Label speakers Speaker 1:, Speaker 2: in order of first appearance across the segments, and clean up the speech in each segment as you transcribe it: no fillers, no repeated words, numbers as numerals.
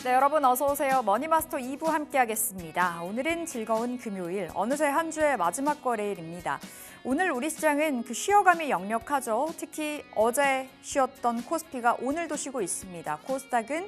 Speaker 1: 네, 여러분 어서 오세요. 머니마스터 2부 함께하겠습니다. 오늘은 즐거운 금요일, 어느새 한 주의 마지막 거래일입니다. 오늘 우리 시장은 쉬어감이 역력하죠. 특히 어제 쉬었던 코스피가 오늘도 쉬고 있습니다. 코스닥은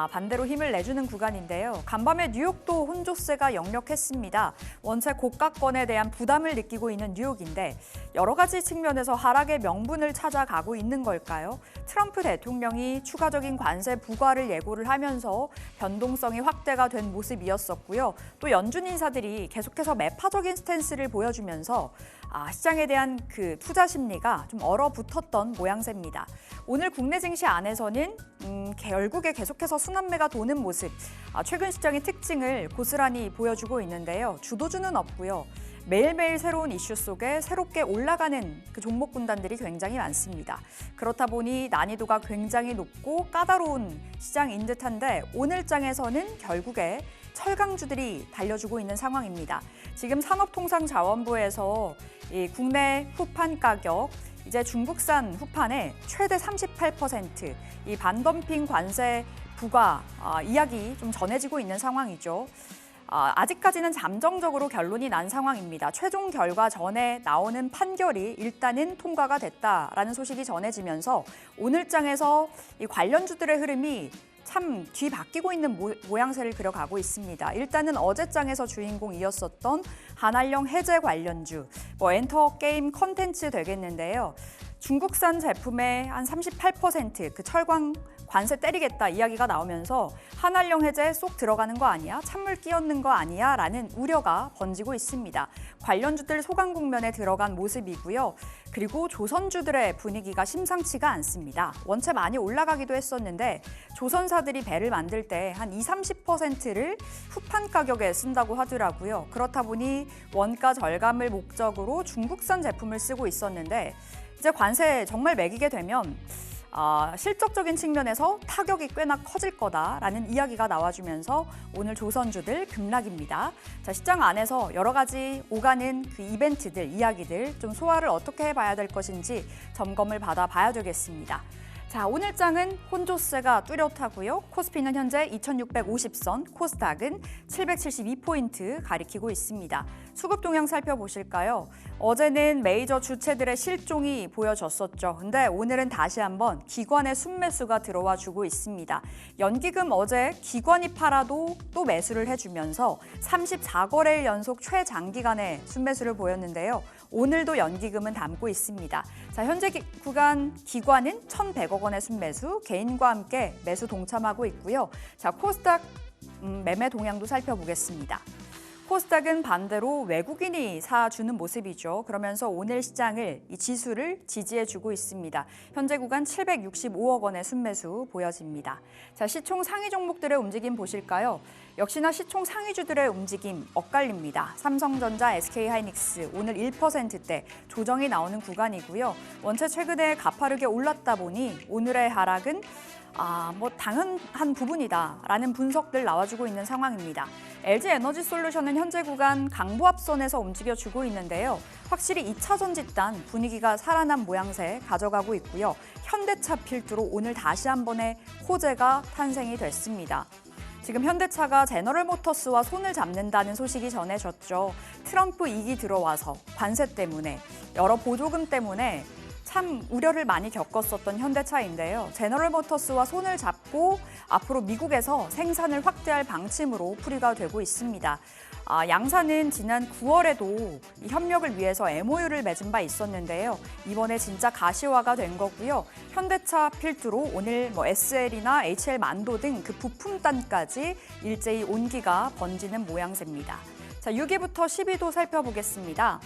Speaker 1: 반대로 힘을 내주는 구간인데요. 간밤에 뉴욕도 혼조세가 역력했습니다. 원체 고가권에 대한 부담을 느끼고 있는 뉴욕인데 여러 가지 측면에서 하락의 명분을 찾아가고 있는 걸까요? 트럼프 대통령이 추가적인 관세 부과를 예고를 하면서 변동성이 확대가 된 모습이었었고요. 또 연준 인사들이 계속해서 매파적인 스탠스를 보여주면서 시장에 대한 투자 심리가 좀 얼어붙었던 모양새입니다. 오늘 국내 증시 안에서는 결국에 계속해서 순환매가 도는 모습, 최근 시장의 특징을 고스란히 보여주고 있는데요. 주도주는 없고요. 매일매일 새로운 이슈 속에 새롭게 올라가는 종목 군단들이 굉장히 많습니다. 그렇다 보니 난이도가 굉장히 높고 까다로운 시장인 듯한데 오늘 장에서는 결국에 철강주들이 달려주고 있는 상황입니다. 지금 산업통상자원부에서 이 국내 후판 가격, 이제 중국산 후판의 최대 38% 이 반덤핑 관세 부과 이야기 좀 전해지고 있는 상황이죠. 아직까지는 잠정적으로 결론이 난 상황입니다. 최종 결과 전에 나오는 판결이 일단은 통과가 됐다라는 소식이 전해지면서 오늘 장에서 이 관련주들의 흐름이 참 뒤바뀌고 있는 모양새를 그려가고 있습니다. 일단은 어제 장에서 주인공이었었던 한알령 해제 관련주, 엔터게임 컨텐츠 되겠는데요. 중국산 제품의 한 38% 철강 관세 때리겠다 이야기가 나오면서 한알령 해제 쏙 들어가는 거 아니야? 찬물 끼얹는 거 아니야? 라는 우려가 번지고 있습니다. 관련주들 소강 국면에 들어간 모습이고요. 그리고 조선주들의 분위기가 심상치가 않습니다. 원체 많이 올라가기도 했었는데 조선사들이 배를 만들 때 한 20-30%를 후판 가격에 쓴다고 하더라고요. 그렇다 보니 원가 절감을 목적으로 중국산 제품을 쓰고 있었는데 이제 관세 정말 매기게 되면 실적적인 측면에서 타격이 꽤나 커질 거다라는 이야기가 나와주면서 오늘 조선주들 급락입니다. 자, 시장 안에서 여러 가지 오가는 이벤트들, 이야기들 좀 소화를 어떻게 해봐야 될 것인지 점검을 받아봐야 되겠습니다. 자, 오늘 장은 혼조세가 뚜렷하고요. 코스피는 현재 2650선, 코스닥은 772포인트 가리키고 있습니다. 수급 동향 살펴보실까요? 어제는 메이저 주체들의 실종이 보여졌었죠. 근데 오늘은 다시 한번 기관의 순매수가 들어와 주고 있습니다. 연기금 어제 기관이 팔아도 또 매수를 해주면서 34거래일 연속 최장기간의 순매수를 보였는데요. 오늘도 연기금은 담고 있습니다. 자, 현재 구간 기관은 1,100억 원의 순매수, 개인과 함께 매수 동참하고 있고요. 자, 코스닥 매매 동향도 살펴보겠습니다. 코스닥은 반대로 외국인이 사주는 모습이죠. 그러면서 오늘 시장을 이 지수를 지지해주고 있습니다. 현재 구간 765억 원의 순매수 보여집니다. 자, 시총 상위 종목들의 움직임 보실까요? 역시나 시총 상위주들의 움직임 엇갈립니다. 삼성전자, SK하이닉스 오늘 1%대 조정이 나오는 구간이고요. 원체 최근에 가파르게 올랐다 보니 오늘의 하락은 당연한 부분이다라는 분석들 나와주고 있는 상황입니다. LG에너지솔루션은 현재 구간 강보합선에서 움직여주고 있는데요. 확실히 2차 전지단 분위기가 살아난 모양새 가져가고 있고요. 현대차 필두로 오늘 다시 한 번의 호재가 탄생이 됐습니다. 지금 현대차가 제너럴모터스와 손을 잡는다는 소식이 전해졌죠. 트럼프 2기 들어와서 관세 때문에 여러 보조금 때문에 참 우려를 많이 겪었었던 현대차인데요. 제너럴모터스와 손을 잡고 앞으로 미국에서 생산을 확대할 방침으로 풀이가 되고 있습니다. 양사는 지난 9월에도 이 협력을 위해서 MOU를 맺은 바 있었는데요. 이번에 진짜 가시화가 된 거고요. 현대차 필두로 오늘 SL이나 HL 만도 등 그 부품단까지 일제히 온기가 번지는 모양새입니다. 자, 6위부터 10위도 살펴보겠습니다.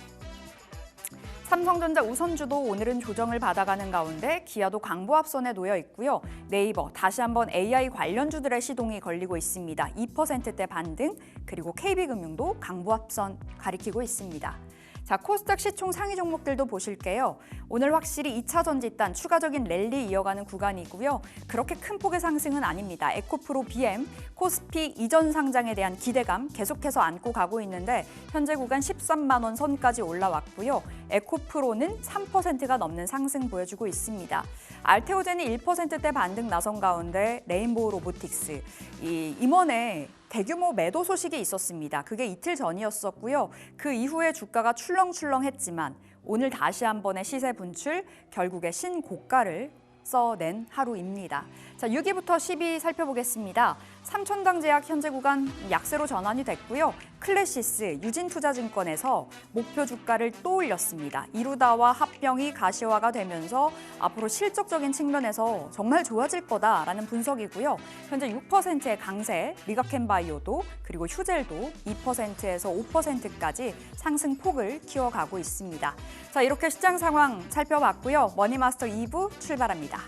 Speaker 1: 삼성전자 우선주도 오늘은 조정을 받아가는 가운데 기아도 강보합선에 놓여 있고요. 네이버 다시 한번 AI 관련주들의 시동이 걸리고 있습니다. 2%대 반등, 그리고 KB금융도 강보합선 가리키고 있습니다. 자, 코스닥 시총 상위 종목들도 보실게요. 오늘 확실히 2차 전지단 추가적인 랠리 이어가는 구간이고요. 그렇게 큰 폭의 상승은 아닙니다. 에코프로, BM, 코스피 이전 상장에 대한 기대감 계속해서 안고 가고 있는데 현재 구간 13만 원 선까지 올라왔고요. 에코프로는 3%가 넘는 상승 보여주고 있습니다. 알테오젠이 1%대 반등 나선 가운데 레인보우 로보틱스, 임원에 대규모 매도 소식이 있었습니다. 그게 이틀 전이었었고요. 그 이후에 주가가 출렁출렁했지만 오늘 다시 한 번의 시세 분출, 결국에 신고가를 써낸 하루입니다. 자, 6위부터 10위 살펴보겠습니다. 삼천당제약 현재 구간 약세로 전환이 됐고요. 클래시스, 유진투자증권에서 목표 주가를 또 올렸습니다. 이루다와 합병이 가시화가 되면서 앞으로 실적적인 측면에서 정말 좋아질 거다라는 분석이고요. 현재 6%의 강세, 리가켄바이오도 그리고 휴젤도 2%에서 5%까지 상승폭을 키워가고 있습니다. 자, 이렇게 시장 상황 살펴봤고요. 머니마스터 2부 출발합니다.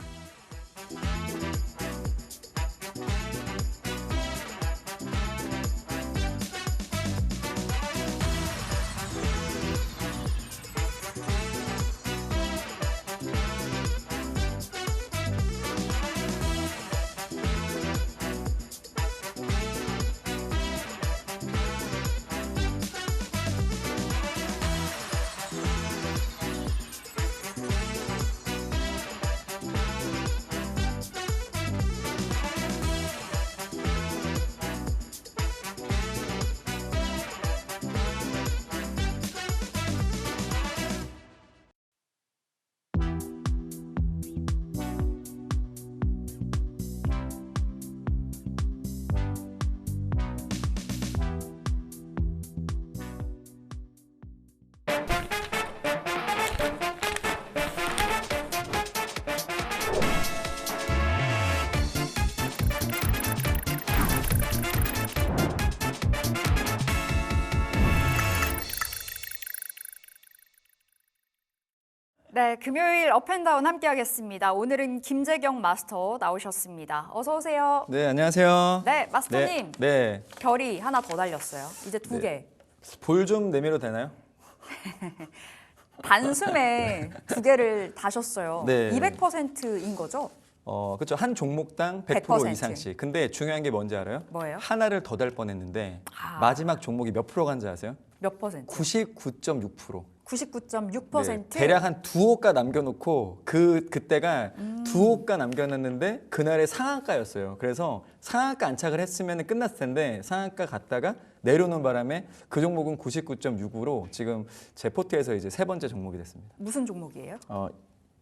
Speaker 1: 네, 금요일 업앤다운 함께하겠습니다. 오늘은 김재경 마스터 나오셨습니다. 어서 오세요.
Speaker 2: 네, 안녕하세요.
Speaker 1: 네, 마스터님.
Speaker 2: 네.
Speaker 1: 별이 하나 더 달렸어요. 이제 2개.
Speaker 2: 네. 볼 좀 내밀어도 되나요?
Speaker 1: 단숨에 2개를 다셨어요.
Speaker 2: 네.
Speaker 1: 200%인 거죠?
Speaker 2: 그렇죠. 한 종목당 100%
Speaker 1: 100%.
Speaker 2: 이상씩. 근데 중요한 게 뭔지 알아요?
Speaker 1: 뭐예요?
Speaker 2: 하나를 더 달 뻔했는데 마지막 종목이 몇 프로 간지 아세요?
Speaker 1: 몇 퍼센트?
Speaker 2: 99.6%.
Speaker 1: 99.6%?
Speaker 2: 네, 대략 한 두호가 남겨놓고 그때가 두호가 남겨놨는데 그날의 상한가였어요. 그래서 상한가 안착을 했으면 끝났을 텐데 상한가 갔다가 내려오는 바람에 그 종목은 99.6으로 지금 제 포트에서 이제 세 번째 종목이 됐습니다.
Speaker 1: 무슨 종목이에요?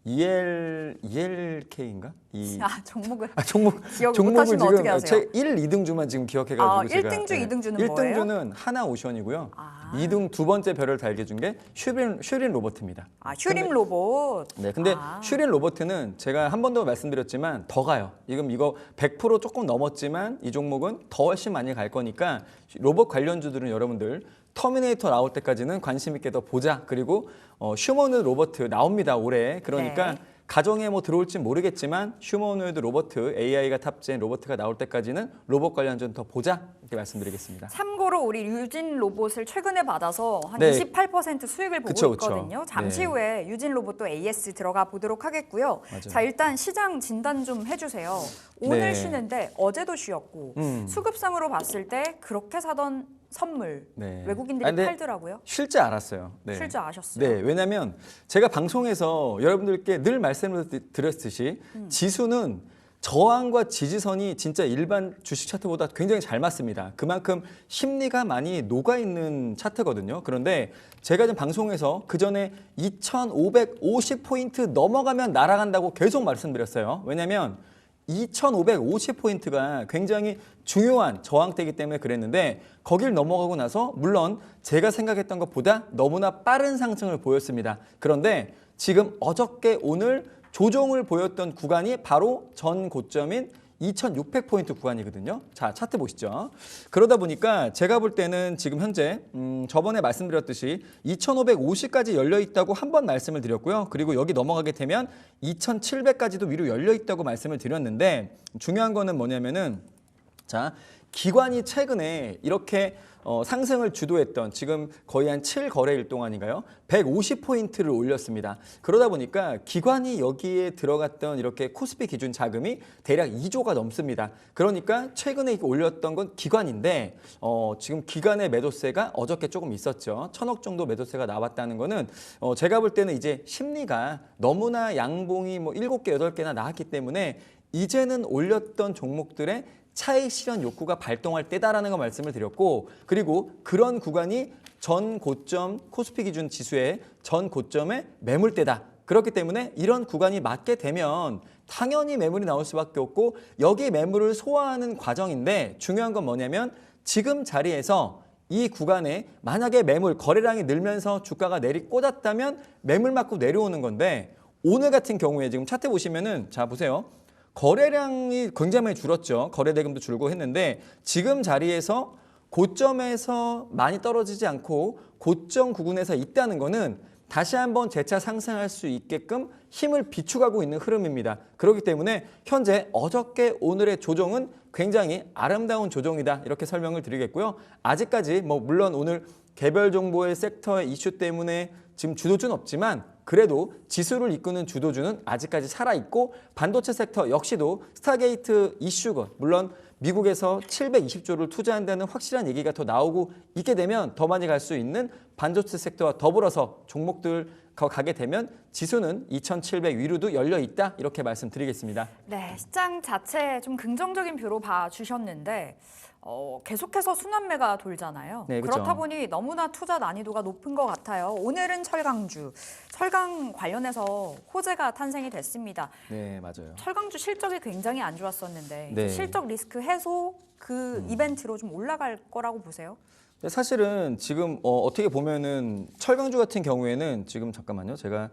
Speaker 2: ELK인가?
Speaker 1: 종목을
Speaker 2: 종목을
Speaker 1: 못하시면
Speaker 2: 지금
Speaker 1: 어떻게 하세요?
Speaker 2: 1, 2등주만 지금 기억해가지고 제가
Speaker 1: 1등주, 2등주는 뭐예요?
Speaker 2: 1등주는 하나오션이고요. 2등 두 번째 별을 달게 준 게 슈린 로버트입니다.
Speaker 1: 슈림 로봇.
Speaker 2: 네, 근데 슈린 로버트는 제가 한 번 더 말씀드렸지만 더 가요. 지금 이거 100% 조금 넘었지만 이 종목은 더 훨씬 많이 갈 거니까 로봇 관련주들은 여러분들 터미네이터 나올 때까지는 관심 있게 더 보자. 그리고 휴머노이드 로버트 나옵니다, 올해. 그러니까
Speaker 1: 네.
Speaker 2: 가정에 뭐 들어올지 모르겠지만 휴머노이드 로버트, AI가 탑재한 로버트가 나올 때까지는 로봇 관련주는 더 보자. 이렇게 말씀드리겠습니다.
Speaker 1: 참고로 우리 유진 로봇을 최근에 받아서 한
Speaker 2: 네.
Speaker 1: 28% 수익을 보고
Speaker 2: 그쵸.
Speaker 1: 있거든요. 잠시
Speaker 2: 네.
Speaker 1: 후에 유진 로봇도 AS 들어가 보도록 하겠고요.
Speaker 2: 맞아요.
Speaker 1: 자, 일단 시장 진단 좀 해주세요. 오늘
Speaker 2: 네.
Speaker 1: 쉬는데 어제도 쉬었고 수급상으로 봤을 때 그렇게 사던 선물
Speaker 2: 네.
Speaker 1: 외국인들이
Speaker 2: 근데
Speaker 1: 팔더라고요.
Speaker 2: 쉴 줄 알았어요. 네.
Speaker 1: 쉴 줄 아셨어요?
Speaker 2: 네, 왜냐하면 제가 방송에서 여러분들께 늘 말씀을 드렸듯이 지수는 저항과 지지선이 진짜 일반 주식 차트보다 굉장히 잘 맞습니다. 그만큼 심리가 많이 녹아있는 차트거든요. 그런데 제가 지금 방송에서 그전에 2,550포인트 넘어가면 날아간다고 계속 말씀드렸어요. 왜냐하면 2,550포인트가 굉장히 중요한 저항대이기 때문에 그랬는데 거길 넘어가고 나서 물론 제가 생각했던 것보다 너무나 빠른 상승을 보였습니다. 그런데 지금 어저께 오늘 조정을 보였던 구간이 바로 전 고점인 2,600포인트 구간이거든요. 자, 차트 보시죠. 그러다 보니까 제가 볼 때는 지금 현재 저번에 말씀드렸듯이 2,550까지 열려 있다고 한 번 말씀을 드렸고요. 그리고 여기 넘어가게 되면 2,700까지도 위로 열려 있다고 말씀을 드렸는데 중요한 거는 뭐냐면은 자, 기관이 최근에 이렇게 상승을 주도했던 지금 거의 한 7거래일 동안인가요? 150포인트를 올렸습니다. 그러다 보니까 기관이 여기에 들어갔던 이렇게 코스피 기준 자금이 대략 2조가 넘습니다. 그러니까 최근에 올렸던 건 기관인데 지금 기관의 매도세가 어저께 조금 있었죠. 1,000억 정도 매도세가 나왔다는 거는 제가 볼 때는 이제 심리가 너무나 양봉이 뭐 7개, 8개나 나왔기 때문에 이제는 올렸던 종목들의 차익 실현 욕구가 발동할 때다라는 거 말씀을 드렸고, 그리고 그런 구간이 전 고점 코스피 기준 지수의 전 고점의 매물대다. 그렇기 때문에 이런 구간이 맞게 되면 당연히 매물이 나올 수밖에 없고, 여기 매물을 소화하는 과정인데 중요한 건 뭐냐면 지금 자리에서 이 구간에 만약에 매물 거래량이 늘면서 주가가 내리꽂았다면 매물 맞고 내려오는 건데, 오늘 같은 경우에 지금 차트 보시면은 자 보세요. 거래량이 굉장히 많이 줄었죠. 거래 대금도 줄고 했는데 지금 자리에서 고점에서 많이 떨어지지 않고 고점 구간에서 있다는 거는 다시 한번 재차 상승할 수 있게끔 힘을 비축하고 있는 흐름입니다. 그렇기 때문에 현재 어저께 오늘의 조정은 굉장히 아름다운 조정이다, 이렇게 설명을 드리겠고요. 아직까지 뭐 물론 오늘 개별 정보의 섹터의 이슈 때문에 지금 주도주는 없지만 그래도 지수를 이끄는 주도주는 아직까지 살아있고, 반도체 섹터 역시도 스타게이트 이슈가 물론 미국에서 720조를 투자한다는 확실한 얘기가 더 나오고 있게 되면 더 많이 갈 수 있는 반도체 섹터와 더불어서 종목들 가게 되면 지수는 2,700 위로도 열려 있다, 이렇게 말씀드리겠습니다.
Speaker 1: 네, 시장 자체 좀 긍정적인 뷰로 봐주셨는데 계속해서 순환매가 돌잖아요.
Speaker 2: 네, 그렇죠.
Speaker 1: 그렇다 보니 너무나 투자 난이도가 높은 것 같아요. 오늘은 철강주, 철강 관련해서 호재가 탄생이 됐습니다.
Speaker 2: 네, 맞아요.
Speaker 1: 철강주 실적이 굉장히 안 좋았었는데
Speaker 2: 네.
Speaker 1: 실적 리스크 해소 그 이벤트로 좀 올라갈 거라고 보세요?
Speaker 2: 사실은 지금 어떻게 보면은 철강주 같은 경우에는 지금 잠깐만요. 제가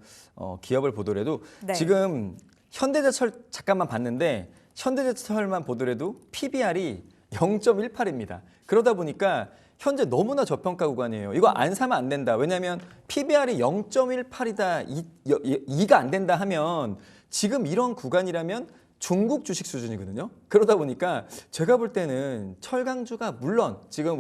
Speaker 2: 기업을 보더라도
Speaker 1: 네.
Speaker 2: 지금 현대제철 잠깐만 봤는데 현대제철만 보더라도 PBR이 0.18입니다. 그러다 보니까 현재 너무나 저평가 구간이에요. 이거 안 사면 안 된다. 왜냐하면 PBR이 0.18이다, 2가 안 된다 하면 지금 이런 구간이라면 중국 주식 수준이거든요. 그러다 보니까 제가 볼 때는 철강주가 물론 지금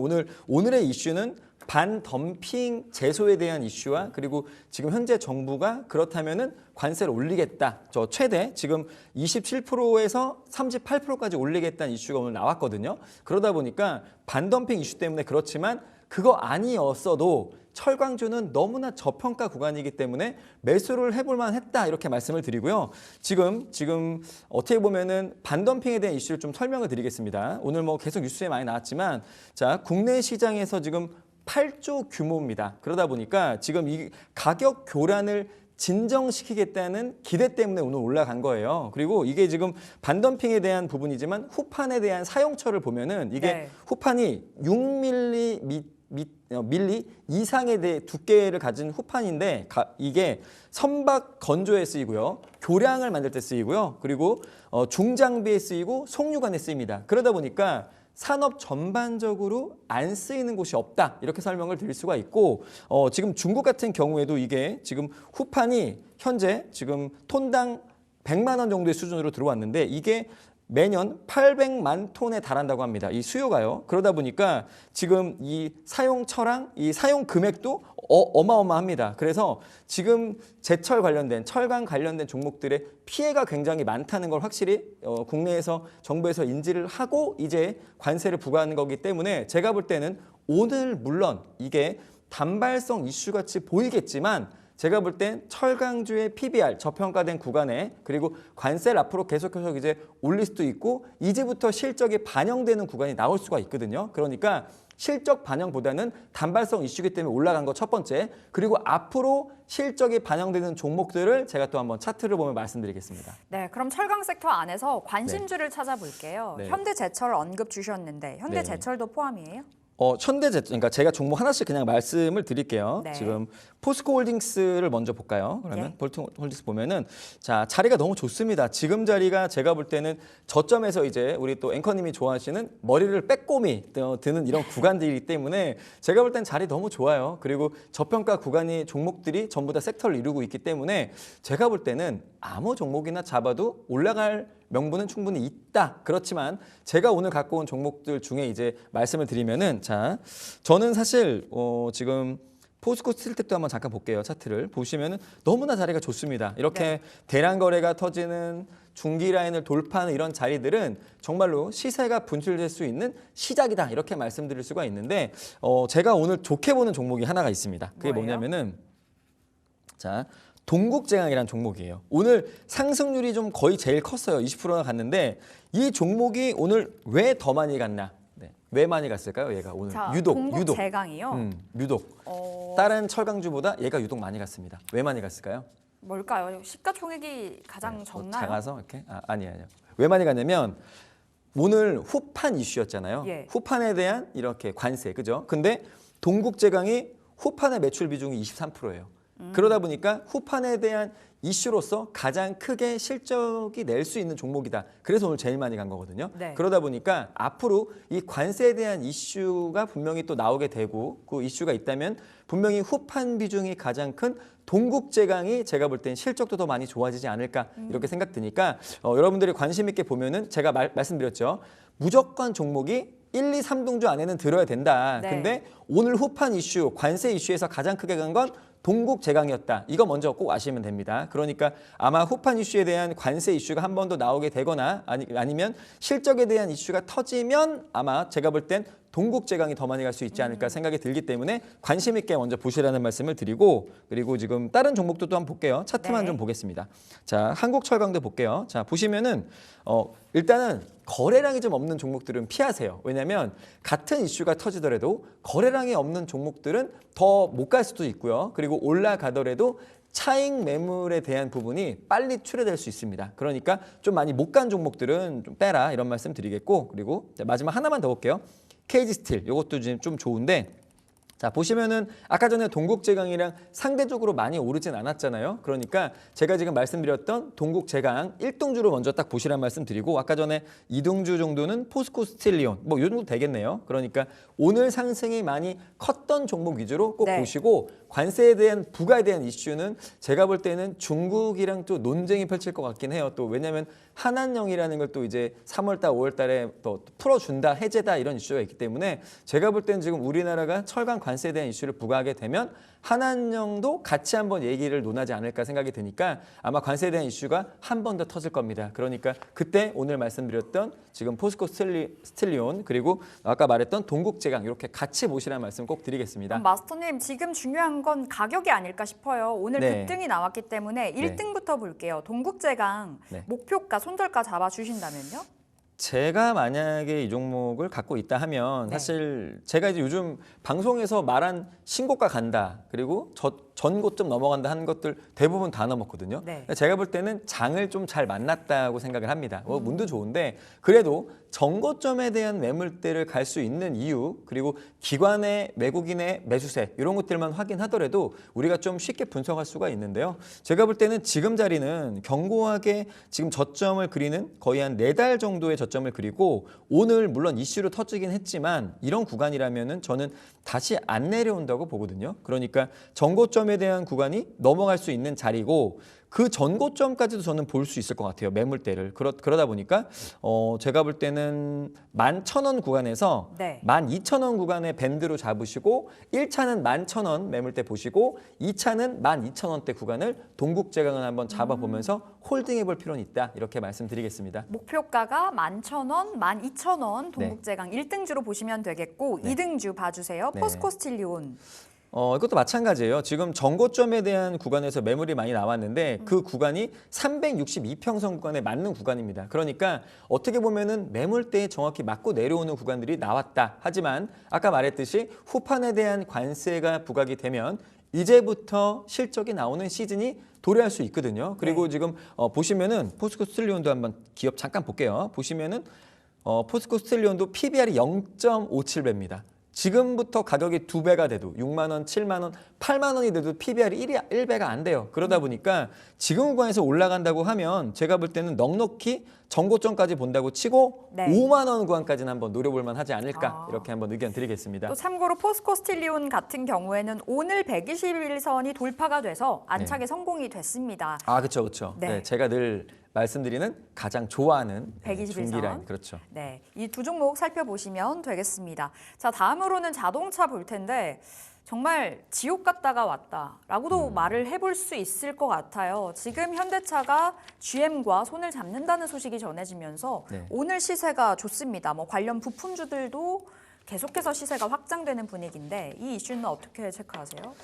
Speaker 2: 오늘의 이슈는 반덤핑 제소에 대한 이슈와 그리고 지금 현재 정부가 그렇다면은 관세를 올리겠다. 저 최대 지금 27%에서 38%까지 올리겠다는 이슈가 오늘 나왔거든요. 그러다 보니까 반덤핑 이슈 때문에 그렇지만 그거 아니었어도 철강주는 너무나 저평가 구간이기 때문에 매수를 해볼 만했다, 이렇게 말씀을 드리고요. 지금 어떻게 보면은 반덤핑에 대한 이슈를 좀 설명을 드리겠습니다. 오늘 뭐 계속 뉴스에 많이 나왔지만 자, 국내 시장에서 지금 8조 규모입니다. 그러다 보니까 지금 이 가격 교란을 진정시키겠다는 기대 때문에 오늘 올라간 거예요. 그리고 이게 지금 반덤핑에 대한 부분이지만 후판에 대한 사용처를 보면은 이게
Speaker 1: 네.
Speaker 2: 후판이 6밀리 이상의 두께를 가진 후판인데 이게 선박 건조에 쓰이고요. 교량을 만들 때 쓰이고요. 그리고 중장비에 쓰이고 송유관에 쓰입니다. 그러다 보니까 산업 전반적으로 안 쓰이는 곳이 없다, 이렇게 설명을 드릴 수가 있고, 지금 중국 같은 경우에도 이게 지금 후판이 현재 지금 톤당 100만 원 정도의 수준으로 들어왔는데 이게 매년 800만 톤에 달한다고 합니다. 이 수요가요. 그러다 보니까 지금 이 사용처랑 이 사용 금액도 어마어마합니다. 그래서 지금 제철 관련된 철강 관련된 종목들의 피해가 굉장히 많다는 걸 확실히 국내에서 정부에서 인지를 하고 이제 관세를 부과하는 거기 때문에 제가 볼 때는 오늘 물론 이게 단발성 이슈 같이 보이겠지만 제가 볼 땐 철강주의 PBR 저평가된 구간에 그리고 관세를 앞으로 계속해서 이제 올릴 수도 있고 이제부터 실적이 반영되는 구간이 나올 수가 있거든요. 그러니까 실적 반영보다는 단발성 이슈이기 때문에 올라간 거 첫 번째, 그리고 앞으로 실적이 반영되는 종목들을 제가 또 한번 차트를 보면 말씀드리겠습니다.
Speaker 1: 네, 그럼 철강 섹터 안에서 관심주를 찾아볼게요.
Speaker 2: 네.
Speaker 1: 현대제철 언급 주셨는데 현대제철도 포함이에요?
Speaker 2: 그러니까 제가 종목 하나씩 그냥 말씀을 드릴게요.
Speaker 1: 네.
Speaker 2: 지금 포스코홀딩스를 먼저 볼까요? 그러면 포스코홀딩스 보면은 자, 자리가 너무 좋습니다. 지금 자리가 제가 볼 때는 저점에서 이제 우리 또 앵커님이 좋아하시는 머리를 빼꼼히 드는 이런 구간들이기 때문에 제가 볼 땐 자리 너무 좋아요. 그리고 저평가 구간이 종목들이 전부 다 섹터를 이루고 있기 때문에 제가 볼 때는 아무 종목이나 잡아도 올라갈 명분은 충분히 있다. 그렇지만 제가 오늘 갖고 온 종목들 중에 이제 말씀을 드리면은 자, 저는 사실 지금 포스코 스틸텍도 한번 잠깐 볼게요. 차트를 보시면은 너무나 자리가 좋습니다. 이렇게
Speaker 1: 네.
Speaker 2: 대량 거래가 터지는 중기 라인을 돌파하는 이런 자리들은 정말로 시세가 분출될 수 있는 시작이다. 이렇게 말씀드릴 수가 있는데 제가 오늘 좋게 보는 종목이 하나가 있습니다. 그게
Speaker 1: 뭐예요?
Speaker 2: 뭐냐면은 자, 동국제강이라는 종목이에요. 오늘 상승률이 좀 거의 제일 컸어요. 20%나 갔는데 이 종목이 오늘 왜 더 많이 갔나? 네. 왜 많이 갔을까요? 얘가 오늘
Speaker 1: 자,
Speaker 2: 유독.
Speaker 1: 동국제강이요.
Speaker 2: 유독. 다른 철강주보다 얘가 유독 많이 갔습니다. 왜 많이 갔을까요?
Speaker 1: 뭘까요? 시가총액이 가장 적나요?
Speaker 2: 작아서 이렇게? 아니에요. 왜 많이 갔냐면 오늘 후판 이슈였잖아요.
Speaker 1: 예.
Speaker 2: 후판에 대한 이렇게 관세, 그죠? 근데 동국제강이 후판의 매출 비중이 23%예요. 그러다 보니까 후판에 대한 이슈로서 가장 크게 실적이 낼 수 있는 종목이다. 그래서 오늘 제일 많이 간 거거든요.
Speaker 1: 네.
Speaker 2: 그러다 보니까 앞으로 이 관세에 대한 이슈가 분명히 또 나오게 되고 그 이슈가 있다면 분명히 후판 비중이 가장 큰 동국제강이 제가 볼 땐 실적도 더 많이 좋아지지 않을까 이렇게 생각 드니까 여러분들이 관심 있게 보면은 제가 말씀드렸죠. 무조건 종목이 1, 2, 3등주 안에는 들어야 된다.
Speaker 1: 네.
Speaker 2: 근데 오늘 후판 이슈, 관세 이슈에서 가장 크게 간 건 동국제강이었다. 이거 먼저 꼭 아시면 됩니다. 그러니까 아마 후판 이슈에 대한 관세 이슈가 한 번 더 나오게 되거나 아니면 실적에 대한 이슈가 터지면 아마 제가 볼 땐 동국제강이 더 많이 갈 수 있지 않을까 생각이 들기 때문에 관심 있게 먼저 보시라는 말씀을 드리고 그리고 지금 다른 종목도 또 한번 볼게요. 차트만
Speaker 1: 네.
Speaker 2: 좀 보겠습니다. 자, 한국철강도 볼게요. 자, 보시면은 일단은 거래량이 좀 없는 종목들은 피하세요. 왜냐하면 같은 이슈가 터지더라도 거래량이 없는 종목들은 더 못 갈 수도 있고요. 그리고 올라가더라도 차익 매물에 대한 부분이 빨리 출회될 수 있습니다. 그러니까 좀 많이 못 간 종목들은 좀 빼라 이런 말씀 드리겠고 그리고 마지막 하나만 더 볼게요. KG스틸 이것도 지금 좀 좋은데 자 보시면은 아까 전에 동국제강이랑 상대적으로 많이 오르진 않았잖아요. 그러니까 제가 지금 말씀드렸던 동국제강 1등주로 먼저 딱 보시란 말씀 드리고 아까 전에 2등주 정도는 포스코 스틸리온 뭐 이 정도 되겠네요. 그러니까 오늘 상승이 많이 컸던 종목 위주로 꼭
Speaker 1: 네.
Speaker 2: 보시고 관세에 대한 부가에 대한 이슈는 제가 볼 때는 중국이랑 또 논쟁이 펼칠 것 같긴 해요. 또 왜냐하면 한한령이라는 걸 또 이제 3월 달, 5월 달에 또 풀어준다, 해제다 이런 이슈가 있기 때문에 제가 볼 때는 지금 우리나라가 철강 관세에 대한 이슈를 부과하게 되면 한한령도 같이 한번 얘기를 논하지 않을까 생각이 드니까 아마 관세에 대한 이슈가 한 번 더 터질 겁니다. 그러니까 그때 오늘 말씀드렸던 지금 포스코 스틸리온 그리고 아까 말했던 동국제강 이렇게 같이 보시라는 말씀 꼭 드리겠습니다.
Speaker 1: 그럼 마스터님 지금 중요한 건 가격이 아닐까 싶어요. 오늘
Speaker 2: 네.
Speaker 1: 급등이 나왔기 때문에 1등부터 볼게요. 동국제강
Speaker 2: 네.
Speaker 1: 목표가 손절가 잡아주신다면요?
Speaker 2: 제가 만약에 이 종목을 갖고 있다 하면
Speaker 1: 네.
Speaker 2: 사실 제가 이제 요즘 방송에서 말한 신고가 간다 그리고 전고점 넘어간다 하는 것들 대부분 다 넘었거든요.
Speaker 1: 네.
Speaker 2: 제가 볼 때는 장을 좀 잘 만났다고 생각을 합니다. 운도 좋은데 그래도 전고점에 대한 매물대를 갈 수 있는 이유 그리고 기관의 외국인의 매수세 이런 것들만 확인하더라도 우리가 좀 쉽게 분석할 수가 있는데요. 제가 볼 때는 지금 자리는 견고하게 지금 저점을 그리는 거의 한 4달 정도의 저점을 그리고 오늘 물론 이슈로 터지긴 했지만 이런 구간이라면은 저는 다시 안 내려온다고 보거든요. 그러니까 전고점에 대한 구간이 넘어갈 수 있는 자리고 그 전고점까지도 저는 볼 수 있을 것 같아요. 매물대를. 그러다 보니까 제가 볼 때는 11,000원 구간에서
Speaker 1: 네.
Speaker 2: 12,000원 구간의 밴드로 잡으시고 1차는 11,000원 매물대 보시고 2차는 12,000원대 구간을 동국제강을 한번 잡아보면서 홀딩해 볼 필요는 있다. 이렇게 말씀드리겠습니다.
Speaker 1: 목표가가 11,000원, 12,000원 동국제강 1등주로 보시면 되겠고
Speaker 2: 네.
Speaker 1: 2등주 봐주세요.
Speaker 2: 네.
Speaker 1: 포스코 스틸리온.
Speaker 2: 이것도 마찬가지예요. 지금 전고점에 대한 구간에서 매물이 많이 나왔는데 그 구간이 362평선 구간에 맞는 구간입니다. 그러니까 어떻게 보면은 매물대에 정확히 맞고 내려오는 구간들이 나왔다. 하지만 아까 말했듯이 후판에 대한 관세가 부각이 되면 이제부터 실적이 나오는 시즌이 도래할 수 있거든요. 그리고
Speaker 1: 네.
Speaker 2: 지금 보시면은 포스코 스틸리온도 한번 기업 잠깐 볼게요. 보시면은 포스코 스틸리온도 PBR이 0.57배입니다. 지금부터 가격이 2배가 돼도 6만 원, 7만 원, 8만 원이 돼도 PBR이 1배가 안 돼요. 그러다 보니까 지금 구간에서 올라간다고 하면 제가 볼 때는 넉넉히 전고점까지 본다고 치고
Speaker 1: 네.
Speaker 2: 5만 원 구간까지는 한번 노려볼 만하지 않을까
Speaker 1: 아.
Speaker 2: 이렇게 한번 의견 드리겠습니다.
Speaker 1: 또 참고로 포스코 스틸리온 같은 경우에는 오늘 121선이 돌파가 돼서 안착에 성공이 됐습니다.
Speaker 2: 아, 그렇죠.
Speaker 1: 네.
Speaker 2: 네, 제가 늘 말씀드리는 가장 좋아하는
Speaker 1: 121선.
Speaker 2: 중기 라인. 그렇죠.
Speaker 1: 네, 이 두 종목 살펴보시면 되겠습니다. 자, 다음으로는 자동차 볼 텐데 정말 지옥 갔다가 왔다라고도 말을 해볼 수 있을 것 같아요. 지금 현대차가 GM과 손을 잡는다는 소식이 전해지면서
Speaker 2: 네.
Speaker 1: 오늘 시세가 좋습니다. 뭐 관련 부품주들도 계속해서 시세가 확장되는 분위기인데 이 이슈는 어떻게 체크하세요?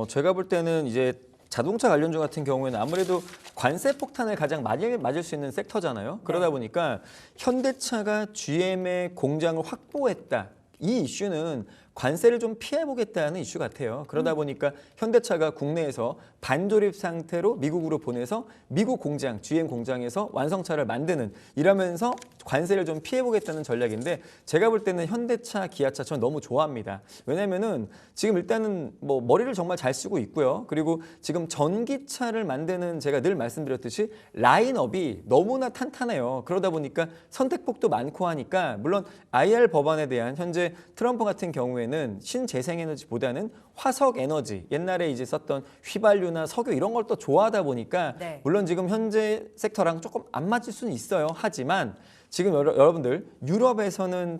Speaker 2: 제가 볼 때는 이제 자동차 관련주 같은 경우에는 아무래도 관세 폭탄을 가장 많이 맞을 수 있는 섹터잖아요. 그러다 보니까 현대차가 GM의 공장을 확보했다. 이 이슈는 관세를 좀 피해보겠다는 이슈 같아요. 그러다 보니까 현대차가 국내에서 반조립 상태로 미국으로 보내서 미국 공장, GM 공장에서 완성차를 만드는 이러면서 관세를 좀 피해보겠다는 전략인데 제가 볼 때는 현대차, 기아차 전 너무 좋아합니다. 왜냐면은 지금 일단은 뭐 머리를 정말 잘 쓰고 있고요. 그리고 지금 전기차를 만드는 제가 늘 말씀드렸듯이 라인업이 너무나 탄탄해요. 그러다 보니까 선택폭도 많고 하니까 물론 IR 법안에 대한 현재 트럼프 같은 경우에는 신재생에너지보다는 화석 에너지, 옛날에 이제 썼던 휘발유나 석유 이런 걸 또 좋아하다 보니까
Speaker 1: 네.
Speaker 2: 물론 지금 현재 섹터랑 조금 안 맞을 수는 있어요. 하지만 지금 여러분들 유럽에서는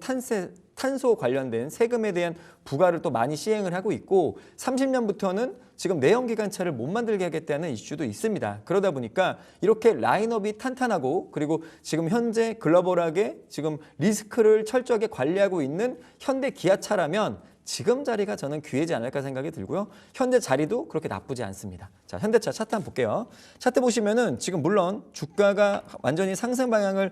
Speaker 2: 탄소 관련된 세금에 대한 부과를 또 많이 시행을 하고 있고 30년부터는 지금 내연기관차를 못 만들게 하겠다는 이슈도 있습니다. 그러다 보니까 이렇게 라인업이 탄탄하고 그리고 지금 현재 글로벌하게 지금 리스크를 철저하게 관리하고 있는 현대 기아차라면 지금 자리가 저는 기회지 않을까 생각이 들고요. 현재 자리도 그렇게 나쁘지 않습니다. 자, 현대차 차트 한번 볼게요. 차트 보시면은 지금 물론 주가가 완전히 상승 방향을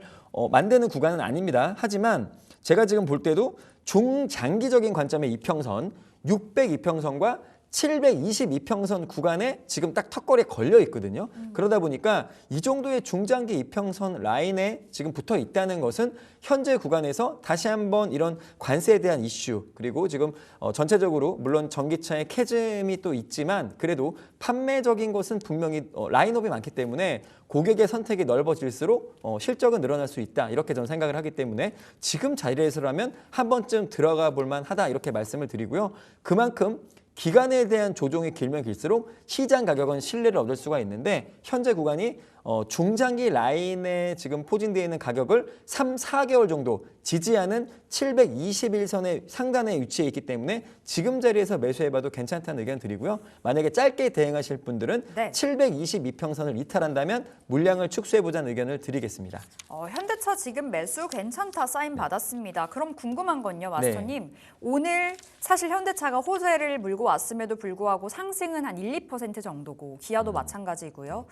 Speaker 2: 만드는 구간은 아닙니다. 하지만 제가 지금 볼 때도 중장기적인 관점의 이평선 602평선과 722평선 구간에 지금 딱 턱걸이에 걸려 있거든요. 그러다 보니까 이 정도의 중장기 이평선 라인에 지금 붙어 있다는 것은 현재 구간에서 다시 한번 이런 관세에 대한 이슈 그리고 지금 전체적으로 물론 전기차의 캐즘이 또 있지만 그래도 판매적인 것은 분명히 라인업이 많기 때문에 고객의 선택이 넓어질수록 실적은 늘어날 수 있다. 이렇게 저는 생각을 하기 때문에 지금 자리에서라면 한 번쯤 들어가 볼 만하다 이렇게 말씀을 드리고요. 그만큼 기간에 대한 조정이 길면 길수록 시장 가격은 신뢰를 얻을 수가 있는데 현재 구간이 중장기 라인에 지금 포진되어 있는 가격을 3, 4개월 정도 지지하는 721선의 상단에 위치해 있기 때문에 지금 자리에서 매수해봐도 괜찮다는 의견 드리고요. 만약에 짧게 대응하실 분들은
Speaker 1: 네.
Speaker 2: 722평선을 이탈한다면 물량을 축소해보자는 의견을 드리겠습니다.
Speaker 1: 현대차 지금 매수 괜찮다 사인 받았습니다. 그럼 궁금한 건요, 마스터님. 오늘 사실 현대차가 호재를 물고 왔음에도 불구하고 상승은 한 1, 2% 정도고 기아도 마찬가지고요.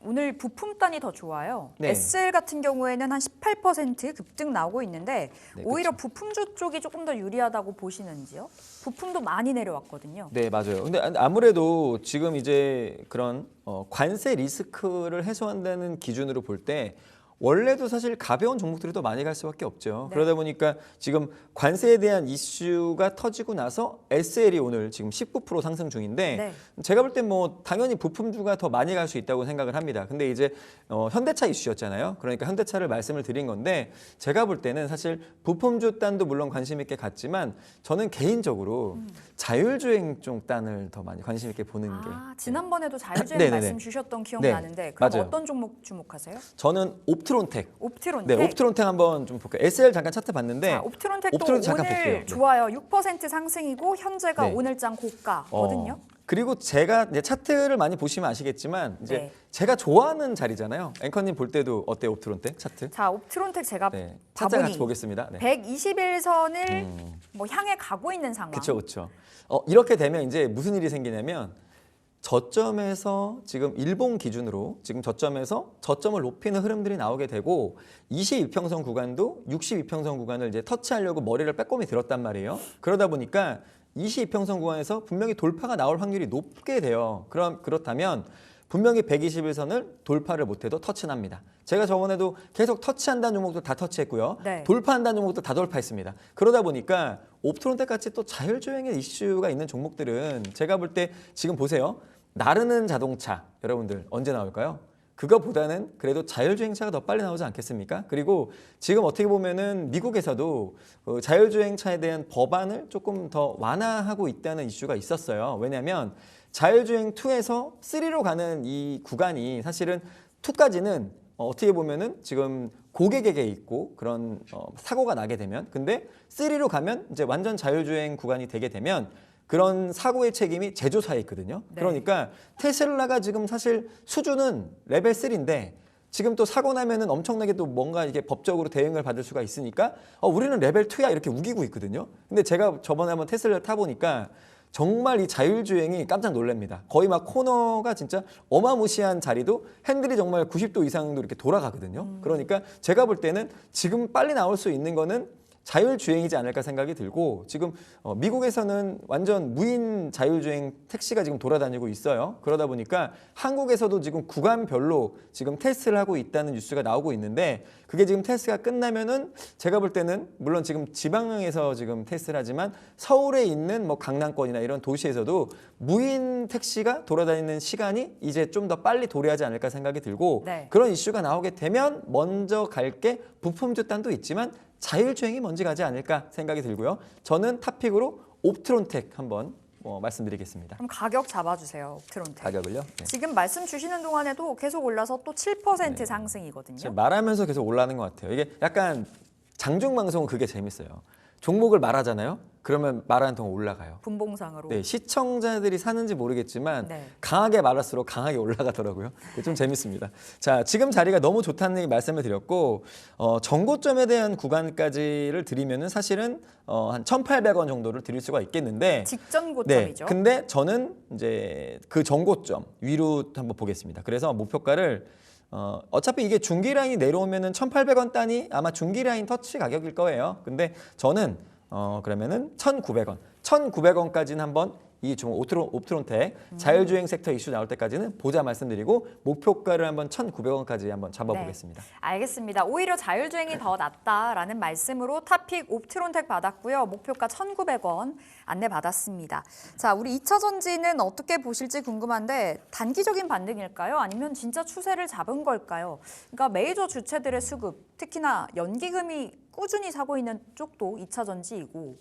Speaker 1: 오늘 부품단이 더 좋아요.
Speaker 2: 네.
Speaker 1: SL 같은 경우에는 한 18% 급등 나오고 있는데
Speaker 2: 네,
Speaker 1: 오히려 부품주 쪽이 조금 더 유리하다고 보시는지요? 부품도 많이 내려왔거든요.
Speaker 2: 네, 맞아요. 근데 아무래도 지금 이제 그런 관세 리스크를 해소한다는 기준으로 볼 때 원래도 사실 가벼운 종목들이 더 많이 갈 수밖에 없죠.
Speaker 1: 네.
Speaker 2: 그러다 보니까 지금 관세에 대한 이슈가 터지고 나서 SL이 오늘 지금 19% 상승 중인데
Speaker 1: 네.
Speaker 2: 제가 볼 땐 뭐 당연히 부품주가 더 많이 갈 수 있다고 생각을 합니다. 근데 이제 현대차 이슈였잖아요. 그러니까 현대차를 말씀을 드린 건데 제가 볼 때는 사실 부품주 단도 물론 관심 있게 갔지만 저는 개인적으로 자율주행 쪽 단을 더 많이 관심 있게 보는 게
Speaker 1: 지난번에도 자율주행
Speaker 2: 네네네.
Speaker 1: 말씀 주셨던 기억
Speaker 2: 네,
Speaker 1: 나는데 그럼
Speaker 2: 맞아요.
Speaker 1: 어떤 종목 주목하세요?
Speaker 2: 저는 옵트론텍.
Speaker 1: 옵트론텍.
Speaker 2: 네, 옵트론텍 한번 좀 볼게요. SL 잠깐 차트 봤는데
Speaker 1: 자, 옵트론텍도
Speaker 2: 옵트론텍 잠깐
Speaker 1: 오늘
Speaker 2: 볼게요. 네.
Speaker 1: 좋아요. 6% 상승이고 현재가
Speaker 2: 네.
Speaker 1: 오늘장 고가거든요.
Speaker 2: 그리고 제가 이제 차트를 많이 보시면 아시겠지만 이제
Speaker 1: 네.
Speaker 2: 제가 좋아하는 자리잖아요. 앵커님 볼 때도 어때요, 옵트론텍 차트?
Speaker 1: 자, 옵트론텍 제가
Speaker 2: 네, 차트
Speaker 1: 봐보니
Speaker 2: 같이 보겠습니다. 네.
Speaker 1: 121선을 뭐 향해 가고 있는 상황.
Speaker 2: 그렇죠, 그렇죠. 이렇게 되면 이제 무슨 일이 생기냐면 저점에서 지금 일본 기준으로 지금 저점에서 저점을 높이는 흐름들이 나오게 되고 22평선 구간도 62평선 구간을 이제 터치하려고 머리를 빼꼼히 들었단 말이에요. 그러다 보니까 22평선 구간에서 분명히 돌파가 나올 확률이 높게 돼요. 그렇다면 분명히 121선을 돌파를 못해도 터치납니다. 제가 저번에도 계속 터치한다는 종목도 다 터치했고요.
Speaker 1: 네.
Speaker 2: 돌파한다는 종목도 다 돌파했습니다. 그러다 보니까 옵트론텍 같이 또 자율주행의 이슈가 있는 종목들은 제가 볼 때 지금 보세요. 나르는 자동차 여러분들 언제 나올까요? 그거보다는 그래도 자율주행차가 더 빨리 나오지 않겠습니까? 그리고 지금 어떻게 보면은 미국에서도 자율주행차에 대한 법안을 조금 더 완화하고 있다는 이슈가 있었어요. 왜냐하면 자율주행 2에서 3로 가는 이 구간이 사실은 2까지는 어떻게 보면은 지금 고객에게 있고 그런 사고가 나게 되면, 근데 3로 가면 이제 완전 자율주행 구간이 되게 되면 그런 사고의 책임이 제조사에 있거든요.
Speaker 1: 네.
Speaker 2: 그러니까 테슬라가 지금 사실 수준은 레벨 3인데 지금 또 사고 나면은 엄청나게 또 뭔가 이게 법적으로 대응을 받을 수가 있으니까 우리는 레벨 2야 이렇게 우기고 있거든요. 근데 제가 저번에 한번 테슬라를 타보니까 정말 이 자율주행이 깜짝 놀랍니다. 거의 막 코너가 진짜 어마무시한 자리도 핸들이 정말 90도 이상도 이렇게 돌아가거든요. 그러니까 제가 볼 때는 지금 빨리 나올 수 있는 거는 자율주행이지 않을까 생각이 들고, 지금 미국에서는 완전 무인 자율주행 택시가 지금 돌아다니고 있어요. 그러다 보니까 한국에서도 지금 구간별로 지금 테스트를 하고 있다는 뉴스가 나오고 있는데, 그게 지금 테스트가 끝나면은 제가 볼 때는 물론 지금 지방에서 지금 테스트를 하지만 서울에 있는 뭐 강남권이나 이런 도시에서도 무인 택시가 돌아다니는 시간이 이제 좀 더 빨리 도래하지 않을까 생각이 들고,
Speaker 1: 네.
Speaker 2: 그런 이슈가 나오게 되면 먼저 갈 게 부품 뒷단도 있지만 자율주행이 먼저 가지 않을까 생각이 들고요. 저는 탑픽으로 옵트론텍 한번 말씀드리겠습니다.
Speaker 1: 그럼 가격 잡아주세요. 옵트론텍.
Speaker 2: 가격을요? 네.
Speaker 1: 지금 말씀 주시는 동안에도 계속 올라서 또 7% 상승이거든요.
Speaker 2: 지금 말하면서 계속 올라가는 것 같아요. 이게 약간 장중방송은 그게 재밌어요. 종목을 말하잖아요. 그러면 말하는 동안 올라가요.
Speaker 1: 분봉상으로.
Speaker 2: 네, 시청자들이 사는지 모르겠지만
Speaker 1: 네.
Speaker 2: 강하게 말할수록 강하게 올라가더라고요. 좀 재밌습니다. 자, 지금 자리가 너무 좋다는 얘기 말씀을 드렸고, 정고점에 대한 구간까지를 드리면은 사실은 한 1,800원 정도를 드릴 수가 있겠는데,
Speaker 1: 직전
Speaker 2: 네,
Speaker 1: 고점이죠.
Speaker 2: 근데 저는 이제 그 정고점 위로 한번 보겠습니다. 그래서 목표가를 어차피 이게 중기 라인이 내려오면은 1,800원 단위 아마 중기 라인 터치 가격일 거예요. 근데 저는 그러면은 1,900원. 1,900원까지는 한번 이 옵트론텍 자율주행 섹터 이슈 나올 때까지는 보자 말씀드리고, 목표가를 한번 1,900원까지 한번 잡아보겠습니다.
Speaker 1: 네, 알겠습니다. 오히려 자율주행이 더 낫다라는 말씀으로 탑픽 옵트론텍 받았고요. 목표가 1,900원 안내 받았습니다. 자, 우리 2차 전지는 어떻게 보실지 궁금한데 단기적인 반등일까요? 아니면 진짜 추세를 잡은 걸까요? 그러니까 메이저 주체들의 수급, 특히나 연기금이 꾸준히 사고 있는 쪽도 2차 전지이고,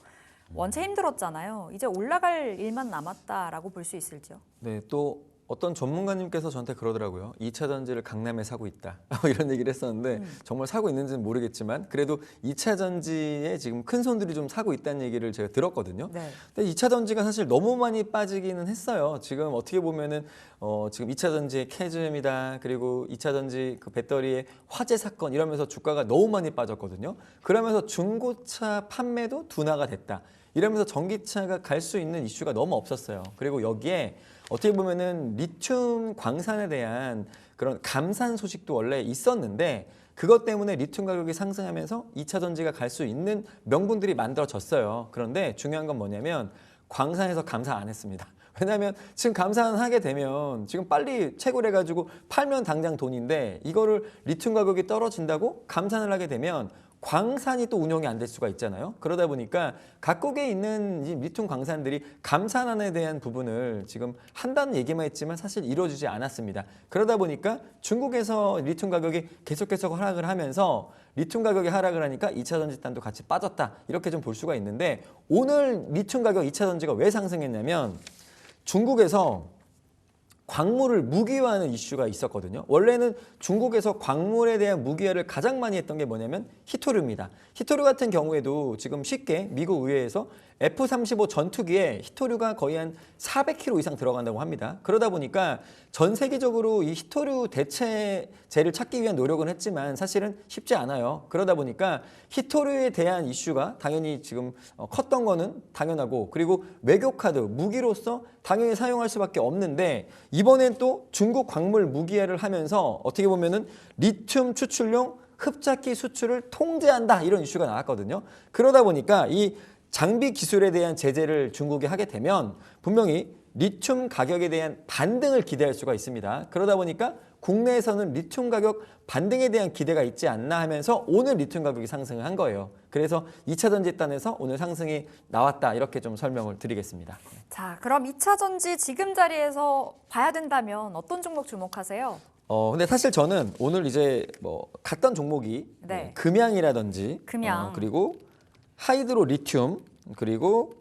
Speaker 1: 원체 힘들었잖아요. 이제 올라갈 일만 남았다라고 볼 수 있을지요?
Speaker 2: 네, 또 어떤 전문가님께서 저한테 그러더라고요. 2차 전지를 강남에 사고 있다. 이런 얘기를 했었는데 정말 사고 있는지는 모르겠지만 그래도 2차 전지에 지금 큰 손들이 좀 사고 있다는 얘기를 제가 들었거든요.
Speaker 1: 네.
Speaker 2: 근데 2차 전지가 사실 너무 많이 빠지기는 했어요. 지금 어떻게 보면은 지금 2차 전지의 캐즘이다. 그리고 2차 전지 그 배터리의 화재 사건 이러면서 주가가 너무 많이 빠졌거든요. 그러면서 중고차 판매도 둔화가 됐다. 이러면서 전기차가 갈 수 있는 이슈가 너무 없었어요. 그리고 여기에 어떻게 보면은 리튬 광산에 대한 그런 감산 소식도 원래 있었는데, 그것 때문에 리튬 가격이 상승하면서 2차 전지가 갈 수 있는 명분들이 만들어졌어요. 그런데 중요한 건 뭐냐면 광산에서 감산 안 했습니다. 왜냐하면 지금 감산하게 되면 지금 빨리 채굴해가지고 팔면 당장 돈인데, 이거를 리튬 가격이 떨어진다고 감산을 하게 되면 광산이 또 운영이 안 될 수가 있잖아요. 그러다 보니까 각국에 있는 이 리튬 광산들이 감산안에 대한 부분을 지금 한다는 얘기만 했지만 사실 이루어지지 않았습니다. 그러다 보니까 중국에서 리튬 가격이 계속해서 하락을 하면서 리튬 가격이 하락을 하니까 2차 전지단도 같이 빠졌다. 이렇게 좀 볼 수가 있는데, 오늘 리튬 가격 2차 전지가 왜 상승했냐면 중국에서 광물을 무기화하는 이슈가 있었거든요. 원래는 중국에서 광물에 대한 무기화를 가장 많이 했던 게 뭐냐면 히토류입니다. 히토류 같은 경우에도 지금 쉽게 미국 의회에서 F-35 전투기에 히토류가 거의 한 400kg 이상 들어간다고 합니다. 그러다 보니까 전 세계적으로 이 히토류 대체제를 찾기 위한 노력은 했지만 사실은 쉽지 않아요. 그러다 보니까 히토류에 대한 이슈가 당연히 지금 컸던 거는 당연하고, 그리고 외교 카드, 무기로서 당연히 사용할 수밖에 없는데, 이번엔 또 중국 광물 무기화를 하면서 어떻게 보면은 리튬 추출용 흡착기 수출을 통제한다, 이런 이슈가 나왔거든요. 그러다 보니까 이 장비 기술에 대한 제재를 중국이 하게 되면 분명히 리튬 가격에 대한 반등을 기대할 수가 있습니다. 그러다 보니까 국내에서는 리튬 가격 반등에 대한 기대가 있지 않나 하면서 오늘 리튬 가격이 상승을 한 거예요. 그래서 2차 전지단에서 오늘 상승이 나왔다, 이렇게 좀 설명을 드리겠습니다.
Speaker 1: 자, 그럼 2차 전지 지금 자리에서 봐야 된다면 어떤 종목 주목하세요?
Speaker 2: 근데 사실 저는 오늘 이제 뭐 갔던 종목이
Speaker 1: 네.
Speaker 2: 금양이라든지
Speaker 1: 금양.
Speaker 2: 그리고 하이드로 리튬, 그리고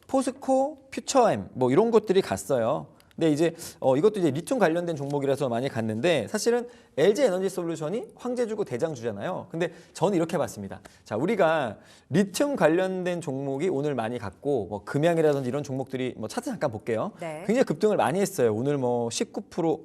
Speaker 2: 포스코, 퓨처엠 뭐 이런 것들이 갔어요. 근데 이제 이것도 이제 리튬 관련된 종목이라서 많이 갔는데, 사실은 LG 에너지 솔루션이 황제주고 대장주잖아요. 근데 저는 이렇게 봤습니다. 자, 우리가 리튬 관련된 종목이 오늘 많이 갔고 뭐 금양이라든지 이런 종목들이 뭐 차트 잠깐 볼게요.
Speaker 1: 네.
Speaker 2: 굉장히 급등을 많이 했어요. 오늘 뭐 19%,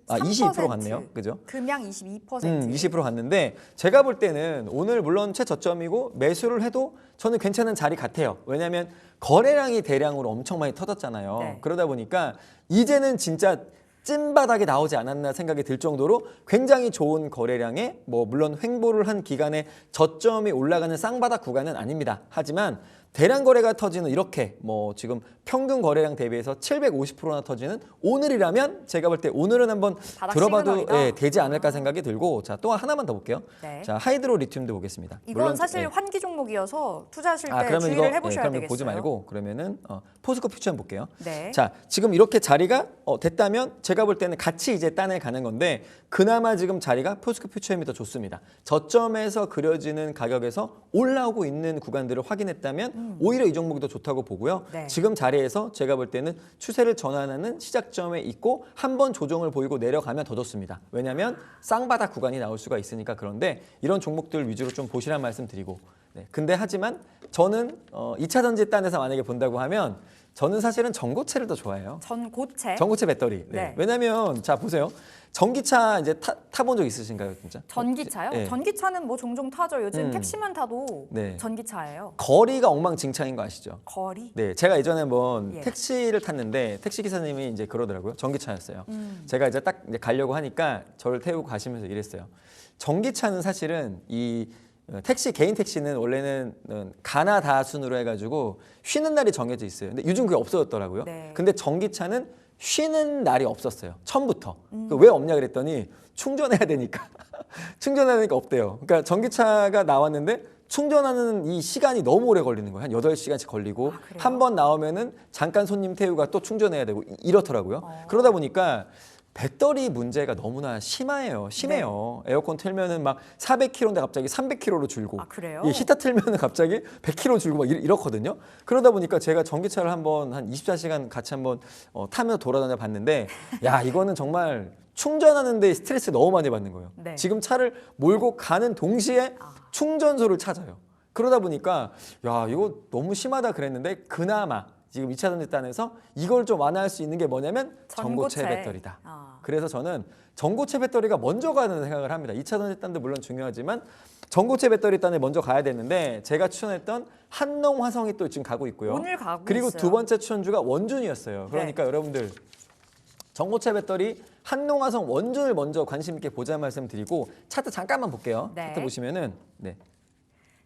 Speaker 2: 22% 갔네요. 그죠?
Speaker 1: 금양 22%.
Speaker 2: 20% 갔는데 제가 볼 때는 오늘 물론 최저점이고 매수를 해도 저는 괜찮은 자리 같아요. 왜냐하면 거래량이 대량으로 엄청 많이 터졌잖아요.
Speaker 1: 네.
Speaker 2: 그러다 보니까 이제는 진짜 찐바닥이 나오지 않았나 생각이 들 정도로 굉장히 좋은 거래량에 뭐 물론 횡보를 한 기간에 저점이 올라가는 쌍바닥 구간은 아닙니다. 하지만 대량 거래가 터지는 이렇게 뭐 지금 평균 거래량 대비해서 750%나 터지는 오늘이라면 제가 볼 때 오늘은 한번
Speaker 1: 바닥
Speaker 2: 들어봐도
Speaker 1: 시그널이다.
Speaker 2: 되지 않을까 생각이 들고 자, 또 하나만 더 볼게요.
Speaker 1: 네.
Speaker 2: 자, 하이드로 리튬도 보겠습니다.
Speaker 1: 이건
Speaker 2: 물론,
Speaker 1: 사실
Speaker 2: 예.
Speaker 1: 환기 종목이어서 투자하실 때
Speaker 2: 그러면
Speaker 1: 주의를 해보셔야
Speaker 2: 그러면
Speaker 1: 되겠어요.
Speaker 2: 보지 말고 그러면은 포스코 퓨처 한번 볼게요.
Speaker 1: 네.
Speaker 2: 자, 지금 이렇게 자리가 됐다면 제가 볼 때는 같이 이제 딴에 가는 건데 그나마 지금 자리가 포스코 퓨처엠이 더 좋습니다. 저점에서 그려지는 가격에서 올라오고 있는 구간들을 확인했다면 오히려 이 종목이 더 좋다고 보고요.
Speaker 1: 네.
Speaker 2: 지금 자리에서 제가 볼 때는 추세를 전환하는 시작점에 있고 한 번 조정을 보이고 내려가면 더 좋습니다. 왜냐하면 쌍바닥 구간이 나올 수가 있으니까. 그런데 이런 종목들 위주로 좀 보시란 말씀 드리고 네. 근데 하지만 저는 2차 전지 단에서 만약에 본다고 하면 저는 사실은 전고체를 더 좋아해요.
Speaker 1: 전고체.
Speaker 2: 전고체 배터리. 네.
Speaker 1: 네.
Speaker 2: 왜냐면 자 보세요. 전기차 이제 타본 적 있으신가요, 진짜?
Speaker 1: 전기차요?
Speaker 2: 네.
Speaker 1: 전기차는 뭐 종종 타죠. 요즘 택시만 타도
Speaker 2: 네.
Speaker 1: 전기차예요.
Speaker 2: 거리가 엉망진창인 거 아시죠?
Speaker 1: 거리.
Speaker 2: 네, 제가 예전에 한번
Speaker 1: 예.
Speaker 2: 택시를 탔는데 택시 기사님이 이제 그러더라고요. 전기차였어요. 제가 이제 딱 이제 가려고 하니까 저를 태우고 가시면서 이랬어요. 전기차는 사실은 이 택시 개인 택시는 원래는 가나 다 순으로 해가지고 쉬는 날이 정해져 있어요. 근데 요즘 그게 없어졌더라고요.
Speaker 1: 네.
Speaker 2: 근데 전기차는 쉬는 날이 없었어요. 처음부터. 왜 없냐 그랬더니 충전해야 되니까. 충전하니까 없대요. 그러니까 전기차가 나왔는데 충전하는 이 시간이 너무 오래 걸리는 거예요. 한 8시간씩 걸리고
Speaker 1: 그래요?
Speaker 2: 한 번 나오면은 잠깐 손님 태우가 또 충전해야 되고 이렇더라고요. 그러다 보니까 배터리 문제가 너무나 심해요. 에어컨 틀면은 막 400km인데 갑자기 300km로 줄고.
Speaker 1: 아, 그래요?
Speaker 2: 예, 히터 틀면은 갑자기 100km 줄고 막 이렇거든요. 그러다 보니까 제가 전기차를 한번 한 24시간 같이 한번 타면서 돌아다녀 봤는데 야, 이거는 정말 충전하는 데 스트레스 너무 많이 받는 거예요.
Speaker 1: 네.
Speaker 2: 지금 차를 몰고 가는 동시에 충전소를 찾아요. 그러다 보니까 야, 이거 너무 심하다 그랬는데 그나마 지금 2차 전지단에서 이걸 좀 완화할 수 있는 게 뭐냐면 전고체 배터리다. 그래서 저는 전고체 배터리가 먼저 가는 생각을 합니다. 2차 전지단도 물론 중요하지만 전고체 배터리 단에 먼저 가야 되는데 제가 추천했던 한농화성이 또 지금 가고 있고요.
Speaker 1: 오늘 가고
Speaker 2: 그리고
Speaker 1: 있어요.
Speaker 2: 두 번째 추천주가 원준이었어요. 그러니까 여러분들 전고체 배터리 한농화성 원준을 먼저 관심 있게 보자 말씀드리고 차트 잠깐만 볼게요.
Speaker 1: 네.
Speaker 2: 차트 보시면은 네,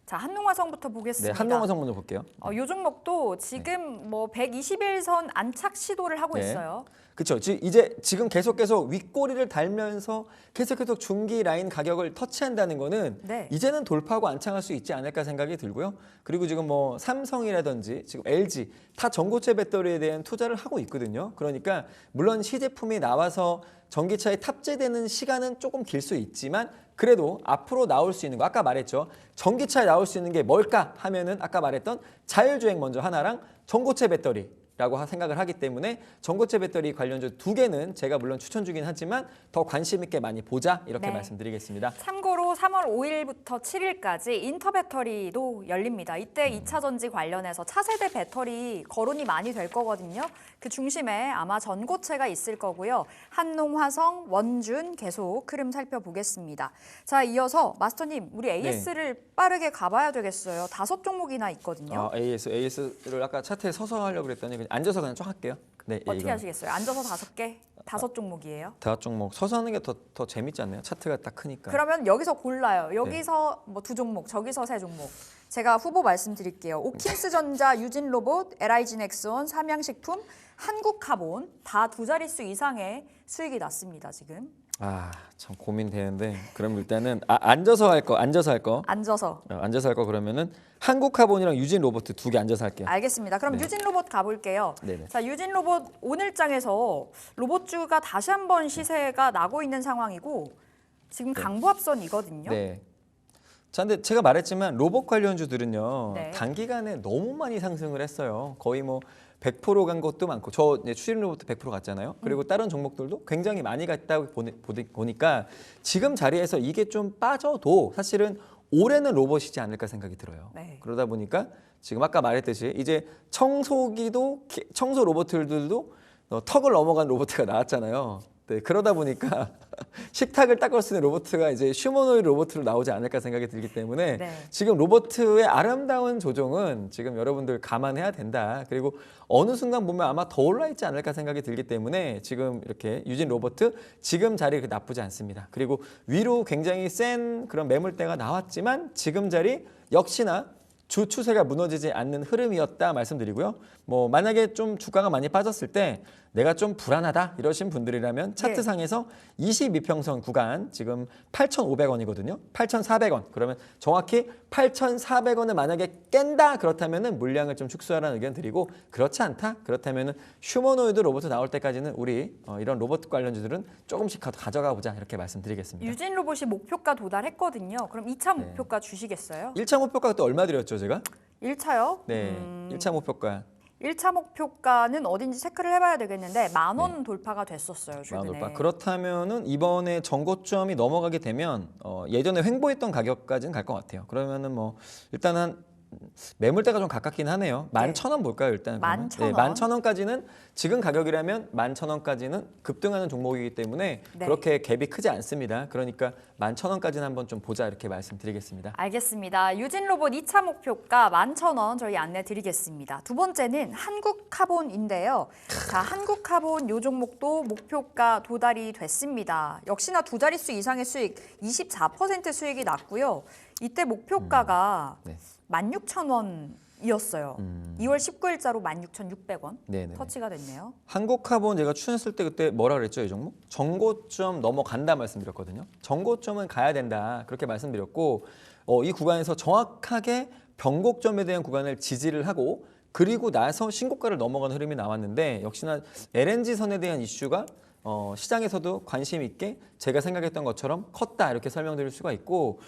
Speaker 1: 자, 한농화성부터
Speaker 2: 네
Speaker 1: 보겠습니다.
Speaker 2: 한농화성 먼저 볼게요.
Speaker 1: 요 종목도 지금 뭐 121선 안착 시도를 하고
Speaker 2: 네.
Speaker 1: 있어요.
Speaker 2: 그렇죠. 이제 지금 계속 윗꼬리를 달면서 계속 중기 라인 가격을 터치한다는 거는
Speaker 1: 네.
Speaker 2: 이제는 돌파하고 안착할 수 있지 않을까 생각이 들고요. 그리고 지금 뭐 삼성이라든지 지금 LG 다 전고체 배터리에 대한 투자를 하고 있거든요. 그러니까 물론 시제품이 나와서 전기차에 탑재되는 시간은 조금 길 수 있지만 그래도 앞으로 나올 수 있는 거 아까 말했죠. 전기차에 나올 수 있는 게 뭘까 하면은 아까 말했던 자율주행 먼저 하나랑 전고체 배터리 라고 생각을 하기 때문에 전고체 배터리 관련주 두 개는 제가 물론 추천주긴 하지만 더 관심 있게 많이 보자 이렇게
Speaker 1: 네.
Speaker 2: 말씀드리겠습니다.
Speaker 1: 참고로 3월 5일부터 7일까지 인터 배터리도 열립니다. 이때 2차 전지 관련해서 차세대 배터리 거론이 많이 될 거거든요. 그 중심에 아마 전고체가 있을 거고요. 한농화성, 원준 계속 흐름 살펴보겠습니다. 자, 이어서 마스터님, 우리 AS를 빠르게 가봐야 되겠어요. 5종목이나 있거든요.
Speaker 2: AS를 아까 차트에 서서 하려고 그랬더니 그냥 앉아서 그냥 쫙 할게요. 네,
Speaker 1: 어떻게
Speaker 2: 이건
Speaker 1: 하시겠어요? 앉아서 5개, 5종목이에요.
Speaker 2: 5종목 서서 하는 게 더 재밌지 않나요? 차트가 딱 크니까.
Speaker 1: 그러면 여기서 골라요. 여기서 뭐 2종목, 저기서 3종목. 제가 후보 말씀드릴게요. 오킨스전자, 유진로봇, LIG넥스원, 삼양식품, 한국카본 다 2자릿수 이상의 수익이 났습니다. 지금.
Speaker 2: 참 고민되는데 그럼 일단은 앉아서 할 거.
Speaker 1: 앉아서.
Speaker 2: 앉아서 할 거 그러면은 한국카본이랑 유진로봇 두 개 앉아서 할게요.
Speaker 1: 알겠습니다. 그럼
Speaker 2: 네.
Speaker 1: 유진로봇 가볼게요.
Speaker 2: 네네.
Speaker 1: 자, 유진로봇 오늘장에서 로봇주가 다시 한번 시세가 나고 있는 상황이고 지금 강보합선이거든요.
Speaker 2: 네. 자, 근데 제가 말했지만 로봇 관련주들은요.
Speaker 1: 네.
Speaker 2: 단기간에 너무 많이 상승을 했어요. 거의 뭐 100% 간 것도 많고 저 이제 추진 로봇 100% 갔잖아요. 그리고 다른 종목들도 굉장히 많이 갔다고 보니까 지금 자리에서 이게 좀 빠져도 사실은 올해는 로봇이지 않을까 생각이 들어요.
Speaker 1: 네.
Speaker 2: 그러다 보니까 지금 아까 말했듯이 이제 청소기도 청소 로봇들도 턱을 넘어간 로봇가 나왔잖아요. 네, 그러다 보니까 식탁을 닦을 수 있는 로봇가 이제 휴머노이드 로봇으로 나오지 않을까 생각이 들기 때문에
Speaker 1: 네.
Speaker 2: 지금 로봇의 아름다운 조정은 지금 여러분들 감안해야 된다. 그리고 어느 순간 보면 아마 더 올라 있지 않을까 생각이 들기 때문에 지금 이렇게 유진 로봇 지금 자리 나쁘지 않습니다. 그리고 위로 굉장히 센 그런 매물대가 나왔지만 지금 자리 역시나 주 추세가 무너지지 않는 흐름이었다 말씀드리고요. 뭐 만약에 좀 주가가 많이 빠졌을 때 내가 좀 불안하다 이러신 분들이라면 차트상에서 22평선 구간 지금 8,500원이거든요. 8,400원. 그러면 정확히 8,400원을 만약에 깬다 그렇다면은 물량을 좀 축소하라는 의견 드리고 그렇지 않다 그렇다면은 휴머노이드 로봇 나올 때까지는 우리 이런 로봇 관련주들은 조금씩 가져가 보자 이렇게 말씀드리겠습니다.
Speaker 1: 유진 로봇이 목표가 도달했거든요. 그럼 2차 목표가 주시겠어요?
Speaker 2: 1차 목표가 또 얼마 드렸죠 제가?
Speaker 1: 1차요?
Speaker 2: 네, 1차 목표가
Speaker 1: 1차 목표가는 어딘지 체크를 해봐야 되겠는데 10,000원 돌파가 됐었어요. 최근에.
Speaker 2: 그렇다면은 이번에 전고점이 넘어가게 되면 예전에 횡보했던 가격까지는 갈 것 같아요. 그러면은 뭐 일단 한 매물대가 좀 가깝긴 하네요. 11,000원 볼까요 일단?
Speaker 1: 11,000원.
Speaker 2: 11,000원까지는 지금 가격이라면 11,000원까지는 급등하는 종목이기 때문에
Speaker 1: 네.
Speaker 2: 그렇게 갭이 크지 않습니다. 그러니까 11,000원까지는 한번 좀 보자 이렇게 말씀드리겠습니다.
Speaker 1: 알겠습니다. 유진 로봇 2차 목표가 11,000원 저희 안내 드리겠습니다. 두 번째는 한국카본인데요. 자, 한국카본 요 종목도 목표가 도달이 됐습니다. 역시나 두 자릿수 이상의 수익, 24% 수익이 났고요. 이때 목표가가
Speaker 2: 네.
Speaker 1: 16,000원이었어요. 2월 19일자로 16,600원
Speaker 2: 네네.
Speaker 1: 터치가 됐네요.
Speaker 2: 한국카본 제가 추천했을 때 그때 뭐라 그랬죠 이 종목? 정고점 넘어간다 말씀드렸거든요. 정고점은 가야 된다 그렇게 말씀드렸고 이 구간에서 정확하게 변곡점에 대한 구간을 지지를 하고 그리고 나서 신고가를 넘어가는 흐름이 나왔는데 역시나 LNG 선에 대한 이슈가 시장에서도 관심 있게 제가 생각했던 것처럼 컸다 이렇게 설명드릴 수가 있고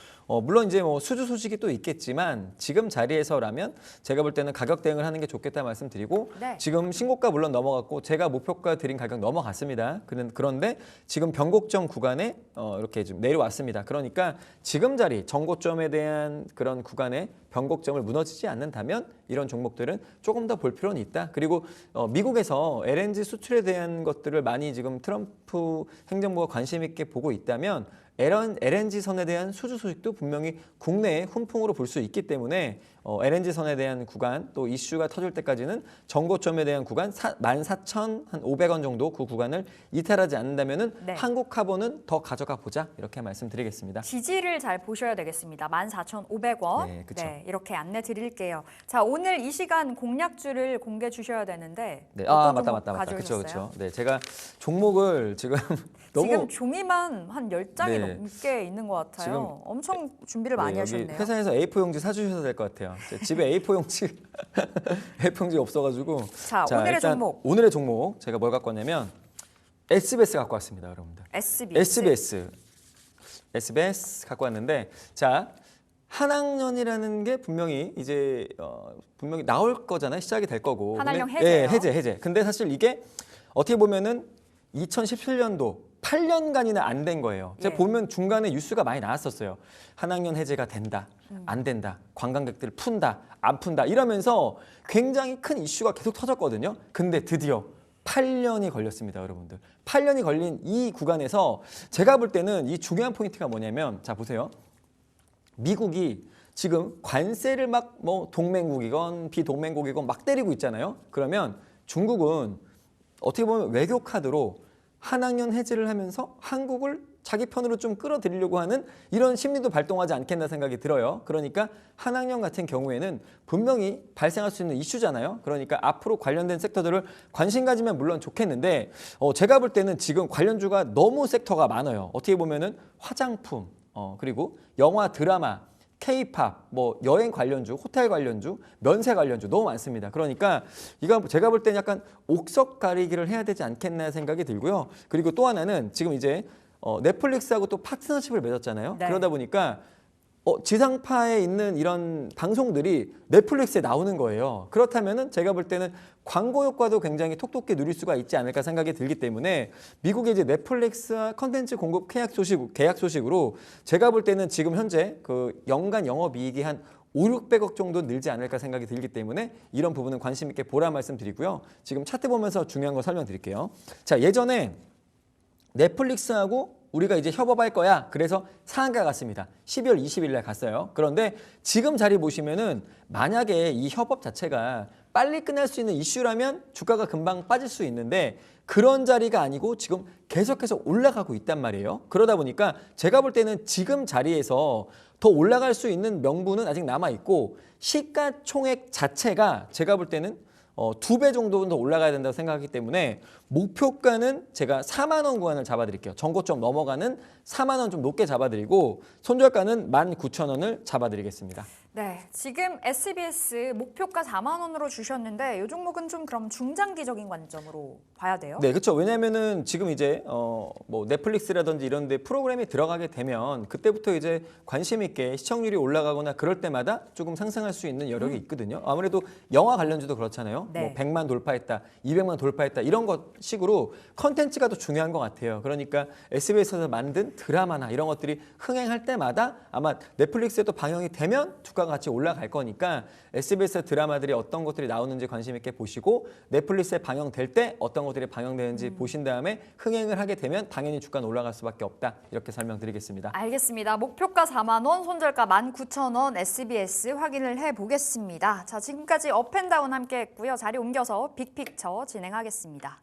Speaker 2: 물론 이제 뭐 수주 소식이 또 있겠지만 지금 자리에서라면 제가 볼 때는 가격 대응을 하는 게 좋겠다 말씀드리고
Speaker 1: 네.
Speaker 2: 지금 신고가 물론 넘어갔고 제가 목표가 드린 가격 넘어갔습니다. 그런데 지금 변곡점 구간에 이렇게 좀 내려왔습니다. 그러니까 지금 자리 정고점에 대한 그런 구간에 변곡점을 무너지지 않는다면 이런 종목들은 조금 더 볼 필요는 있다. 그리고 미국에서 LNG 수출에 대한 것들을 많이 지금 트럼프 행정부가 관심 있게 보고 있다면 LNG 선에 대한 수주 소식도 분명히 국내에 훈풍으로 볼 수 있기 때문에 LNG 선에 대한 구간 또 이슈가 터질 때까지는 정고점에 대한 구간 14,500원 정도 그 구간을 이탈하지 않는다면은
Speaker 1: 네.
Speaker 2: 한국카본은 더 가져가 보자 이렇게 말씀드리겠습니다.
Speaker 1: 지지를 잘 보셔야 되겠습니다. 14,500원.
Speaker 2: 네, 그쵸.
Speaker 1: 이렇게 안내 드릴게요. 자, 오늘 이 시간 공략주를 공개 주셔야 되는데
Speaker 2: 네,
Speaker 1: 어떤
Speaker 2: 맞다.
Speaker 1: 종목 가져오셨어요?
Speaker 2: 그렇죠. 네, 제가 종목을 지금 너무
Speaker 1: 지금 종이만 한 10장이
Speaker 2: 네.
Speaker 1: 넘게 있는 것 같아요.
Speaker 2: 지금
Speaker 1: 엄청 준비를 많이
Speaker 2: 네, 여기
Speaker 1: 하셨네요.
Speaker 2: 회사에서 A4 용지 사주셔야 될 것 같아요. 집에 A4 용지 A4 용지 없어가지고.
Speaker 1: 자, 오늘의
Speaker 2: 일단
Speaker 1: 종목.
Speaker 2: 오늘의 종목 제가 뭘 갖고 왔냐면 SBS 갖고 왔습니다, 여러분들. SBS 갖고 왔는데 자 한학년이라는 게 분명히 이제 분명히 나올 거잖아요. 시작이 될 거고.
Speaker 1: 한학년
Speaker 2: 근데-
Speaker 1: 해제예요.
Speaker 2: 네, 해제. 근데 사실 이게 어떻게 보면은 2017년도 8년간이나 안 된 거예요. 제가
Speaker 1: 예.
Speaker 2: 보면 중간에 뉴스가 많이 나왔었어요. 한학년 해제가 된다, 안 된다, 관광객들을 푼다, 안 푼다 이러면서 굉장히 큰 이슈가 계속 터졌거든요. 근데 드디어 8년이 걸렸습니다, 여러분들. 8년이 걸린 이 구간에서 제가 볼 때는 이 중요한 포인트가 뭐냐면 자 보세요. 미국이 지금 관세를 막 뭐 동맹국이건 비동맹국이건 막 때리고 있잖아요. 그러면 중국은 어떻게 보면 외교 카드로 한학년 해제를 하면서 한국을 자기 편으로 좀 끌어들이려고 하는 이런 심리도 발동하지 않겠나 생각이 들어요. 그러니까 한학년 같은 경우에는 분명히 발생할 수 있는 이슈잖아요. 그러니까 앞으로 관련된 섹터들을 관심 가지면 물론 좋겠는데 제가 볼 때는 지금 관련주가 너무 섹터가 많아요. 어떻게 보면은 화장품, 그리고 영화, 드라마, K-팝, 뭐 여행 관련주, 호텔 관련주, 면세 관련주 너무 많습니다. 그러니까 이거 제가 볼 때는 약간 옥석 가리기를 해야 되지 않겠나 생각이 들고요. 그리고 또 하나는 지금 이제 넷플릭스하고 또 파트너십을 맺었잖아요.
Speaker 1: 네.
Speaker 2: 그러다 보니까 지상파에 있는 이런 방송들이 넷플릭스에 나오는 거예요. 그렇다면은 제가 볼 때는 광고 효과도 굉장히 톡톡히 누릴 수가 있지 않을까 생각이 들기 때문에 미국의 이제 넷플릭스와 컨텐츠 공급 계약 소식으로 제가 볼 때는 지금 현재 그 연간 영업이익이 한 5,600억 정도 늘지 않을까 생각이 들기 때문에 이런 부분은 관심 있게 보라 말씀드리고요. 지금 차트 보면서 중요한 거 설명드릴게요. 자, 예전에 넷플릭스하고 우리가 이제 협업할 거야. 그래서 상한가 갔습니다. 12월 20일 날 갔어요. 그런데 지금 자리 보시면은 만약에 이 협업 자체가 빨리 끝날 수 있는 이슈라면 주가가 금방 빠질 수 있는데 그런 자리가 아니고 지금 계속해서 올라가고 있단 말이에요. 그러다 보니까 제가 볼 때는 지금 자리에서 더 올라갈 수 있는 명분은 아직 남아있고 시가총액 자체가 제가 볼 때는 2배 정도는 더 올라가야 된다고 생각하기 때문에 목표가는 제가 4만 원 구간을 잡아드릴게요. 전고점 넘어가는 4만 원 좀 높게 잡아드리고 손절가는 19,000원을 잡아드리겠습니다.
Speaker 1: 네, 지금 SBS 목표가 4만 원으로 주셨는데 이 종목은 좀 그럼 중장기적인 관점으로 봐야 돼요?
Speaker 2: 네, 그렇죠. 왜냐하면은 지금 이제 뭐 넷플릭스라든지 이런 데 프로그램이 들어가게 되면 그때부터 이제 관심 있게 시청률이 올라가거나 그럴 때마다 조금 상승할 수 있는 여력이 있거든요. 아무래도 영화 관련주도 그렇잖아요.
Speaker 1: 네.
Speaker 2: 뭐 100만 돌파했다, 200만 돌파했다 이런 것 식으로 컨텐츠가 더 중요한 것 같아요. 그러니까 SBS에서 만든 드라마나 이런 것들이 흥행할 때마다 아마 넷플릭스에도 방영이 되면 주가가 같이 올라갈 거니까 SBS 드라마들이 어떤 것들이 나오는지 관심 있게 보시고 넷플릭스에 방영될 때 어떤 것들이 방영되는지 보신 다음에 흥행을 하게 되면 당연히 주가는 올라갈 수밖에 없다. 이렇게 설명드리겠습니다.
Speaker 1: 알겠습니다. 목표가 4만 원, 손절가 19,000원 SBS 확인을 해보겠습니다. 자, 지금까지 업앤다운 함께 했고요. 자리 옮겨서 빅픽처 진행하겠습니다.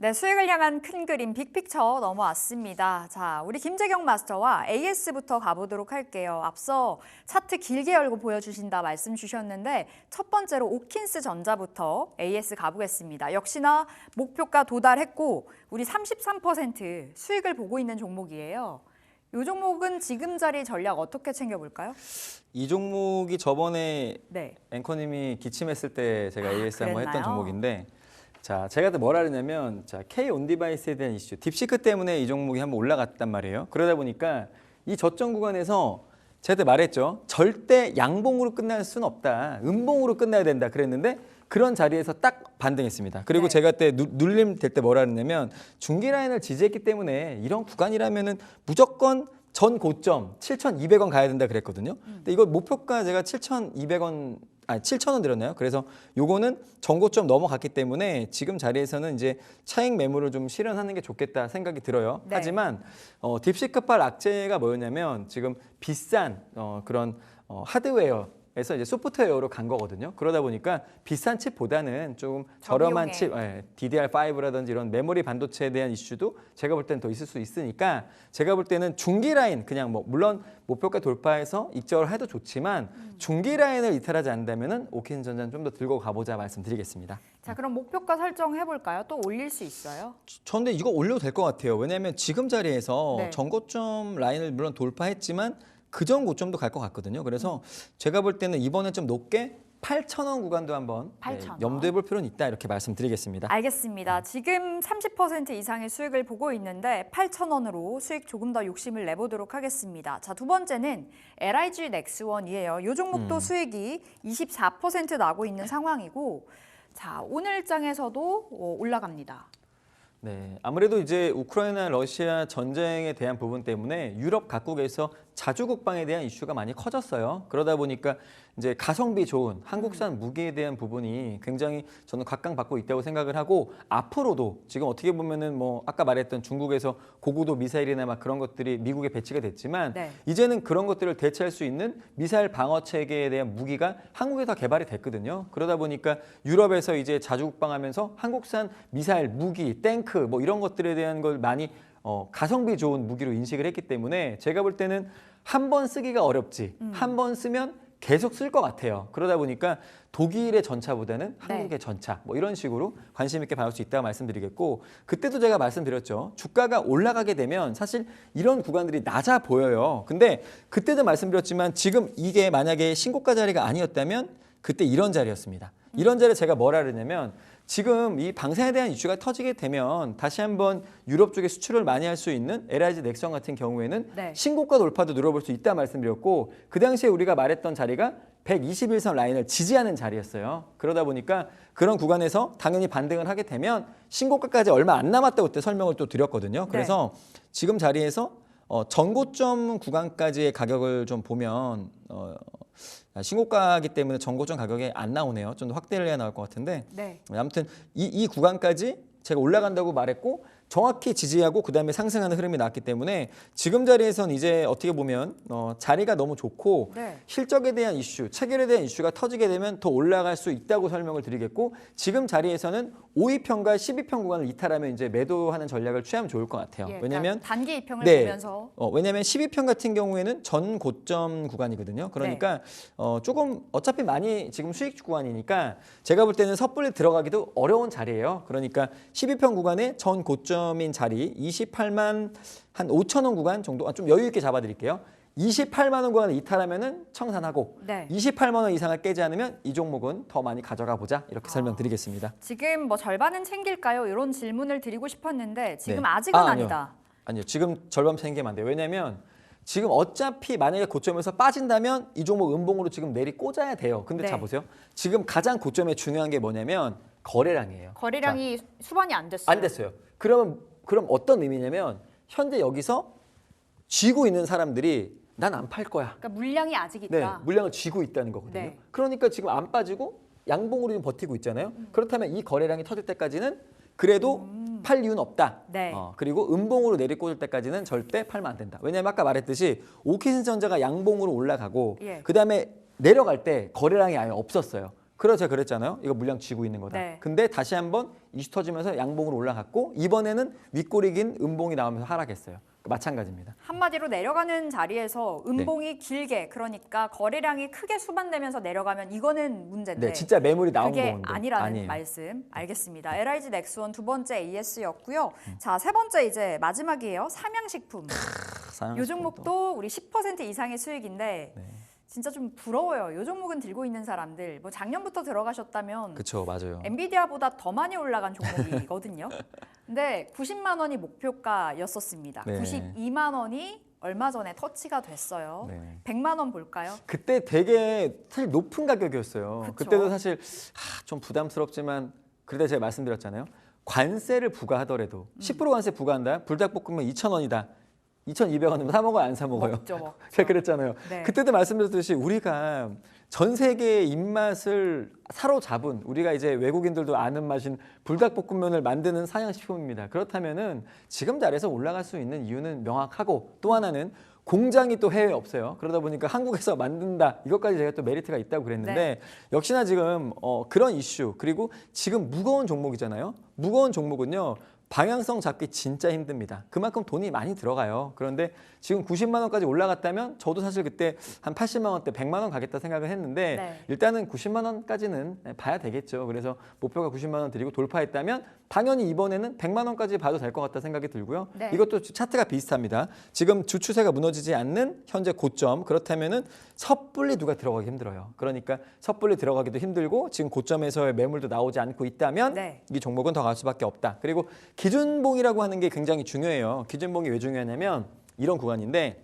Speaker 1: 네, 수익을 향한 큰 그림 빅픽처 넘어왔습니다. 자, 우리 김재경 마스터와 AS부터 가보도록 할게요. 앞서 차트 길게 열고 보여주신다 말씀 주셨는데 첫 번째로 오킨스 전자부터 AS 가보겠습니다. 역시나 목표가 도달했고 우리 33% 수익을 보고 있는 종목이에요. 이 종목은 지금 자리 전략 어떻게 챙겨볼까요?
Speaker 2: 이 종목이 저번에
Speaker 1: 네.
Speaker 2: 앵커님이 기침했을 때 제가 AS 한번 했던
Speaker 1: 그랬나요?
Speaker 2: 종목인데 자, 제가 또 뭐라 그랬냐면 자, K 온디바이스에 대한 이슈, 딥시크 때문에 이 종목이 한번 올라갔단 말이에요. 그러다 보니까 이 저점 구간에서 제가 그때 말했죠. 절대 양봉으로 끝날 수는 없다. 음봉으로 끝나야 된다 그랬는데 그런 자리에서 딱 반등했습니다. 그리고
Speaker 1: 네.
Speaker 2: 제가 그때 눌림 될 때 뭐라 그랬냐면 중기 라인을 지지했기 때문에 이런 구간이라면은 무조건 전 고점 7,200원 가야 된다 그랬거든요. 근데 이거 목표가 제가 7,200원 7,000원 드렸나요? 그래서 요거는 전고점 넘어갔기 때문에 지금 자리에서는 이제 차익 매물을 좀 실현하는 게 좋겠다 생각이 들어요.
Speaker 1: 네.
Speaker 2: 하지만 딥시크발 악재가 뭐였냐면 지금 비싼 그런 하드웨어 칩에서 이제 소프트웨어로 간 거거든요. 그러다 보니까 비싼 칩보다는 좀 저렴한 칩, DDR5라든지 이런 메모리 반도체에 대한 이슈도 제가 볼 때는 더 있을 수 있으니까 제가 볼 때는 중기 라인 그냥 뭐 물론 목표가 돌파해서 익절을 해도 좋지만 중기 라인을 이탈하지 않는다면은 오키슨전자는 좀 더 들고 가보자 말씀드리겠습니다.
Speaker 1: 자, 그럼 목표가 설정해 볼까요? 또 올릴 수 있어요?
Speaker 2: 저는 이거 올려도 될 것 같아요. 왜냐하면 지금 자리에서
Speaker 1: 네.
Speaker 2: 전고점 라인을 물론 돌파했지만 그전 고점도 갈 것 같거든요. 그래서 제가 볼 때는 이번에 좀 높게 8,000원 구간도 한번
Speaker 1: 8,000원.
Speaker 2: 염두해 볼 필요는 있다 이렇게 말씀드리겠습니다.
Speaker 1: 알겠습니다. 지금 30% 이상의 수익을 보고 있는데 8,000원으로 수익 조금 더 욕심을 내보도록 하겠습니다. 자, 두 번째는 LIG 넥스원이에요. 이 종목도 수익이 24% 나고 있는 상황이고 자, 오늘장에서도 올라갑니다.
Speaker 2: 네, 아무래도 이제 우크라이나 러시아 전쟁에 대한 부분 때문에 유럽 각국에서 자주 국방에 대한 이슈가 많이 커졌어요. 그러다 보니까 이제 가성비 좋은 한국산 무기에 대한 부분이 굉장히 저는 각광받고 있다고 생각을 하고 앞으로도 지금 어떻게 보면은 뭐 아까 말했던 중국에서 고고도 미사일이나 막 그런 것들이 미국에 배치가 됐지만
Speaker 1: 네.
Speaker 2: 이제는 그런 것들을 대체할 수 있는 미사일 방어 체계에 대한 무기가 한국에서 개발이 됐거든요. 그러다 보니까 유럽에서 이제 자주 국방하면서 한국산 미사일, 무기, 탱크 뭐 이런 것들에 대한 걸 많이 가성비 좋은 무기로 인식을 했기 때문에 제가 볼 때는 한 번 쓰기가 어렵지 한 번 쓰면 계속 쓸 것 같아요. 그러다 보니까 독일의 전차보다는 한국의 전차 뭐 이런 식으로 관심 있게 봐올 수 있다고 말씀드리겠고 그때도 제가 말씀드렸죠. 주가가 올라가게 되면 사실 이런 구간들이 낮아 보여요. 근데 그때도 말씀드렸지만 지금 이게 만약에 신고가 자리가 아니었다면 그때 이런 자리였습니다. 이런 자리에 제가 뭐라 그러냐면 지금 이 방산에 대한 이슈가 터지게 되면 다시 한번 유럽 쪽에 수출을 많이 할 수 있는 LIG 넥스원 같은 경우에는
Speaker 1: 네.
Speaker 2: 신고가 돌파도 누려볼 수 있다 말씀드렸고 그 당시에 우리가 말했던 자리가 121선 라인을 지지하는 자리였어요. 그러다 보니까 그런 구간에서 당연히 반등을 하게 되면 신고가까지 얼마 안 남았다고 그때 설명을 또 드렸거든요. 그래서 지금 자리에서 전고점 구간까지의 가격을 좀 보면 신고가이기 때문에 전고점 가격이 안 나오네요. 좀 더 확대를 해야 나올 것 같은데
Speaker 1: 네.
Speaker 2: 아무튼 이 구간까지 제가 올라간다고 말했고 정확히 지지하고 그다음에 상승하는 흐름이 나왔기 때문에 지금 자리에선 이제 어떻게 보면 자리가 너무 좋고
Speaker 1: 네.
Speaker 2: 실적에 대한 이슈, 체결에 대한 이슈가 터지게 되면 더 올라갈 수 있다고 설명을 드리겠고 지금 자리에서는 5위편과 12편 구간을 이탈하면 이제 매도하는 전략을 취하면 좋을 것 같아요.
Speaker 1: 예,
Speaker 2: 왜냐하면
Speaker 1: 그러니까 단기 이평을 보면서
Speaker 2: 왜냐하면 12편 같은 경우에는 전 고점 구간이거든요. 그러니까 조금 어차피 많이 지금 수익 구간이니까 제가 볼 때는 섣불리 들어가기도 어려운 자리예요. 그러니까 12편 구간의 전 고점인 자리 28만 한 5천 원 구간 정도 좀 여유 있게 잡아드릴게요. 28만 원 구간을 이탈하면은 청산하고
Speaker 1: 네.
Speaker 2: 28만 원 이상을 깨지 않으면 이 종목은 더 많이 가져가 보자 이렇게 설명드리겠습니다.
Speaker 1: 지금 뭐 절반은 챙길까요? 이런 질문을 드리고 싶었는데 지금
Speaker 2: 네.
Speaker 1: 아직은
Speaker 2: 아니요.
Speaker 1: 아니다.
Speaker 2: 아니요. 지금 절반 챙기면 안 돼요. 왜냐하면 지금 어차피 만약에 고점에서 빠진다면 이 종목 음봉으로 지금 내리 꽂아야 돼요. 근데
Speaker 1: 네.
Speaker 2: 자 보세요. 지금 가장 고점에 중요한 게 뭐냐면 거래량이에요.
Speaker 1: 거래량이 수반이 안 됐어요.
Speaker 2: 안 됐어요. 그럼 어떤 의미냐면 현재 여기서 쥐고 있는 사람들이 난 안 팔 거야.
Speaker 1: 그러니까 물량이 아직
Speaker 2: 네,
Speaker 1: 있다.
Speaker 2: 물량을 쥐고 있다는 거거든요.
Speaker 1: 네.
Speaker 2: 그러니까 지금 안 빠지고 양봉으로 지금 버티고 있잖아요. 그렇다면 이 거래량이 터질 때까지는 그래도 팔 이유는 없다.
Speaker 1: 네.
Speaker 2: 그리고 음봉으로 내리꽂을 때까지는 절대 팔면 안 된다. 왜냐하면 아까 말했듯이 오키슨전자가 양봉으로 올라가고
Speaker 1: 예.
Speaker 2: 그다음에 내려갈 때 거래량이 아예 없었어요. 그래서 제가 그랬잖아요. 이거 물량 쥐고 있는 거다.
Speaker 1: 네.
Speaker 2: 근데 다시 한번 이슈 터지면서 양봉으로 올라갔고 이번에는 윗꼬리 긴 음봉이 나오면서 하락했어요. 마찬가지입니다.
Speaker 1: 한마디로 내려가는 자리에서 음봉이 길게 그러니까 거래량이 크게 수반되면서 내려가면 이거는 문제인데
Speaker 2: 네, 진짜 매물이 나온
Speaker 1: 그게
Speaker 2: 건데
Speaker 1: 아니라는
Speaker 2: 아니에요.
Speaker 1: 말씀 알겠습니다. LIG 넥스원 두 번째 AS였고요. 자, 세 번째 이제 마지막이에요. 삼양식품. 이 종목도 우리 10% 이상의 수익인데
Speaker 2: 네.
Speaker 1: 진짜 좀 부러워요. 이 종목은 들고 있는 사람들 뭐 작년부터 들어가셨다면
Speaker 2: 그렇죠, 맞아요.
Speaker 1: 엔비디아보다 더 많이 올라간 종목이거든요. 근데 90만 원이 목표가였었습니다.
Speaker 2: 네.
Speaker 1: 92만 원이 얼마 전에 터치가 됐어요.
Speaker 2: 네.
Speaker 1: 100만 원 볼까요?
Speaker 2: 그때 되게 사실 높은 가격이었어요.
Speaker 1: 그쵸.
Speaker 2: 그때도 사실 좀 부담스럽지만 그때 제가 말씀드렸잖아요. 관세를 부과하더라도 10% 관세 부과한다. 불닭볶음면 2,000원이다. 2,200원이면 사 먹어요, 안 사 먹어요?
Speaker 1: 먹죠.
Speaker 2: 제가 그랬잖아요.
Speaker 1: 네.
Speaker 2: 그때도 말씀드렸듯이 우리가 전 세계의 입맛을 사로잡은 우리가 이제 외국인들도 아는 맛인 불닭볶음면을 만드는 사양식품입니다. 그렇다면은 지금 자리에서 올라갈 수 있는 이유는 명확하고 또 하나는 공장이 또 해외에 없어요. 그러다 보니까 한국에서 만든다. 이것까지 제가 또 메리트가 있다고 그랬는데
Speaker 1: 네.
Speaker 2: 역시나 지금 그런 이슈 그리고 지금 무거운 종목이잖아요. 무거운 종목은요. 방향성 잡기 진짜 힘듭니다. 그만큼 돈이 많이 들어가요. 그런데 지금 90만 원까지 올라갔다면 저도 사실 그때 한 80만 원대 100만 원 가겠다 생각을 했는데
Speaker 1: 네.
Speaker 2: 일단은 90만 원까지는 봐야 되겠죠. 그래서 목표가 90만 원 드리고 돌파했다면 당연히 이번에는 100만 원까지 봐도 될 것 같다 생각이 들고요.
Speaker 1: 네.
Speaker 2: 이것도 차트가 비슷합니다. 지금 주 추세가 무너지지 않는 현재 고점. 그렇다면은 섣불리 누가 들어가기 힘들어요. 그러니까 섣불리 들어가기도 힘들고 지금 고점에서의 매물도 나오지 않고 있다면
Speaker 1: 네.
Speaker 2: 이 종목은 더 갈 수밖에 없다. 그리고 기준봉이라고 하는 게 굉장히 중요해요. 기준봉이 왜 중요하냐면 이런 구간인데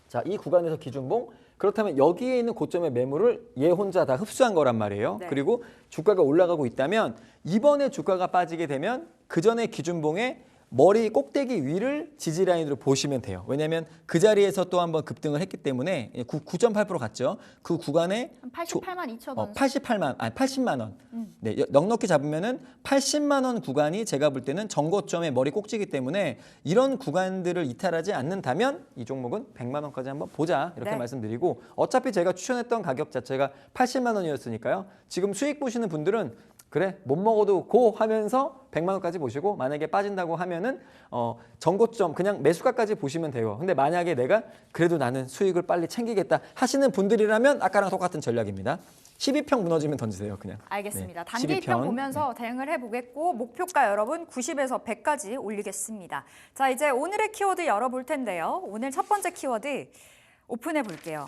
Speaker 2: 자, 이 구간에서 기준봉 그렇다면 여기에 있는 고점의 매물을 얘 혼자 다 흡수한 거란 말이에요.
Speaker 1: 네.
Speaker 2: 그리고 주가가 올라가고 있다면 이번에 주가가 빠지게 되면 그 전에 기준봉의 머리 꼭대기 위를 지지라인으로 보시면 돼요. 왜냐하면 그 자리에서 또 한번 급등을 했기 때문에 9.8% 갔죠. 그 구간에
Speaker 1: 한 88만 2천 원.
Speaker 2: 80만 원. 네, 넉넉히 잡으면은 80만 원 구간이 제가 볼 때는 전고점의 머리 꼭지기 때문에 이런 구간들을 이탈하지 않는다면 이 종목은 100만 원까지 한번 보자 이렇게
Speaker 1: 네.
Speaker 2: 말씀드리고 어차피 제가 추천했던 가격 자체가 80만 원이었으니까요. 지금 수익 보시는 분들은 그래 못 먹어도 고 하면서 100만 원까지 보시고 만약에 빠진다고 하면은 전고점 그냥 매수가까지 보시면 돼요. 근데 만약에 내가 그래도 나는 수익을 빨리 챙기겠다 하시는 분들이라면 아까랑 똑같은 전략입니다. 12평 무너지면 던지세요 그냥.
Speaker 1: 알겠습니다.
Speaker 2: 네,
Speaker 1: 단기
Speaker 2: 12평.
Speaker 1: 입장 보면서 대응을 해보겠고 목표가 여러분 90에서 100까지 올리겠습니다. 자, 이제 오늘의 키워드 열어볼 텐데요. 오늘 첫 번째 키워드 오픈해 볼게요.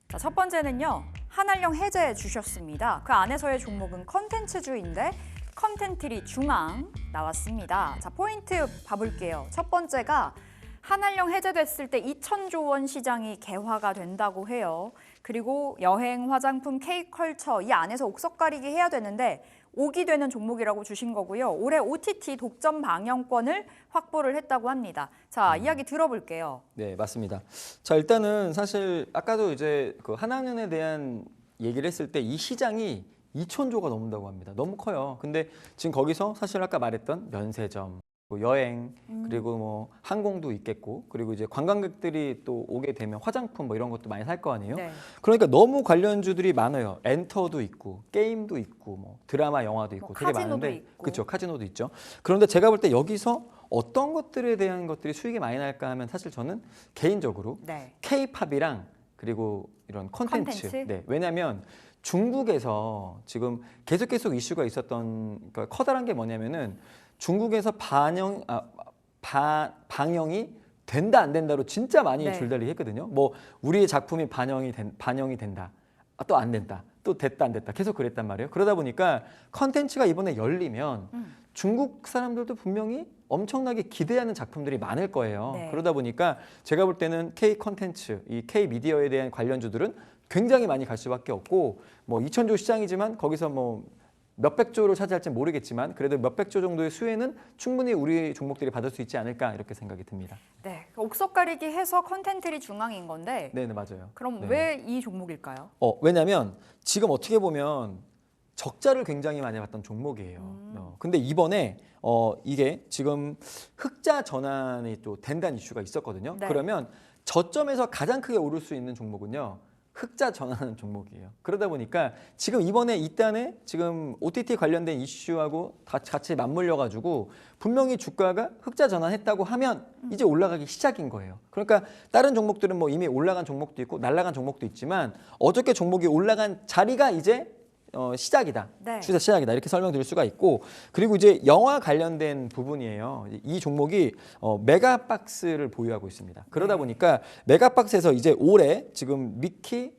Speaker 1: 자, 첫 번째는요. 한알령 해제 주셨습니다. 그 안에서의 종목은 컨텐츠주인데 컨텐트리 중앙 나왔습니다. 자, 포인트 봐볼게요. 첫 번째가 한알령 해제됐을 때 2천조 원 시장이 개화가 된다고 해요. 그리고 여행, 화장품, K컬처 이 안에서 옥석 가리기 해야 되는데 옥이 되는 종목이라고 주신 거고요. 올해 OTT 독점 방영권을 확보를 했다고 합니다. 자, 이야기 들어볼게요.
Speaker 2: 네, 맞습니다. 자, 일단은 사실 아까도 이제 그 한학년에 대한 얘기를 했을 때 이 시장이 2천조가 넘는다고 합니다. 너무 커요. 근데 지금 거기서 사실 아까 말했던 면세점, 뭐 여행, 그리고 뭐 항공도 있겠고, 그리고 이제 관광객들이 또 오게 되면 화장품 뭐 이런 것도 많이 살 거 아니에요?
Speaker 1: 네.
Speaker 2: 그러니까 너무 관련주들이 많아요. 엔터도 있고, 게임도 있고, 뭐 드라마, 영화도 있고,
Speaker 1: 뭐
Speaker 2: 되게
Speaker 1: 카지노도
Speaker 2: 많은데,
Speaker 1: 있고.
Speaker 2: 그렇죠? 카지노도 있죠. 그런데 제가 볼 때 여기서 어떤 것들에 대한 것들이 수익이 많이 날까 하면 사실 저는 개인적으로
Speaker 1: 네.
Speaker 2: K-팝이랑 그리고 이런 콘텐츠.
Speaker 1: 콘텐츠?
Speaker 2: 네, 왜냐하면 중국에서 지금 계속 이슈가 있었던 그러니까 커다란 게 뭐냐면은 중국에서 방영이 된다 안 된다로 진짜 많이
Speaker 1: 네.
Speaker 2: 줄다리기 했거든요. 뭐 우리의 작품이 반영이 된다. 또 안 된다. 또 됐다 안 됐다. 계속 그랬단 말이에요. 그러다 보니까 컨텐츠가 이번에 열리면 중국 사람들도 분명히 엄청나게 기대하는 작품들이 많을 거예요.
Speaker 1: 네.
Speaker 2: 그러다 보니까 제가 볼 때는 K 컨텐츠, 이 K 미디어에 대한 관련주들은 굉장히 많이 갈 수밖에 없고 뭐 2천조 시장이지만 거기서 뭐 몇백 조를 차지할지 모르겠지만 그래도 몇백 조 정도의 수혜는 충분히 우리 종목들이 받을 수 있지 않을까 이렇게 생각이 듭니다.
Speaker 1: 네. 옥석 가리기 해서 컨텐트리 중앙인 건데
Speaker 2: 네, 맞아요.
Speaker 1: 그럼
Speaker 2: 네.
Speaker 1: 왜 이 종목일까요?
Speaker 2: 왜냐하면 지금 어떻게 보면 적자를 굉장히 많이 봤던 종목이에요. 근데 이번에 이게 지금 흑자 전환이 또 된다는 이슈가 있었거든요.
Speaker 1: 네.
Speaker 2: 그러면 저점에서 가장 크게 오를 수 있는 종목은요. 흑자 전환하는 종목이에요. 그러다 보니까 지금 이번에 이단에 지금 OTT 관련된 이슈하고 같이 맞물려 가지고 분명히 주가가 흑자 전환했다고 하면 이제 올라가기 시작인 거예요. 그러니까 다른 종목들은 뭐 이미 올라간 종목도 있고 날아간 종목도 있지만 어저께 종목이 올라간 자리가 이제 시작이다.
Speaker 1: 네.
Speaker 2: 추세 시작이다. 이렇게 설명드릴 수가 있고 그리고 이제 영화 관련된 부분이에요. 이 종목이 메가박스를 보유하고 있습니다. 그러다
Speaker 1: 네.
Speaker 2: 보니까 메가박스에서 이제 올해 지금 미키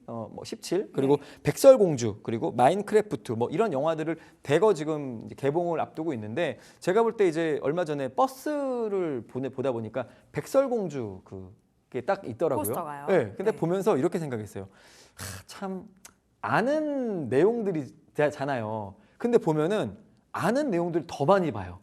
Speaker 2: 17 그리고 백설공주 그리고 마인크래프트 뭐 이런 영화들을 대거 지금 이제 개봉을 앞두고 있는데 제가 볼 때 이제 얼마 전에 버스를 보다 보니까 백설공주 그게 딱 있더라고요.
Speaker 1: 포스터가요?
Speaker 2: 네. 근데
Speaker 1: 네.
Speaker 2: 보면서 이렇게 생각했어요. 참 아는 내용들이잖아요. 근데 보면은 아는 내용들을 더 많이 봐요.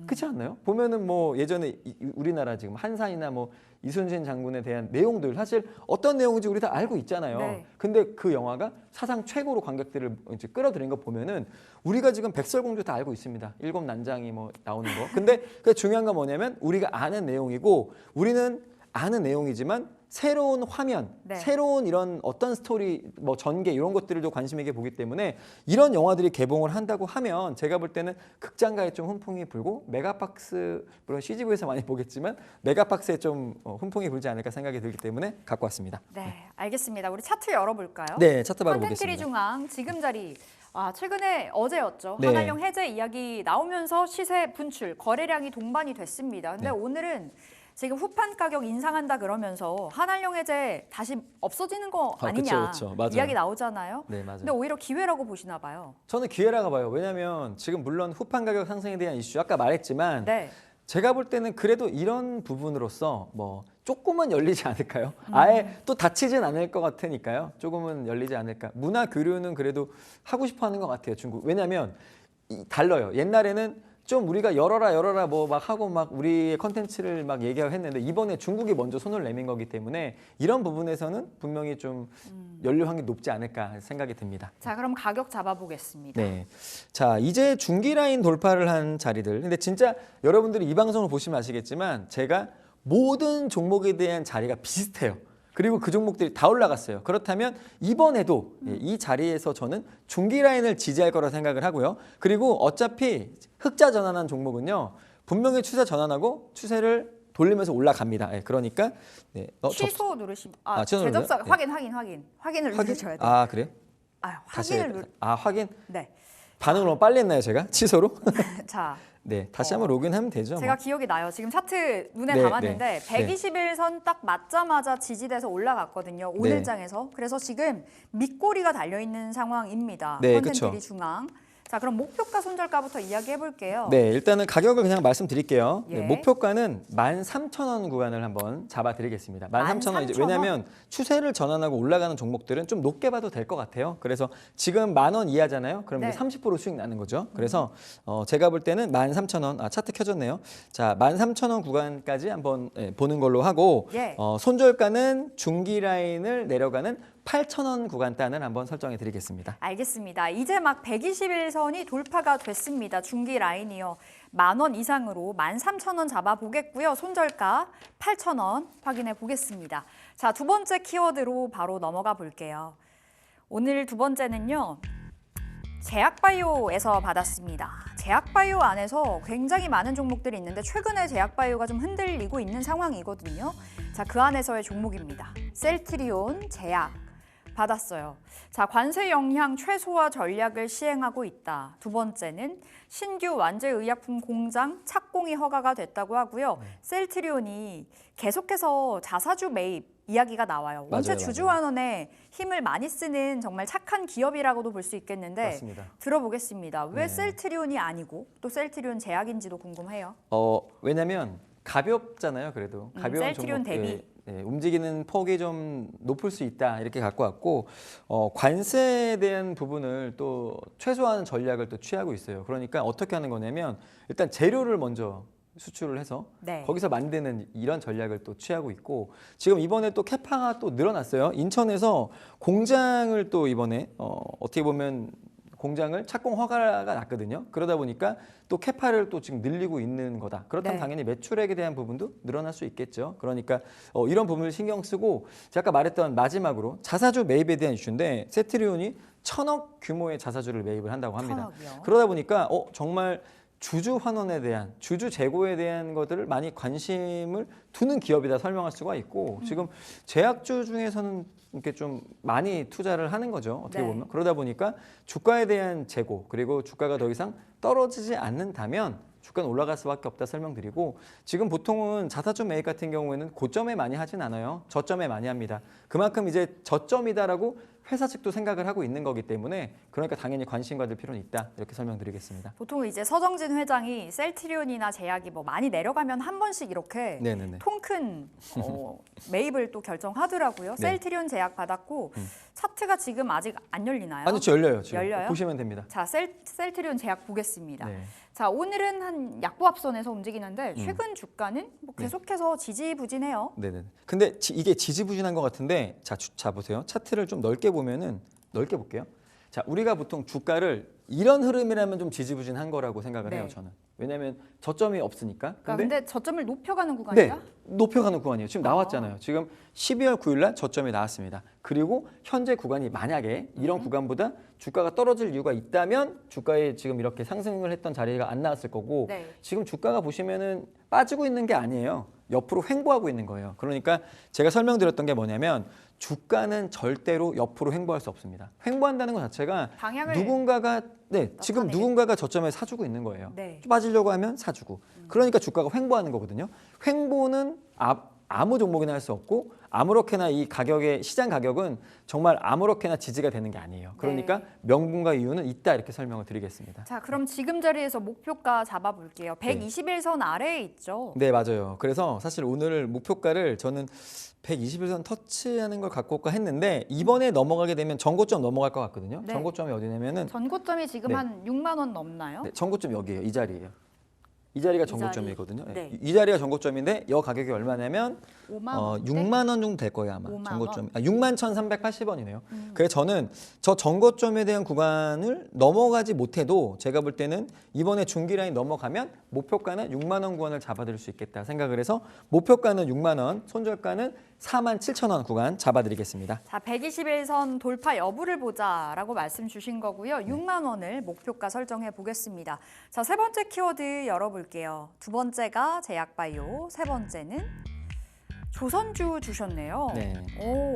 Speaker 2: 그렇지 않나요? 보면은 뭐 예전에 우리나라 지금 한산이나 뭐 이순신 장군에 대한 내용들 사실 어떤 내용인지 우리 다 알고 있잖아요.
Speaker 1: 네.
Speaker 2: 근데 그 영화가 사상 최고로 관객들을 이제 끌어들인 거 보면은 우리가 지금 백설공주 다 알고 있습니다. 일곱 난장이 뭐 나오는 거. 근데 그 중요한 건 뭐냐면 우리가 아는 내용이고 우리는 아는 내용이지만 새로운 화면,
Speaker 1: 네.
Speaker 2: 새로운 이런 어떤 스토리, 뭐 전개 이런 것들도 관심 있게 보기 때문에 이런 영화들이 개봉을 한다고 하면 제가 볼 때는 극장가에 좀 훈풍이 불고 메가박스, 물론 CGV에서 많이 보겠지만 메가박스에 좀 훈풍이 불지 않을까 생각이 들기 때문에 갖고 왔습니다.
Speaker 1: 네, 알겠습니다. 우리 차트 열어볼까요?
Speaker 2: 네, 차트 바로
Speaker 1: 컨텐츠리
Speaker 2: 보겠습니다.
Speaker 1: 중앙 지금 자리. 최근에 어제였죠.
Speaker 2: 네.
Speaker 1: 한알령 해제 이야기 나오면서 시세 분출, 거래량이 동반이 됐습니다. 근데
Speaker 2: 네.
Speaker 1: 오늘은 지금 후판 가격 인상한다 그러면서 한알령 해제 다시 없어지는 거 아니냐
Speaker 2: 그쵸, 맞아요.
Speaker 1: 이야기 나오잖아요.
Speaker 2: 네, 맞아요.
Speaker 1: 근데 오히려 기회라고 보시나 봐요.
Speaker 2: 저는 기회라고 봐요. 왜냐하면 지금 물론 후판 가격 상승에 대한 이슈 아까 말했지만
Speaker 1: 네.
Speaker 2: 제가 볼 때는 그래도 이런 부분으로서 뭐 조금은 열리지 않을까요? 아예 또 닫히진 않을 것 같으니까요. 조금은 열리지 않을까. 문화 교류는 그래도 하고 싶어 하는 것 같아요, 중국. 왜냐하면 달라요. 옛날에는 좀 우리가 열어라 뭐 막 하고 막 우리의 컨텐츠를 막 얘기하고 했는데 이번에 중국이 먼저 손을 내민 거기 때문에 이런 부분에서는 분명히 좀 연료 확률이 높지 않을까 생각이 듭니다.
Speaker 1: 자, 그럼 가격 잡아보겠습니다.
Speaker 2: 네. 자, 이제 중기 라인 돌파를 한 자리들. 근데 진짜 여러분들이 이 방송을 보시면 아시겠지만 제가 모든 종목에 대한 자리가 비슷해요. 그리고 그 종목들이 다 올라갔어요. 그렇다면 이번에도 이 자리에서 저는 중기 라인을 지지할 거라 생각을 하고요. 그리고 어차피 흑자 전환한 종목은요. 분명히 추세 전환하고 추세를 돌리면서 올라갑니다. 그러니까 네.
Speaker 1: 취소 누르시면
Speaker 2: 취소 누르세요?
Speaker 1: 재접속
Speaker 2: 네.
Speaker 1: 확인을 누르셔야 돼요.
Speaker 2: 아, 그래요? 다시
Speaker 1: 확인을 누르.
Speaker 2: 확인.
Speaker 1: 네.
Speaker 2: 반응을 너무 빨리 했나요, 제가? 취소로?
Speaker 1: 자,
Speaker 2: 네, 다시 한번 로그인하면 되죠.
Speaker 1: 제가
Speaker 2: 뭐.
Speaker 1: 기억이 나요. 지금 차트 눈에
Speaker 2: 네,
Speaker 1: 담았는데
Speaker 2: 네.
Speaker 1: 121선 딱 맞자마자 지지돼서 올라갔거든요.
Speaker 2: 네.
Speaker 1: 오늘장에서. 그래서 지금 밑꼬리가 달려 있는 상황입니다.
Speaker 2: 네,
Speaker 1: 컨텐츠리
Speaker 2: 그쵸.
Speaker 1: 중앙. 자, 그럼 목표가 손절가부터 이야기해 볼게요.
Speaker 2: 네, 일단은 가격을 그냥 말씀드릴게요.
Speaker 1: 예.
Speaker 2: 네, 목표가는 13,000원 구간을 한번 잡아드리겠습니다. 13,000원. 이제
Speaker 1: 13,000원?
Speaker 2: 왜냐하면 추세를 전환하고 올라가는 종목들은 좀 높게 봐도 될 것 같아요. 그래서 지금 10,000원 이하잖아요. 그럼
Speaker 1: 네.
Speaker 2: 이제 30% 수익 나는 거죠. 그래서 제가 볼 때는 13,000원. 차트 켜졌네요. 자, 13,000원 구간까지 한번 보는 걸로 하고
Speaker 1: 예.
Speaker 2: 손절가는 중기 라인을 내려가는 8,000원 구간단을 한번 설정해 드리겠습니다.
Speaker 1: 알겠습니다. 이제 막 121선이 돌파가 됐습니다. 중기 라인이요. 10,000원 이상으로 13,000원 잡아보겠고요. 손절가 8,000원 확인해 보겠습니다. 자, 두 번째 키워드로 바로 넘어가 볼게요. 오늘 두 번째는요. 제약바이오에서 받았습니다. 제약바이오 안에서 굉장히 많은 종목들이 있는데 최근에 제약바이오가 좀 흔들리고 있는 상황이거든요. 자, 그 안에서의 종목입니다. 셀트리온 제약. 받았어요. 자, 관세 영향 최소화 전략을 시행하고 있다. 두 번째는 신규 완제의약품 공장 착공이 허가가 됐다고 하고요. 셀트리온이 계속해서 자사주 매입 이야기가 나와요. 원체
Speaker 2: 맞아요,
Speaker 1: 주주
Speaker 2: 맞아요.
Speaker 1: 환원에 힘을 많이 쓰는 정말 착한 기업이라고도 볼 수 있겠는데
Speaker 2: 맞습니다.
Speaker 1: 들어보겠습니다. 왜
Speaker 2: 네.
Speaker 1: 셀트리온이 아니고 또 셀트리온 제약인지도 궁금해요.
Speaker 2: 왜냐면 가볍잖아요. 그래도 가벼운
Speaker 1: 셀트리온
Speaker 2: 종목,
Speaker 1: 대비.
Speaker 2: 움직이는 폭이 좀 높을 수 있다 이렇게 갖고 왔고 관세에 대한 부분을 또 최소화하는 전략을 또 취하고 있어요. 그러니까 어떻게 하는 거냐면 일단 재료를 먼저 수출을 해서
Speaker 1: 네.
Speaker 2: 거기서 만드는 이런 전략을 또 취하고 있고 지금 이번에 또 캐파가 또 늘어났어요. 인천에서 공장을 또 이번에 어떻게 보면 공장을 착공 허가가 났거든요. 그러다 보니까 또 캐파를 또 지금 늘리고 있는 거다. 그렇다면
Speaker 1: 네.
Speaker 2: 당연히 매출액에 대한 부분도 늘어날 수 있겠죠. 그러니까 이런 부분을 신경 쓰고 제가 아까 말했던 마지막으로 자사주 매입에 대한 이슈인데 셀트리온이 1,000억 규모의 자사주를 매입을 한다고 합니다.
Speaker 1: 1,000억이요?
Speaker 2: 그러다 보니까 정말 주주 환원에 대한 주주 재고에 대한 것들을 많이 관심을 두는 기업이다 설명할 수가 있고 지금 제약주 중에서는 이렇게 좀 많이 투자를 하는 거죠. 어떻게
Speaker 1: 네.
Speaker 2: 보면 그러다 보니까 주가에 대한 재고 그리고 주가가 더 이상 떨어지지 않는다면 주가는 올라갈 수밖에 없다 설명드리고 지금 보통은 자사주 매입 같은 경우에는 고점에 많이 하진 않아요. 저점에 많이 합니다. 그만큼 이제 저점이다라고 회사 측도 생각을 하고 있는 거기 때문에 그러니까 당연히 관심 가질 필요는 있다 이렇게 설명드리겠습니다.
Speaker 1: 보통 이제 서정진 회장이 셀트리온이나 제약이 뭐 많이 내려가면 한 번씩 이렇게
Speaker 2: 네네네.
Speaker 1: 통 큰 매입을 또 결정하더라고요.
Speaker 2: 네.
Speaker 1: 셀트리온 제약 받았고 차트가 지금 아직 안 열리나요?
Speaker 2: 아니요, 저 열려요. 지금
Speaker 1: 열려요?
Speaker 2: 보시면 됩니다.
Speaker 1: 자, 셀트리온 제약 보겠습니다.
Speaker 2: 네.
Speaker 1: 자, 오늘은 한 약보합선에서 움직이는데 최근 주가는 뭐
Speaker 2: 네.
Speaker 1: 계속해서 지지부진해요.
Speaker 2: 네네. 근데 이게 지지부진한 것 같은데 자 보세요. 차트를 좀 넓게 보면은 넓게 볼게요. 자, 우리가 보통 주가를 이런 흐름이라면 좀 지지부진한 거라고 생각을 해요.
Speaker 1: 네.
Speaker 2: 저는. 왜냐하면 저점이 없으니까.
Speaker 1: 근데 저점을 높여가는
Speaker 2: 네,
Speaker 1: 구간이다?
Speaker 2: 높여가는 구간이에요. 지금 나왔잖아요. 지금 12월 9일 날 저점이 나왔습니다. 그리고 현재 구간이 만약에 이런 구간보다 주가가 떨어질 이유가 있다면 주가에 지금 이렇게 상승을 했던 자리가 안 나왔을 거고
Speaker 1: 네.
Speaker 2: 지금 주가가 보시면은 빠지고 있는 게 아니에요. 옆으로 횡보하고 있는 거예요. 그러니까 제가 설명드렸던 게 뭐냐면 주가는 절대로 옆으로 횡보할 수 없습니다. 횡보한다는 것 자체가
Speaker 1: 방향을
Speaker 2: 누군가가 지금
Speaker 1: 나타내게.
Speaker 2: 누군가가 저점에 사주고 있는 거예요.
Speaker 1: 네.
Speaker 2: 빠지려고 하면 사주고. 그러니까 주가가 횡보하는 거거든요. 횡보는 아무 종목이나 할 수 없고 아무렇게나 이 가격의 시장 가격은 정말 아무렇게나 지지가 되는 게 아니에요. 그러니까
Speaker 1: 네.
Speaker 2: 명분과 이유는 있다 이렇게 설명을 드리겠습니다.
Speaker 1: 자, 그럼 지금 자리에서 목표가 잡아볼게요.
Speaker 2: 네.
Speaker 1: 121선 아래에 있죠.
Speaker 2: 네, 맞아요. 그래서 사실 오늘 목표가를 저는 121선 터치하는 걸 갖고 올까 했는데 이번에 넘어가게 되면 전고점 넘어갈 것 같거든요.
Speaker 1: 네.
Speaker 2: 전고점이 어디냐면은
Speaker 1: 전고점이 지금
Speaker 2: 네.
Speaker 1: 한 6만 원 넘나요?
Speaker 2: 네, 전고점 여기예요. 이 자리예요. 이 자리가
Speaker 1: 이
Speaker 2: 전고점이거든요.
Speaker 1: 자리.
Speaker 2: 네.
Speaker 1: 네.
Speaker 2: 이 자리가 전고점인데 여 가격이 얼마냐면
Speaker 1: 5만 원.
Speaker 2: 6만 원 정도 될 거예요 아마
Speaker 1: 5만
Speaker 2: 전고점이. 6만 1,380원이네요. 그래서 저는 저 전고점에 대한 구간을 넘어가지 못해도 제가 볼 때는 이번에 중기 라인 넘어가면 목표가는 6만 원 구간을 잡아드릴 수 있겠다 생각을 해서 목표가는 6만 원, 손절가는 4만 7천 원 구간 잡아드리겠습니다.
Speaker 1: 자, 121선 돌파 여부를 보자라고 말씀 주신 거고요.
Speaker 2: 네.
Speaker 1: 6만 원을 목표가 설정해 보겠습니다. 자, 세 번째 키워드 열어볼게요. 두 번째가 제약바이오, 세 번째는 조선주 주셨네요.
Speaker 2: 네.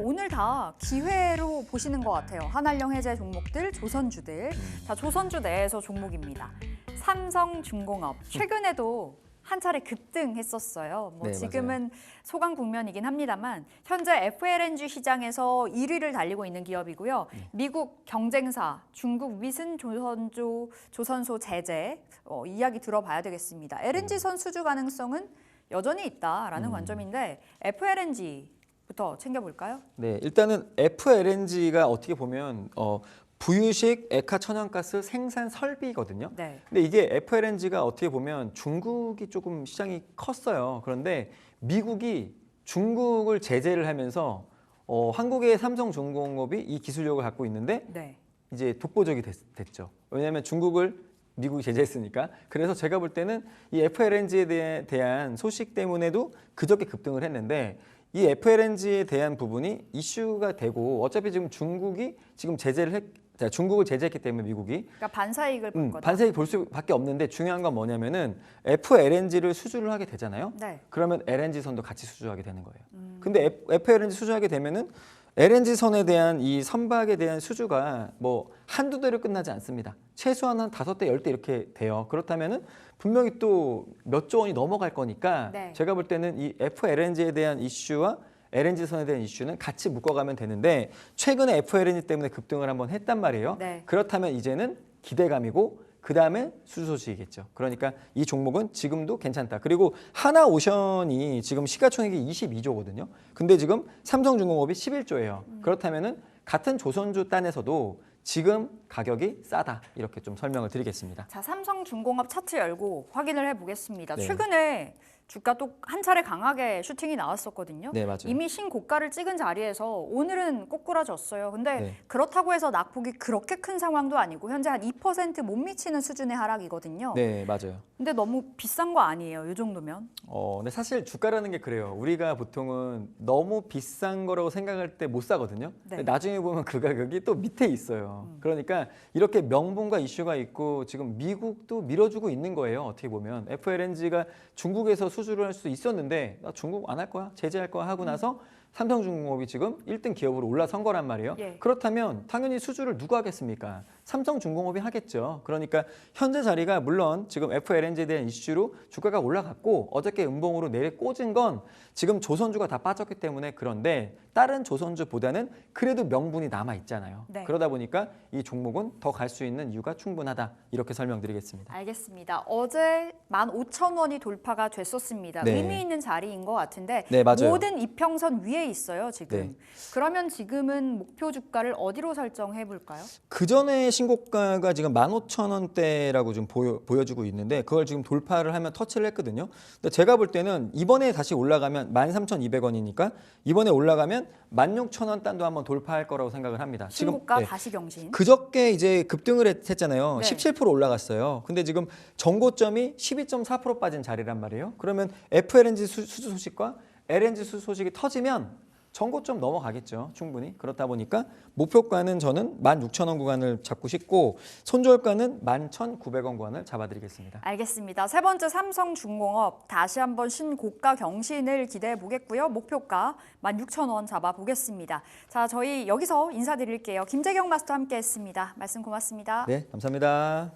Speaker 1: 오늘 다 기회로 보시는 것 같아요. 한알령 해제 종목들, 조선주들. 자, 조선주 내에서 종목입니다. 삼성중공업. 최근에도 한 차례 급등했었어요. 뭐
Speaker 2: 네,
Speaker 1: 지금은 소강 국면이긴 합니다만 현재 FLNG 시장에서 1위를 달리고 있는 기업이고요. 미국 경쟁사 중국 위슨 조선소 제재 이야기 들어봐야 되겠습니다. LNG선 수주 가능성은 여전히 있다라는 관점인데 FLNG부터 챙겨볼까요?
Speaker 2: 네, 일단은 FLNG가 어떻게 보면 부유식 액화 천연가스 생산 설비거든요.
Speaker 1: 네.
Speaker 2: 근데 이게 FLNG가 어떻게 보면 중국이 조금 시장이 컸어요. 그런데 미국이 중국을 제재를 하면서 한국의 삼성중공업이 이 기술력을 갖고 있는데
Speaker 1: 네.
Speaker 2: 이제 독보적이 됐죠. 왜냐하면 중국을 미국이 제재했으니까. 그래서 제가 볼 때는 이 FLNG에 대한 소식 때문에도 그저께 급등을 했는데 이 FLNG에 대한 부분이 이슈가 되고 어차피 지금 중국이 지금 중국을 제재했기 때문에 미국이
Speaker 1: 그러니까 반사이익을 볼 거다.
Speaker 2: 반사익 볼 수밖에 없는데 중요한 건 뭐냐면은 FLNG를 수주를 하게 되잖아요.
Speaker 1: 네.
Speaker 2: 그러면 LNG선도 같이 수주하게 되는 거예요. 근데 FLNG 수주하게 되면은 LNG선에 대한 이 선박에 대한 수주가 뭐 한두 대로 끝나지 않습니다. 최소한 한 5대, 10대 이렇게 돼요. 그렇다면은 분명히 또 몇 조 원이 넘어갈 거니까
Speaker 1: 네.
Speaker 2: 제가 볼 때는 이 FLNG에 대한 이슈와 LNG선에 대한 이슈는 같이 묶어가면 되는데 최근에 FLNG 때문에 급등을 한번 했단 말이에요.
Speaker 1: 네.
Speaker 2: 그렇다면 이제는 기대감이고 그 다음에 수주 소식이겠죠. 그러니까 이 종목은 지금도 괜찮다. 그리고 하나오션이 지금 시가총액이 22조거든요. 근데 지금 삼성중공업이 11조예요. 그렇다면은 같은 조선주 단에서도 지금 가격이 싸다. 이렇게 좀 설명을 드리겠습니다.
Speaker 1: 자, 삼성중공업 차트 열고 확인을 해보겠습니다.
Speaker 2: 네.
Speaker 1: 최근에 주가 또 한 차례 강하게 슈팅이 나왔었거든요.
Speaker 2: 네, 맞아요.
Speaker 1: 이미 신고가를 찍은 자리에서 오늘은 꼬꾸라졌어요. 근데
Speaker 2: 네.
Speaker 1: 그렇다고 해서 낙폭이 그렇게 큰 상황도 아니고 현재 한 2% 못 미치는 수준의 하락이거든요.
Speaker 2: 네, 맞아요.
Speaker 1: 근데 너무 비싼 거 아니에요, 이 정도면?
Speaker 2: 근데 사실 주가라는 게 그래요. 우리가 보통은 너무 비싼 거라고 생각할 때 못 사거든요.
Speaker 1: 네.
Speaker 2: 근데 나중에 보면 그 가격이 또 밑에 있어요. 그러니까 이렇게 명분과 이슈가 있고 지금 미국도 밀어주고 있는 거예요. 어떻게 보면 FLNG가 중국에서 수주를 할 수 있었는데 나 중국 안 할 거야, 제재할 거야 하고 나서 삼성중공업이 지금 1등 기업으로 올라선 거란 말이에요.
Speaker 1: 예.
Speaker 2: 그렇다면 당연히 수주를 누가 하겠습니까? 삼성중공업이 하겠죠. 그러니까 현재 자리가 물론 지금 FLNG에 대한 이슈로 주가가 올라갔고 어저께 음봉으로 내려 꽂은 건 지금 조선주가 다 빠졌기 때문에 그런데 다른 조선주보다는 그래도 명분이 남아 있잖아요.
Speaker 1: 네.
Speaker 2: 그러다 보니까 이 종목은 더 갈 수 있는 이유가 충분하다. 이렇게 설명드리겠습니다.
Speaker 1: 알겠습니다. 어제 15,000원이 돌파가 됐었습니다.
Speaker 2: 네.
Speaker 1: 의미 있는 자리인 것 같은데
Speaker 2: 네, 맞아요.
Speaker 1: 모든 이평선 위에 위에 있어요, 지금.
Speaker 2: 네.
Speaker 1: 그러면 지금은 목표 주가를 어디로 설정해 볼까요?
Speaker 2: 그 전에 신고가가 지금 15,000원대라고 좀 보여주고 있는데 그걸 지금 돌파를 하면 터치를 했거든요. 근데 제가 볼 때는 이번에 다시 올라가면 13,200원이니까 이번에 올라가면 16,000원 단도 한번 돌파할 거라고 생각을 합니다.
Speaker 1: 신고가
Speaker 2: 네.
Speaker 1: 다시 경신.
Speaker 2: 그저께 이제 급등을 했잖아요.
Speaker 1: 네.
Speaker 2: 17% 올라갔어요. 근데 지금 정고점이 12.4% 빠진 자리란 말이에요. 그러면 FLNG 수주 소식과 LNG 수주 소식이 터지면 정고점 넘어가겠죠. 충분히. 그렇다 보니까 목표가는 저는 16,000원 구간을 잡고 싶고 손절가는 11,900원 구간을 잡아드리겠습니다.
Speaker 1: 알겠습니다. 세 번째 삼성중공업 다시 한번 신고가 경신을 기대해 보겠고요. 목표가 16,000원 잡아보겠습니다. 자, 저희 여기서 인사드릴게요. 김재경 마스터 함께했습니다. 말씀 고맙습니다.
Speaker 2: 네, 감사합니다.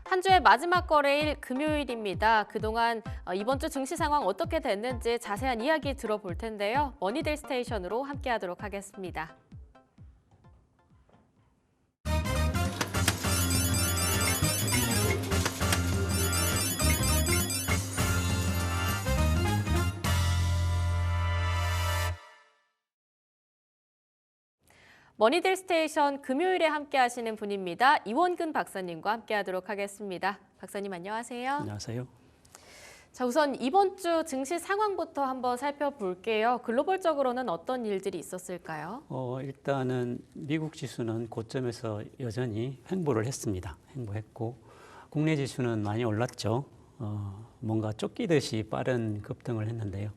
Speaker 3: 한 주의 마지막 거래일 금요일입니다. 그동안 이번 주 증시 상황 어떻게 됐는지 자세한 이야기 들어볼 텐데요. 머니데이 스테이션으로 함께하도록 하겠습니다. 머니데이 스테이션 금요일에 함께하시는 분입니다. 이원근 박사님과 함께하도록 하겠습니다. 박사님 안녕하세요.
Speaker 4: 안녕하세요.
Speaker 3: 자, 우선 이번 주 증시 상황부터 한번 살펴볼게요. 글로벌적으로는 어떤 일들이 있었을까요?
Speaker 4: 일단은 미국 지수는 고점에서 여전히 횡보를 했습니다. 횡보했고 국내 지수는 많이 올랐죠. 뭔가 쫓기듯이 빠른 급등을 했는데요.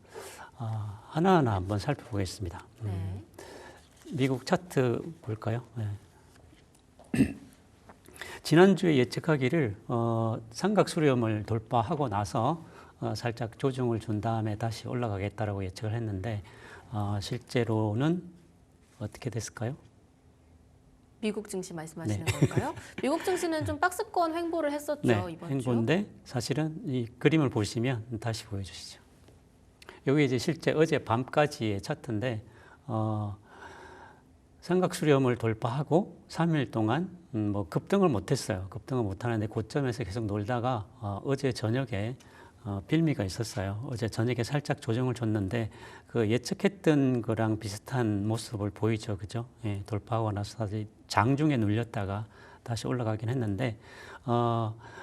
Speaker 4: 하나하나 한번 살펴보겠습니다.
Speaker 3: 네.
Speaker 4: 미국 차트 볼까요? 네. 지난주에 예측하기를 삼각 수렴을 돌파하고 나서 살짝 조정을 준 다음에 다시 올라가겠다라고 예측을 했는데 실제로는 어떻게 됐을까요?
Speaker 3: 미국 증시 말씀하시는
Speaker 4: 네.
Speaker 3: 걸까요? 미국 증시는 좀 박스권 횡보를 했었죠,
Speaker 4: 네,
Speaker 3: 이번 주.
Speaker 4: 횡보인데 사실은 이 그림을 보시면 다시 보여주시죠. 여기 이제 실제 어제 밤까지의 차트인데 삼각 수렴을 돌파하고 3일 동안 뭐 급등을 못했어요. 급등을 못하는데 고점에서 계속 놀다가 어제 저녁에 빌미가 있었어요. 어제 저녁에 살짝 조정을 줬는데 그 예측했던 거랑 비슷한 모습을 보이죠, 그죠? 예, 돌파하고 나서 다시 장중에 눌렸다가 다시 올라가긴 했는데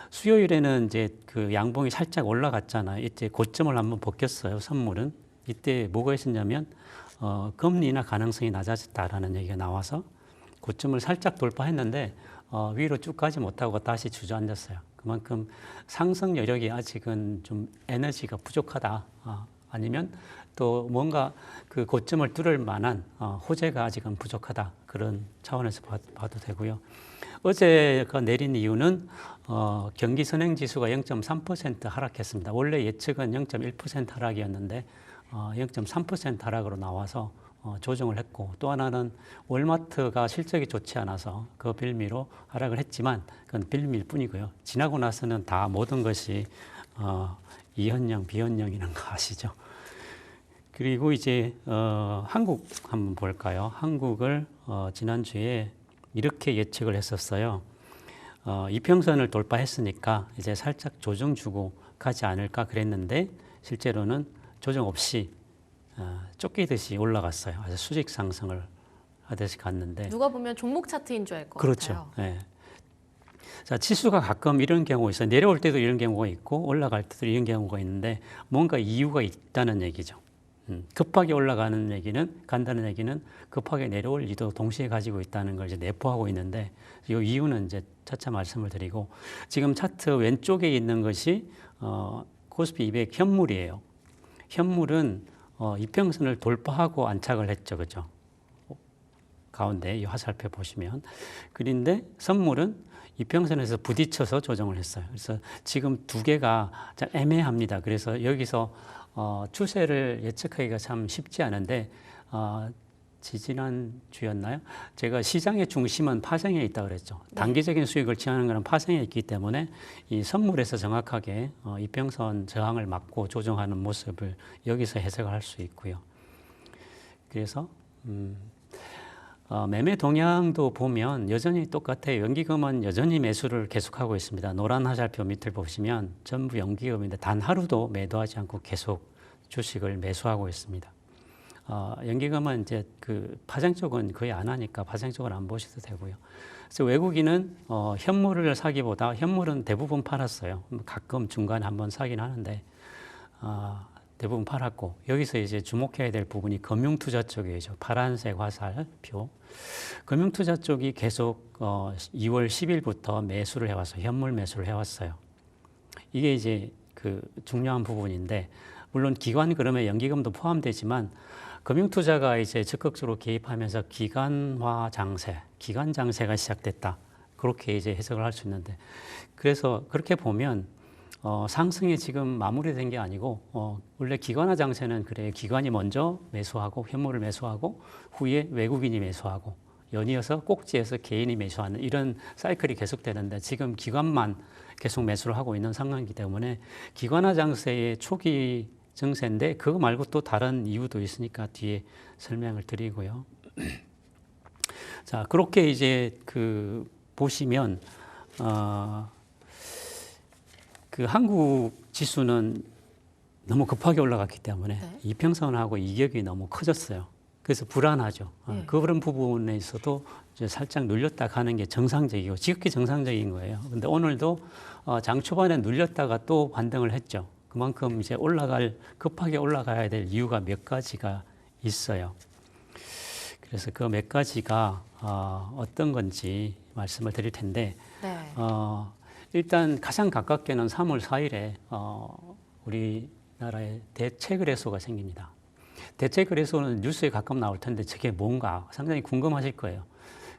Speaker 4: 수요일에는 이제 그 양봉이 살짝 올라갔잖아요. 이때 고점을 한번 벗겼어요, 선물은. 이때 뭐가 있었냐면 금리 인하 가능성이 낮아졌다라는 얘기가 나와서 고점을 살짝 돌파했는데 위로 쭉 가지 못하고 다시 주저앉았어요. 그만큼 상승 여력이 아직은 좀 에너지가 부족하다. 아니면 또 뭔가 그 고점을 뚫을 만한 호재가 아직은 부족하다. 그런 차원에서 봐도 되고요. 어제가 내린 이유는 경기 선행 지수가 0.3% 하락했습니다. 원래 예측은 0.1% 하락이었는데 0.3% 하락으로 나와서 조정을 했고, 또 하나는 월마트가 실적이 좋지 않아서 그 빌미로 하락을 했지만 그건 빌미일 뿐이고요. 지나고 나서는 다 모든 것이 이현령, 비현령이라는 거 아시죠? 그리고 이제 한국 한번 볼까요? 한국을 지난주에 이렇게 예측을 했었어요. 이평선을 돌파했으니까 이제 살짝 조정 주고 가지 않을까 그랬는데 실제로는 조정 없이 쫓기듯이 올라갔어요. 아주 수직 상승을 하듯이 갔는데
Speaker 3: 누가 보면 종목 차트인 줄 알 것
Speaker 4: 그렇죠.
Speaker 3: 같아요.
Speaker 4: 네. 자, 지수가 가끔 이런 경우가 있어요. 내려올 때도 이런 경우가 있고 올라갈 때도 이런 경우가 있는데 뭔가 이유가 있다는 얘기죠. 급하게 올라가는 얘기는, 간다는 얘기는 급하게 내려올 리도 동시에 가지고 있다는 걸 이제 내포하고 있는데, 이 이유는 이제 차차 말씀을 드리고, 지금 차트 왼쪽에 있는 것이 코스피 200 현물이에요. 현물은 이평선을 돌파하고 안착을 했죠, 그죠? 가운데 이 화살표 보시면. 그런데 선물은 이평선에서 부딪혀서 조정을 했어요. 그래서 지금 두 개가 좀 애매합니다. 그래서 여기서 추세를 예측하기가 참 쉽지 않은데, 지지난 주였나요? 제가 시장의 중심은 파생에 있다고 그랬죠. 단기적인 수익을 취하는 것은 파생에 있기 때문에 이 선물에서 정확하게 이평선 저항을 막고 조정하는 모습을 여기서 해석을 할 수 있고요. 그래서 매매 동향도 보면 여전히 똑같아요. 연기금은 여전히 매수를 계속하고 있습니다. 노란 화살표 밑을 보시면 전부 연기금인데 단 하루도 매도하지 않고 계속 주식을 매수하고 있습니다. 연기금은 이제 그 파생 쪽은 거의 안 하니까 파생 쪽은 안 보셔도 되고요. 그래서 외국인은 현물을 사기보다 현물은 대부분 팔았어요. 가끔 중간에 한번 사긴 하는데 대부분 팔았고, 여기서 이제 주목해야 될 부분이 금융투자 쪽이죠. 파란색 화살표. 금융투자 쪽이 계속 2월 10일부터 매수를 해왔어요. 현물 매수를 해왔어요. 이게 이제 그 중요한 부분인데, 물론 기관 그러면 연기금도 포함되지만 금융투자가 이제 적극적으로 개입하면서 기관화 장세, 기관 장세가 시작됐다. 그렇게 이제 해석을 할 수 있는데, 그래서 그렇게 보면 상승이 지금 마무리된 게 아니고 원래 기관화 장세는 그래요. 기관이 먼저 매수하고 현물을 매수하고 후에 외국인이 매수하고 연이어서 꼭지에서 개인이 매수하는 이런 사이클이 계속되는데, 지금 기관만 계속 매수를 하고 있는 상황이기 때문에 기관화 장세의 초기 증세인데, 그거 말고 또 다른 이유도 있으니까 뒤에 설명을 드리고요. 자, 그렇게 이제 그 보시면 그 한국 지수는 너무 급하게 올라갔기 때문에 이평선하고 이격이 너무 커졌어요. 그래서 불안하죠. 그런 부분에 있어도 이제 살짝 눌렸다 가는 게 정상적이고 지극히 정상적인 거예요. 근데 오늘도 장 초반에 눌렸다가 또 반등을 했죠. 그만큼 이제 급하게 올라가야 될 이유가 몇 가지가 있어요. 그래서 그 몇 가지가 어떤 건지 말씀을 드릴 텐데, 일단 가장 가깝게는 3월 4일에 우리나라에 대체거래소가 생깁니다. 대체거래소는 뉴스에 가끔 나올 텐데 저게 뭔가 상당히 궁금하실 거예요.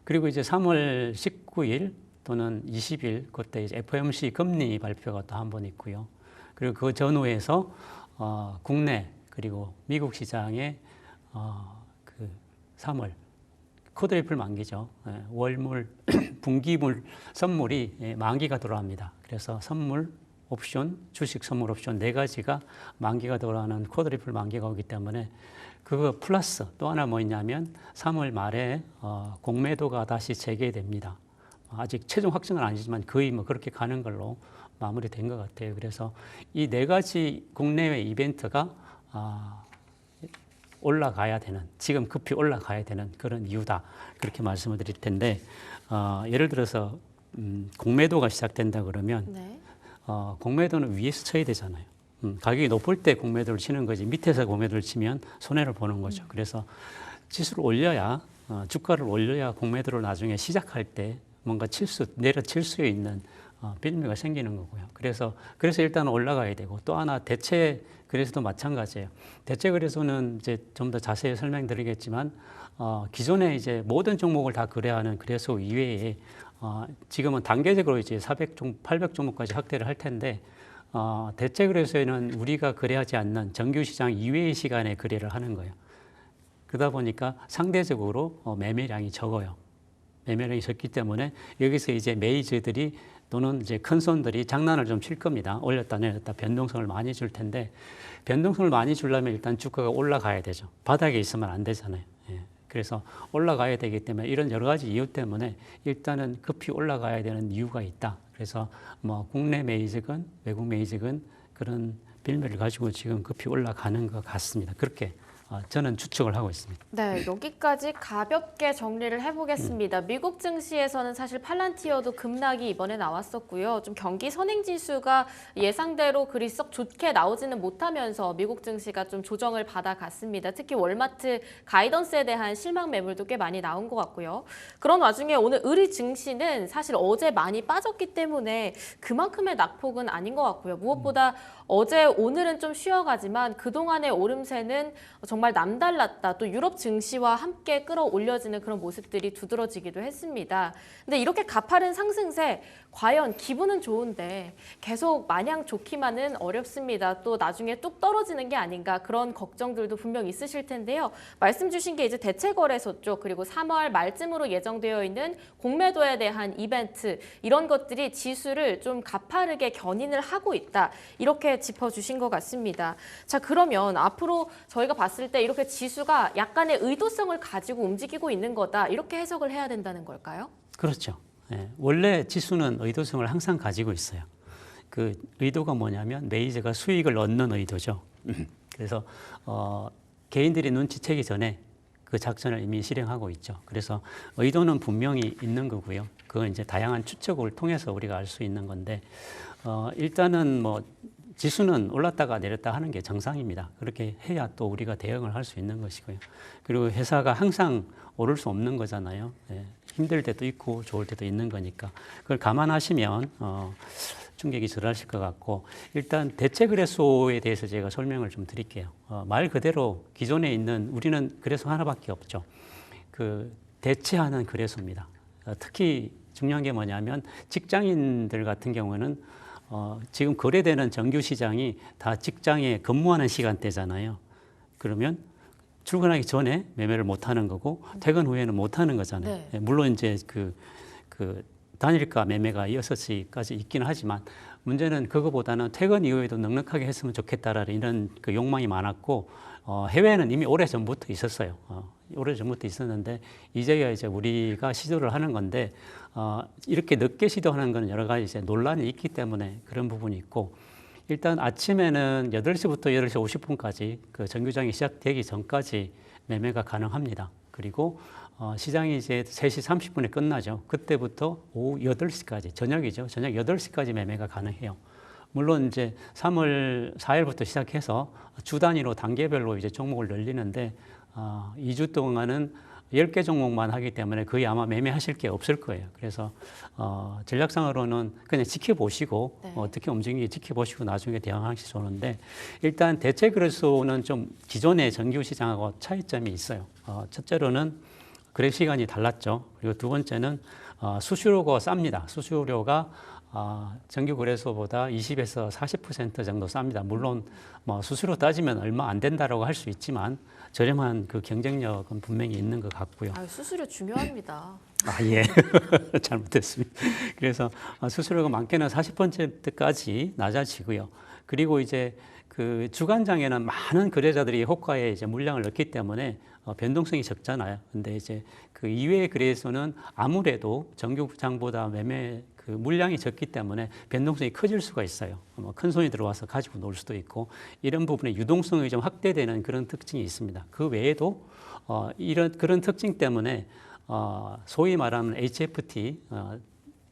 Speaker 4: 그리고 이제 3월 19일 또는 20일 그때 이제 FOMC 금리 발표가 또 한 번 있고요. 그리고 그 전후에서 국내 그리고 미국 시장에 그 3월 쿼드리플 만기죠. 월물, 분기물 선물이 만기가 돌아옵니다. 그래서 선물, 옵션, 주식 선물 옵션 네 가지가 만기가 돌아오는 쿼드리플 만기가 오기 때문에 그거 플러스 또 하나 뭐냐면 3월 말에 공매도가 다시 재개됩니다. 아직 최종 확정은 아니지만 거의 뭐 그렇게 가는 걸로 마무리된 것 같아요. 그래서 이 네 가지 국내외 이벤트가 올라가야 되는, 지금 급히 올라가야 되는 그런 이유다. 그렇게 말씀을 드릴 텐데, 예를 들어서 공매도가 시작된다 그러면 공매도는 위에서 쳐야 되잖아요. 가격이 높을 때 공매도를 치는 거지 밑에서 공매도를 치면 손해를 보는 거죠. 그래서 지수를 올려야, 주가를 올려야 공매도를 나중에 시작할 때 뭔가 내려칠 수 있는 빌미가 생기는 거고요. 그래서 일단 올라가야 되고, 또 하나 대체 거래소도 마찬가지예요. 대체 거래소는 이제 좀 더 자세히 설명드리겠지만, 기존에 이제 모든 종목을 다 거래하는 거래소 이외에 지금은 단계적으로 이제 800 종목까지 확대를 할 텐데, 대체 거래소에는 우리가 거래하지 않는 정규 시장 이외의 시간에 거래를 하는 거예요. 그러다 보니까 상대적으로 매매량이 적어요. 매매량이 적기 때문에 여기서 이제 메이저들이 또는 이제 큰 손들이 장난을 좀 칠 겁니다. 올렸다 내렸다 변동성을 많이 줄 텐데, 변동성을 많이 주려면 일단 주가가 올라가야 되죠. 바닥에 있으면 안 되잖아요. 그래서 올라가야 되기 때문에 이런 여러 가지 이유 때문에 일단은 급히 올라가야 되는 이유가 있다. 그래서 뭐 국내 메이저건 외국 메이저건 그런 빌미를 가지고 지금 급히 올라가는 것 같습니다. 그렇게 저는 추측을 하고 있습니다.
Speaker 3: 네, 여기까지 가볍게 정리를 해보겠습니다. 미국 증시에서는 사실 팔란티어도 급락이 이번에 나왔었고요. 좀 경기 선행지수가 예상대로 그리 썩 좋게 나오지는 못하면서 미국 증시가 좀 조정을 받아갔습니다. 특히 월마트 가이던스에 대한 실망 매물도 꽤 많이 나온 것 같고요. 그런 와중에 오늘 의리 증시는 사실 어제 많이 빠졌기 때문에 그만큼의 낙폭은 아닌 것 같고요. 무엇보다 어제 오늘은 좀 쉬어가지만 그동안의 오름세는 정말 남달랐다. 또 유럽 증시와 함께 끌어올려지는 그런 모습들이 두드러지기도 했습니다. 근데 이렇게 가파른 상승세 과연 기분은 좋은데 계속 마냥 좋기만은 어렵습니다. 또 나중에 뚝 떨어지는 게 아닌가 그런 걱정들도 분명 있으실 텐데요. 말씀 주신 게 이제 대체거래소 쪽 그리고 3월 말쯤으로 예정되어 있는 공매도에 대한 이벤트 이런 것들이 지수를 좀 가파르게 견인을 하고 있다. 이렇게 짚어주신 것 같습니다. 자, 그러면 앞으로 저희가 봤을 때 이렇게 지수가 약간의 의도성을 가지고 움직이고 있는 거다. 이렇게 해석을 해야 된다는 걸까요?
Speaker 4: 그렇죠. 예, 원래 지수는 의도성을 항상 가지고 있어요. 그 의도가 뭐냐면 매니저가 수익을 얻는 의도죠. 그래서 개인들이 눈치채기 전에 그 작전을 이미 실행하고 있죠. 그래서 의도는 분명히 있는 거고요. 그건 이제 다양한 추측을 통해서 우리가 알 수 있는 건데 일단은 뭐 지수는 올랐다가 내렸다 하는 게 정상입니다. 그렇게 해야 또 우리가 대응을 할 수 있는 것이고요. 그리고 회사가 항상 오를 수 없는 거잖아요. 예, 힘들 때도 있고 좋을 때도 있는 거니까 그걸 감안하시면 충격이 덜하실 것 같고 일단 대체거래소에 대해서 제가 설명을 좀 드릴게요. 말 그대로 기존에 있는 우리는 거래소 하나밖에 없죠. 그 대체하는 거래소입니다. 특히 중요한 게 뭐냐면 직장인들 같은 경우는 지금 거래되는 정규 시장이 다 직장에 근무하는 시간대잖아요. 그러면 출근하기 전에 매매를 못 하는 거고 퇴근 후에는 못 하는 거잖아요.
Speaker 3: 네.
Speaker 4: 물론 이제 그 단일가 매매가 6시까지 있기는 하지만 문제는 그거보다는 퇴근 이후에도 넉넉하게 했으면 좋겠다라는 이런 그 욕망이 많았고 해외에는 이미 오래 전부터 있었어요. 오래 전부터 있었는데 이제야 이제 우리가 시도를 하는 건데 이렇게 늦게 시도하는 건 여러 가지 이제 논란이 있기 때문에 그런 부분이 있고 일단 아침에는 8시부터 8시 50분까지 그 정규장이 시작되기 전까지 매매가 가능합니다. 그리고 시장이 이제 3시 30분에 끝나죠. 그때부터 오후 8시까지, 저녁이죠. 저녁 8시까지 매매가 가능해요. 물론 이제 3월 4일부터 시작해서 주 단위로 단계별로 이제 종목을 늘리는데 2주 동안은 10개 종목만 하기 때문에 거의 아마 매매하실 게 없을 거예요. 그래서 전략상으로는 그냥 지켜보시고
Speaker 3: 네.
Speaker 4: 어떻게 움직이는지 지켜보시고 나중에 대응하시 좋은데 일단 대체거래소는 좀 기존의 정규 시장하고 차이점이 있어요. 첫째로는 거래 시간이 달랐죠. 그리고 두 번째는 수수료가 쌉니다. 수수료가 정규 거래소보다 20에서 40% 정도 쌉니다. 물론 뭐 수수료 따지면 얼마 안 된다라고 할 수 있지만 저렴한 그 경쟁력은 분명히 있는 것 같고요.
Speaker 3: 수수료 중요합니다.
Speaker 4: 예. 잘못했습니다. 그래서 수수료가 많게는 40%까지 낮아지고요. 그리고 이제 그 주간장에는 많은 거래자들이 호가에 이제 물량을 넣기 때문에 변동성이 적잖아요. 근데 이제 그 이외의 거래소는 아무래도 정규장보다 매매 그 물량이 적기 때문에 변동성이 커질 수가 있어요. 큰 손이 들어와서 가지고 놀 수도 있고 이런 부분에 유동성이 좀 확대되는 그런 특징이 있습니다. 그 외에도 그런 특징 때문에 소위 말하는 HFT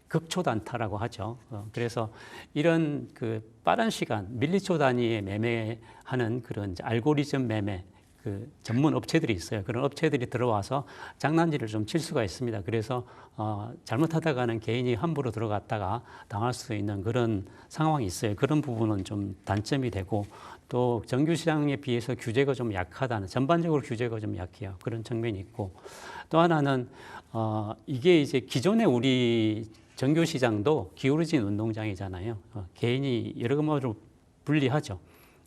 Speaker 4: 극초단타라고 하죠. 그래서 이런 그 빠른 시간 밀리초 단위의 매매하는 그런 이제 알고리즘 매매 그 전문 업체들이 있어요. 그런 업체들이 들어와서 장난질을 좀 칠 수가 있습니다. 그래서 잘못하다가는 개인이 함부로 들어갔다가 당할 수 있는 그런 상황이 있어요. 그런 부분은 좀 단점이 되고 또 정규 시장에 비해서 규제가 좀 약하다는 전반적으로 규제가 좀 약해요. 그런 측면이 있고 또 하나는 이게 이제 기존의 우리 정규 시장도 기울어진 운동장이잖아요. 개인이 여러 가지로 불리하죠.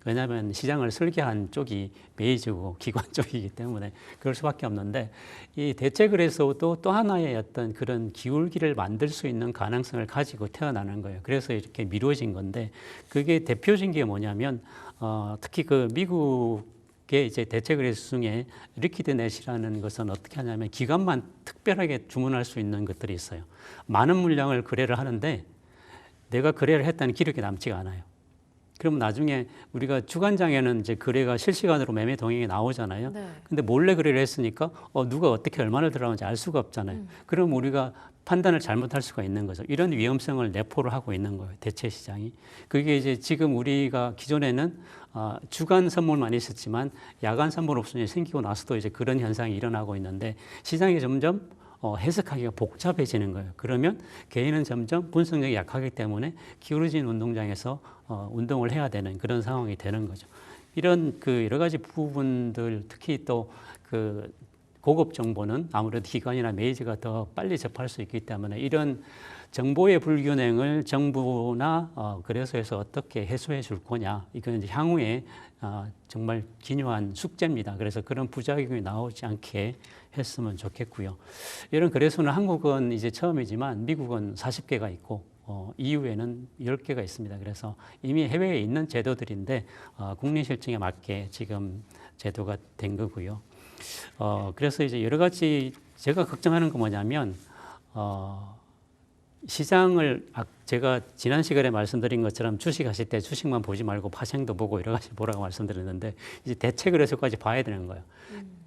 Speaker 4: 왜냐하면 시장을 설계한 쪽이 메이저고 기관 쪽이기 때문에 그럴 수밖에 없는데 이 대체거래소도 또 하나의 어떤 그런 기울기를 만들 수 있는 가능성을 가지고 태어나는 거예요. 그래서 이렇게 미뤄진 건데 그게 대표적인 게 뭐냐면 특히 그 미국의 이제 대체거래소 중에 리퀴드넷이라는 것은 어떻게 하냐면 기관만 특별하게 주문할 수 있는 것들이 있어요. 많은 물량을 거래를 하는데 내가 거래를 했다는 기록이 남지가 않아요. 그럼 나중에 우리가 주간장에는 이제 거래가 실시간으로 매매 동향이 나오잖아요.
Speaker 3: 네.
Speaker 4: 근데 몰래 거래를 했으니까 누가 어떻게 얼마를 들어가는지 알 수가 없잖아요. 그럼 우리가 판단을 잘못할 수가 있는 거죠. 이런 위험성을 내포를 하고 있는 거예요. 대체 시장이. 그게 이제 지금 우리가 기존에는 주간 선물만 있었지만 야간 선물 옵션이 생기고 나서도 이제 그런 현상이 일어나고 있는데 시장이 점점 해석하기가 복잡해지는 거예요. 그러면 개인은 점점 분석력이 약하기 때문에 기울어진 운동장에서 운동을 해야 되는 그런 상황이 되는 거죠. 이런 그 여러 가지 부분들 특히 또 그 고급 정보는 아무래도 기관이나 메이저가 더 빨리 접할 수 있기 때문에 이런 정보의 불균형을 정부나 거래소에서 어떻게 해소해 줄 거냐 이건 이제 향후에 정말 기묘한 숙제입니다. 그래서 그런 부작용이 나오지 않게 했으면 좋겠고요. 이런 거래소는 한국은 이제 처음이지만 미국은 40개가 있고 EU에는 10개가 있습니다. 그래서 이미 해외에 있는 제도들인데 국민실증에 맞게 지금 제도가 된 거고요. 그래서 이제 여러 가지 제가 걱정하는 건 뭐냐면 시장을 제가 지난 시간에 말씀드린 것처럼 주식하실 때 주식만 보지 말고 파생도 보고 여러 가지 보라고 말씀드렸는데 이제 대체거래소까지 봐야 되는 거예요.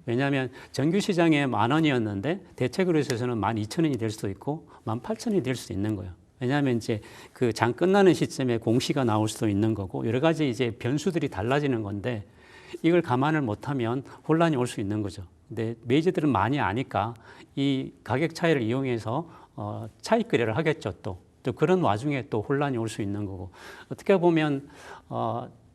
Speaker 4: 왜냐하면 정규 시장에 10,000원이었는데 대체거래소에서는 12,000원이 될 수도 있고 18,000원이 될 수도 있는 거예요. 왜냐하면 이제 그 장 끝나는 시점에 공시가 나올 수도 있는 거고 여러 가지 이제 변수들이 달라지는 건데 이걸 감안을 못하면 혼란이 올 수 있는 거죠. 근데 메이저들은 많이 아니까 이 가격 차이를 이용해서 차익 거래를 하겠죠. 또 그런 와중에 또 혼란이 올 수 있는 거고 어떻게 보면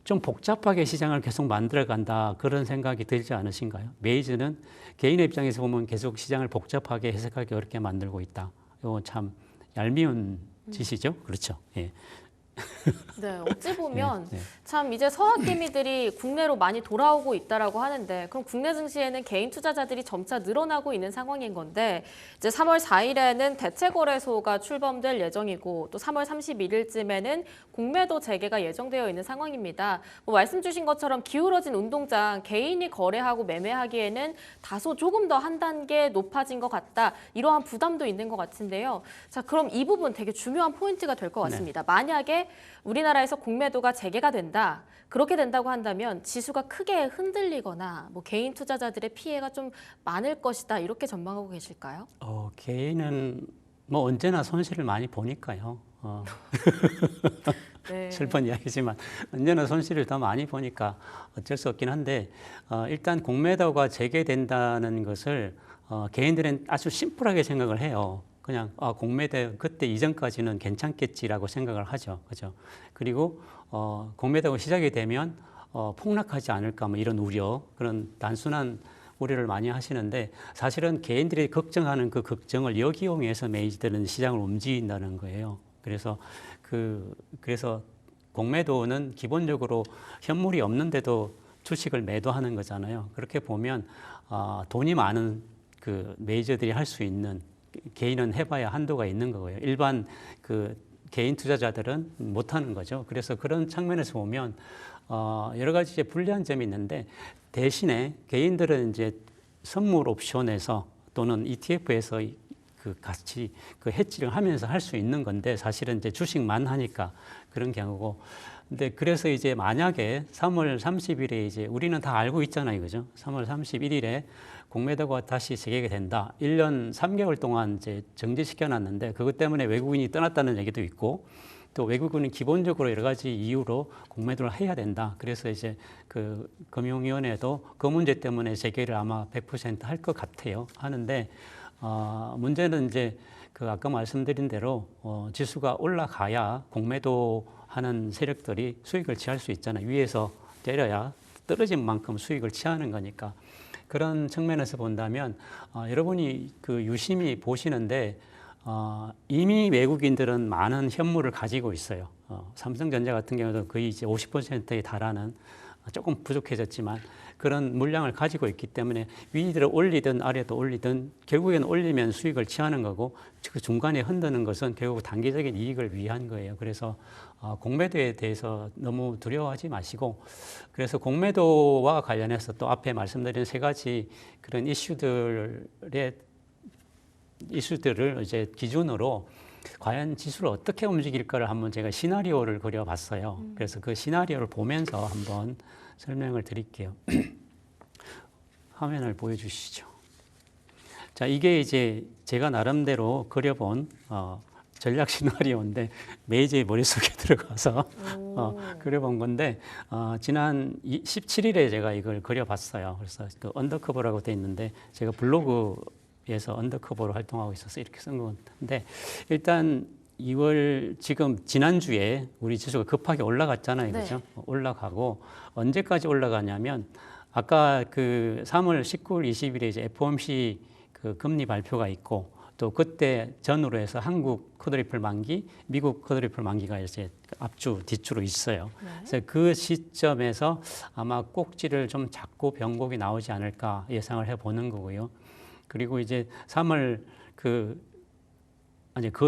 Speaker 4: 좀 복잡하게 시장을 계속 만들어간다 그런 생각이 들지 않으신가요? 메이저는 개인의 입장에서 보면 계속 시장을 복잡하게 해석하기 어렵게 만들고 있다. 이거 참 얄미운 짓이죠. 그렇죠. 예.
Speaker 3: 네, 어찌 보면
Speaker 4: 네.
Speaker 3: 참 이제 서학개미들이 국내로 많이 돌아오고 있다라고 하는데 그럼 국내 증시에는 개인 투자자들이 점차 늘어나고 있는 상황인 건데 이제 3월 4일에는 대체거래소가 출범될 예정이고 또 3월 31일쯤에는 공매도 재개가 예정되어 있는 상황입니다. 뭐 말씀 주신 것처럼 기울어진 운동장 개인이 거래하고 매매하기에는 다소 조금 더 한 단계 높아진 것 같다. 이러한 부담도 있는 것 같은데요. 자, 그럼 이 부분 되게 중요한 포인트가 될 것 같습니다. 만약에 우리나라에서 공매도가 재개가 된다. 그렇게 된다고 한다면 지수가 크게 흔들리거나 뭐 개인 투자자들의 피해가 좀 많을 것이다. 이렇게 전망하고 계실까요?
Speaker 4: 개인은 뭐 언제나 손실을 많이 보니까요.
Speaker 3: 네.
Speaker 4: 슬픈 이야기지만 언제나 손실을 더 많이 보니까 어쩔 수 없긴 한데 일단 공매도가 재개된다는 것을 개인들은 아주 심플하게 생각을 해요. 그냥 공매도 그때 이전까지는 괜찮겠지라고 생각을 하죠. 그죠? 그리고 공매도가 시작이 되면 폭락하지 않을까 뭐 이런 우려, 그런 단순한 우려를 많이 하시는데 사실은 개인들이 걱정하는 그 걱정을 역이용해서 메이저들은 시장을 움직인다는 거예요. 그래서 공매도는 기본적으로 현물이 없는데도 주식을 매도하는 거잖아요. 그렇게 보면 돈이 많은 그 메이저들이 할 수 있는 개인은 해봐야 한도가 있는 거고요. 일반 그 개인 투자자들은 못하는 거죠. 그래서 그런 측면에서 보면 여러 가지 이제 불리한 점이 있는데 대신에 개인들은 이제 선물 옵션에서 또는 ETF에서 그 같이 그 해지를 하면서 할 수 있는 건데 사실은 이제 주식만 하니까 그런 경우고. 근데 그래서 이제 만약에 3월 30일에 이제 우리는 다 알고 있잖아요, 그죠? 3월 31일에 공매도가 다시 재개가 된다. 1년 3개월 동안 이제 정지시켜 놨는데 그것 때문에 외국인이 떠났다는 얘기도 있고 또 외국인은 기본적으로 여러 가지 이유로 공매도를 해야 된다. 그래서 이제 그 금융위원회도 그 문제 때문에 재개를 아마 100% 할 것 같아요. 하는데 문제는 이제 그 아까 말씀드린 대로 지수가 올라가야 공매도 하는 세력들이 수익을 취할 수 있잖아요. 위에서 때려야 떨어진 만큼 수익을 취하는 거니까. 그런 측면에서 본다면 여러분이 그 유심히 보시는데 이미 외국인들은 많은 현물을 가지고 있어요. 삼성전자 같은 경우도 거의 이제 50%에 달하는 조금 부족해졌지만 그런 물량을 가지고 있기 때문에 위를 올리든 아래도 올리든 결국에는 올리면 수익을 취하는 거고 그 중간에 흔드는 것은 결국 단기적인 이익을 위한 거예요. 그래서 공매도에 대해서 너무 두려워하지 마시고 그래서 공매도와 관련해서 또 앞에 말씀드린 세 가지 그런 이슈들을 이제 기준으로 과연 지수를 어떻게 움직일까를 한번 제가 시나리오를 그려봤어요. 그래서 그 시나리오를 보면서 한번 설명을 드릴게요. 화면을 보여주시죠. 자, 이게 이제 제가 나름대로 그려본 전략 시나리오인데 메이저의 머릿속에 들어가서 그려본 건데 지난 17일에 제가 이걸 그려봤어요. 그래서 그 언더커버라고 돼 있는데 제가 블로그에서 언더커버로 활동하고 있어서 이렇게 쓴 건데 일단 2월 지금 지난주에 우리 지수가 급하게 올라갔잖아요.
Speaker 3: 네.
Speaker 4: 그죠? 올라가고 언제까지 올라가냐면 아까 그 3월 19일, 20일에 이제 FOMC 그 금리 발표가 있고 또 그때 전후로 해서 한국 쿼드리플 만기, 미국 쿼드리플 만기가 이제 앞주, 뒷주로 있어요.
Speaker 3: 네.
Speaker 4: 그래서 그 시점에서 아마 꼭지를 좀 잡고 변곡이 나오지 않을까 예상을 해보는 거고요. 그리고 이제 3월 그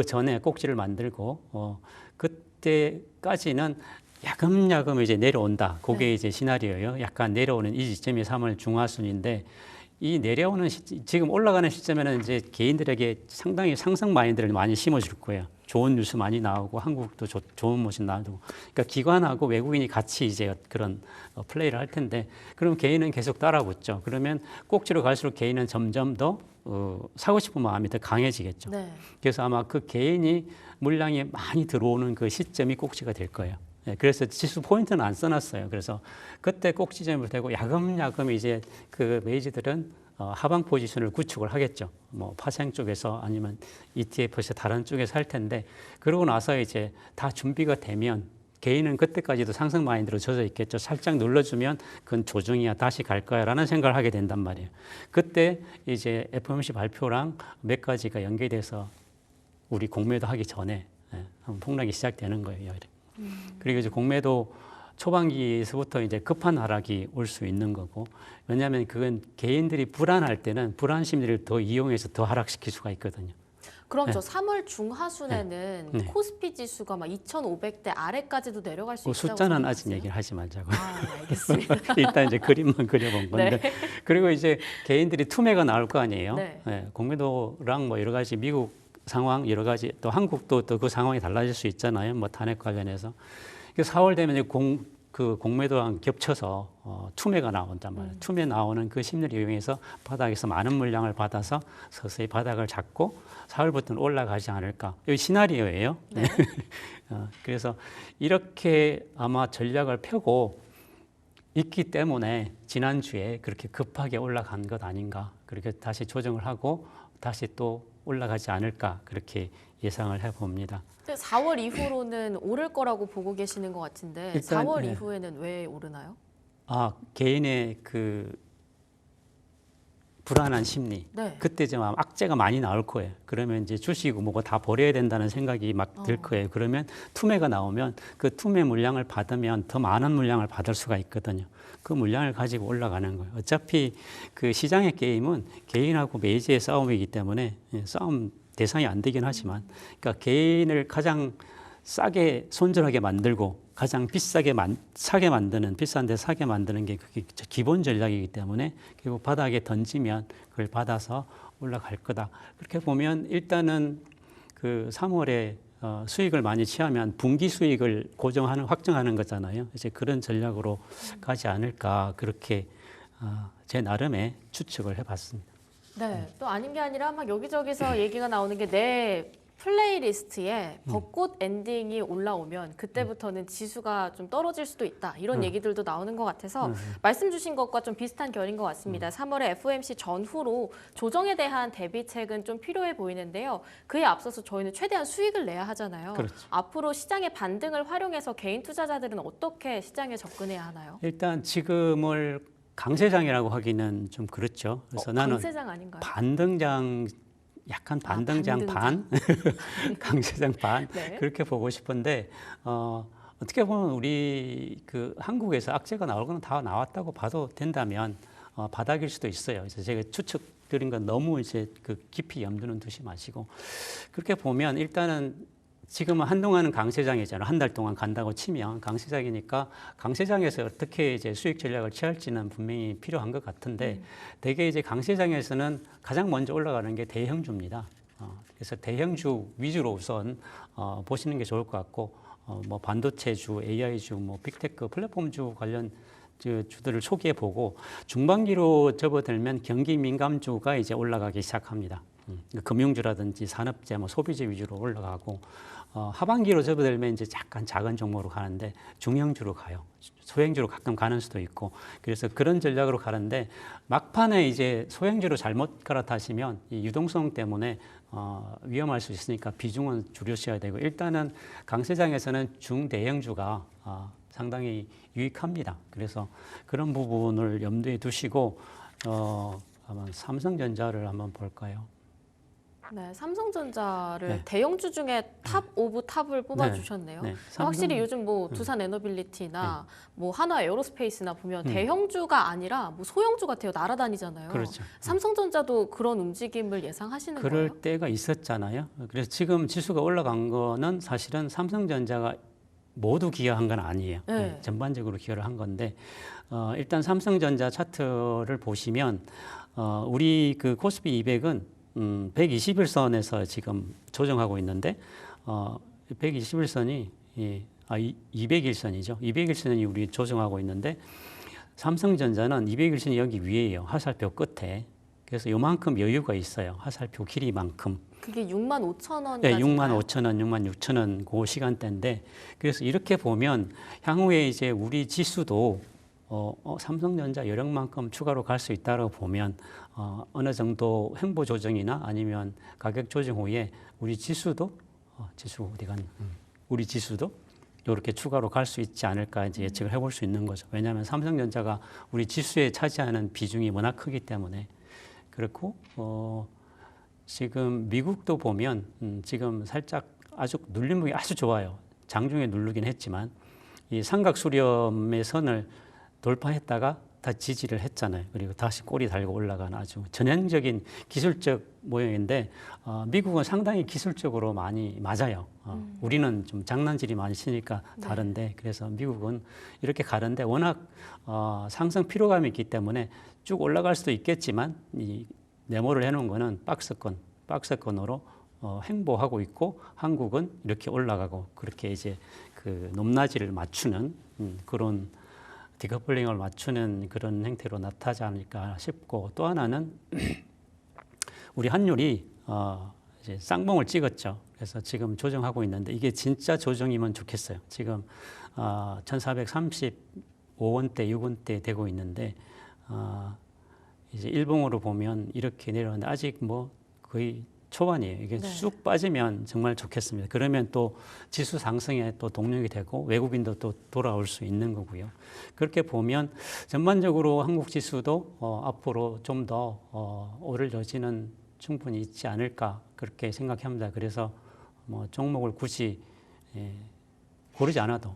Speaker 4: 전에 꼭지를 만들고 그때까지는 야금야금 이제 내려온다. 그게
Speaker 3: 네.
Speaker 4: 이제 시나리오예요. 약간 내려오는 이 시점이 3월 중하순인데 이 내려오는 지금 올라가는 시점에는 이제 개인들에게 상당히 상승 마인드를 많이 심어줄 거예요. 좋은 뉴스 많이 나오고 한국도 좋은 모습 나오고 그러니까 기관하고 외국인이 같이 이제 그런 플레이를 할 텐데 그럼 개인은 계속 따라붙죠. 그러면 꼭지로 갈수록 개인은 점점 더 사고 싶은 마음이 더 강해지겠죠.
Speaker 3: 네.
Speaker 4: 그래서 아마 그 개인이 물량이 많이 들어오는 그 시점이 꼭지가 될 거예요. 네, 그래서 지수 포인트는 안 써놨어요. 그래서 그때 꼭지점을 대고 야금야금 이제 그 메이저들은 하방 포지션을 구축을 하겠죠. 뭐 파생 쪽에서 아니면 ETF에서 다른 쪽에서 할 텐데 그러고 나서 이제 다 준비가 되면 개인은 그때까지도 상승 마인드로 젖어 있겠죠. 살짝 눌러주면 그건 조정이야 다시 갈 거야라는 생각을 하게 된단 말이에요. 그때 이제 FOMC 발표랑 몇 가지가 연계돼서 우리 공매도 하기 전에 한번 폭락이 시작되는 거예요. 그리고 이제 공매도 초반기에서부터 이제 급한 하락이 올 수 있는 거고 왜냐하면 그건 개인들이 불안할 때는 불안 심리를 더 이용해서 더 하락시킬 수가 있거든요.
Speaker 3: 그럼
Speaker 4: 네.
Speaker 3: 저 3월 중하순에는
Speaker 4: 네.
Speaker 3: 코스피 지수가 막 2,500대 아래까지도 내려갈 수
Speaker 4: 그
Speaker 3: 있다고
Speaker 4: 숫자는 아직
Speaker 3: 생각하세요?
Speaker 4: 얘기를 하지 말자고.
Speaker 3: 아, 알겠습니다.
Speaker 4: 일단 이제 그림만 그려본 건데
Speaker 3: 네.
Speaker 4: 그리고 이제 개인들이 투매가 나올 거 아니에요.
Speaker 3: 네.
Speaker 4: 네, 공매도랑 뭐 여러 가지 미국 상황 여러 가지 또 한국도 또 그 상황이 달라질 수 있잖아요. 뭐 탄핵 관련해서 4월 되면 이제 그 공매도랑 겹쳐서 투매가 나온단 말이에요. 투매 나오는 그 심리를 이용해서 바닥에서 많은 물량을 받아서 서서히 바닥을 잡고 4월부터는 올라가지 않을까. 여기 시나리오예요.
Speaker 3: 네.
Speaker 4: 그래서 이렇게 아마 전략을 펴고 있기 때문에 지난주에 그렇게 급하게 올라간 것 아닌가. 그렇게 다시 조정을 하고 다시 또 올라가지 않을까. 그렇게 예상을 해봅니다.
Speaker 3: 4월 이후로는 오를 거라고 보고 계시는 것 같은데
Speaker 4: 일단,
Speaker 3: 4월
Speaker 4: 네.
Speaker 3: 이후에는 왜 오르나요?
Speaker 4: 개인의 그 불안한 심리.
Speaker 3: 네.
Speaker 4: 그때 좀 아마 악재가 많이 나올 거예요. 그러면 이제 주식이고 뭐고 다 버려야 된다는 생각이 막 들 거예요. 그러면 투매가 나오면 그 투매 물량을 받으면 더 많은 물량을 받을 수가 있거든요. 그 물량을 가지고 올라가는 거예요. 어차피 그 시장의 게임은 개인하고 매지의 싸움이기 때문에 싸움 대상이 안 되긴 하지만 그러니까 개인을 가장 싸게 손절하게 만들고 가장 사게 만드는 비싼데 사게 만드는 게 그게 기본 전략이기 때문에 결국 바닥에 던지면 그걸 받아서 올라갈 거다. 그렇게 보면 일단은 그 3월에 수익을 많이 취하면 분기 수익을 확정하는 거잖아요. 이제 그런 전략으로 가지 않을까 그렇게 제 나름의 추측을 해봤습니다.
Speaker 3: 네. 또 아닌 게 아니라 막 여기저기서 얘기가 나오는 게 내 플레이리스트에 벚꽃 엔딩이 올라오면 그때부터는 지수가 좀 떨어질 수도 있다. 이런 얘기들도 나오는 것 같아서 말씀 주신 것과 좀 비슷한 결인 것 같습니다. 3월에 FOMC 전후로 조정에 대한 대비책은 좀 필요해 보이는데요. 그에 앞서서 저희는 최대한 수익을 내야 하잖아요.
Speaker 4: 그렇죠.
Speaker 3: 앞으로 시장의 반등을 활용해서 개인 투자자들은 어떻게 시장에 접근해야 하나요?
Speaker 4: 일단 지금을 강세장이라고 하기는 좀 그렇죠. 그래서 나는
Speaker 3: 강세장 아닌가요?
Speaker 4: 반등장 약간 반등장 반, 강세장 반
Speaker 3: 네.
Speaker 4: 그렇게 보고 싶은데 어떻게 보면 우리 그 한국에서 악재가 나올 거는 다 나왔다고 봐도 된다면 바닥일 수도 있어요. 그래서 제가 추측드린 건 너무 이제 그 깊이 염두는 두지 마시고 그렇게 보면 일단은 지금은 한동안은 강세장이잖아요. 한 달 동안 간다고 치면 강세장이니까 강세장에서 어떻게 이제 수익 전략을 취할지는 분명히 필요한 것 같은데 대개 이제 강세장에서는 가장 먼저 올라가는 게 대형주입니다. 그래서 대형주 위주로 우선 보시는 게 좋을 것 같고 뭐 반도체주, AI주, 뭐 빅테크, 플랫폼주 관련 주들을 초기에 보고 중반기로 접어들면 경기 민감주가 이제 올라가기 시작합니다. 금융주라든지 산업재, 뭐 소비재 위주로 올라가고 하반기로 접어들면 이제 약간 작은 종목으로 가는데 중형주로 가요. 소형주로 가끔 가는 수도 있고 그래서 그런 전략으로 가는데 막판에 이제 소형주로 잘못 갈아타시면 이 유동성 때문에 위험할 수 있으니까 비중은 줄여셔야 되고 일단은 강세장에서는 중대형주가 상당히 유익합니다. 그래서 그런 부분을 염두에 두시고 아마 삼성전자를 한번 볼까요?
Speaker 3: 네, 삼성전자를
Speaker 4: 네.
Speaker 3: 대형주 중에 탑 오브 탑을 뽑아주셨네요.
Speaker 4: 네,
Speaker 3: 확실히 요즘 뭐 두산 에너빌리티나 뭐 한화 에어로스페이스나 보면 대형주가 아니라 뭐 소형주 같아요. 날아다니잖아요.
Speaker 4: 그렇죠.
Speaker 3: 삼성전자도 그런 움직임을 예상하시는
Speaker 4: 그럴
Speaker 3: 거예요?
Speaker 4: 때가 있었잖아요. 그래서 지금 지수가 올라간 거는 사실은 삼성전자가 모두 기여한 건 아니에요.
Speaker 3: 네.
Speaker 4: 전반적으로 기여를 한 건데 일단 삼성전자 차트를 보시면 우리 그 코스피 200은 121선에서 지금 조정하고 있는데 121선이 201선이죠. 201선이 우리 조정하고 있는데 삼성전자는 201선이 여기 위에요. 화살표 끝에. 그래서 요만큼 여유가 있어요. 화살표 길이만큼.
Speaker 3: 그게 65,000원까지.
Speaker 4: 네, 65,000원, 66,000원 그 시간대인데 그래서 이렇게 보면 향후에 이제 우리 지수도 삼성전자 여력만큼 추가로 갈 수 있다고 보면 어느 정도 횡보 조정이나 아니면 가격 조정 후에 우리 지수도 지수 어디 갔나? 우리 지수도 이렇게 추가로 갈 수 있지 않을까 이제 예측을 해볼 수 있는 거죠. 왜냐하면 삼성전자가 우리 지수에 차지하는 비중이 워낙 크기 때문에 그렇고 지금 미국도 보면 지금 살짝 아주 눌림목이 아주 좋아요. 장중에 누르긴 했지만 이 삼각 수렴의 선을 돌파했다가 다 지지를 했잖아요. 그리고 다시 꼬리 달고 올라가는 아주 전형적인 기술적 모형인데 미국은 상당히 기술적으로 많이 맞아요. 우리는 좀 장난질이 많이 치니까 다른데 그래서 미국은 이렇게 가는데 워낙 상승 피로감이 있기 때문에 쭉 올라갈 수도 있겠지만 이 네모를 해놓은 거는 박스권으로 횡보하고 있고 한국은 이렇게 올라가고 그렇게 이제 그 높낮이를 맞추는 그런 디커플링을 맞추는 그런 행태로 나타나지 않을까 싶고 또 하나는 우리 환율이 이제 쌍봉을 찍었죠. 그래서 지금 조정하고 있는데 이게 진짜 조정이면 좋겠어요. 지금 1,435원대, 6원대 되고 있는데 이제 일봉으로 보면 이렇게 내려오는데 아직 뭐 거의 초반이에요. 이게 쑥 빠지면 정말 좋겠습니다. 그러면 또 지수 상승에 또 동력이 되고 외국인도 또 돌아올 수 있는 거고요. 그렇게 보면 전반적으로 한국 지수도 앞으로 좀 더 오를 여지는 충분히 있지 않을까 그렇게 생각합니다. 그래서 뭐 종목을 굳이 고르지 않아도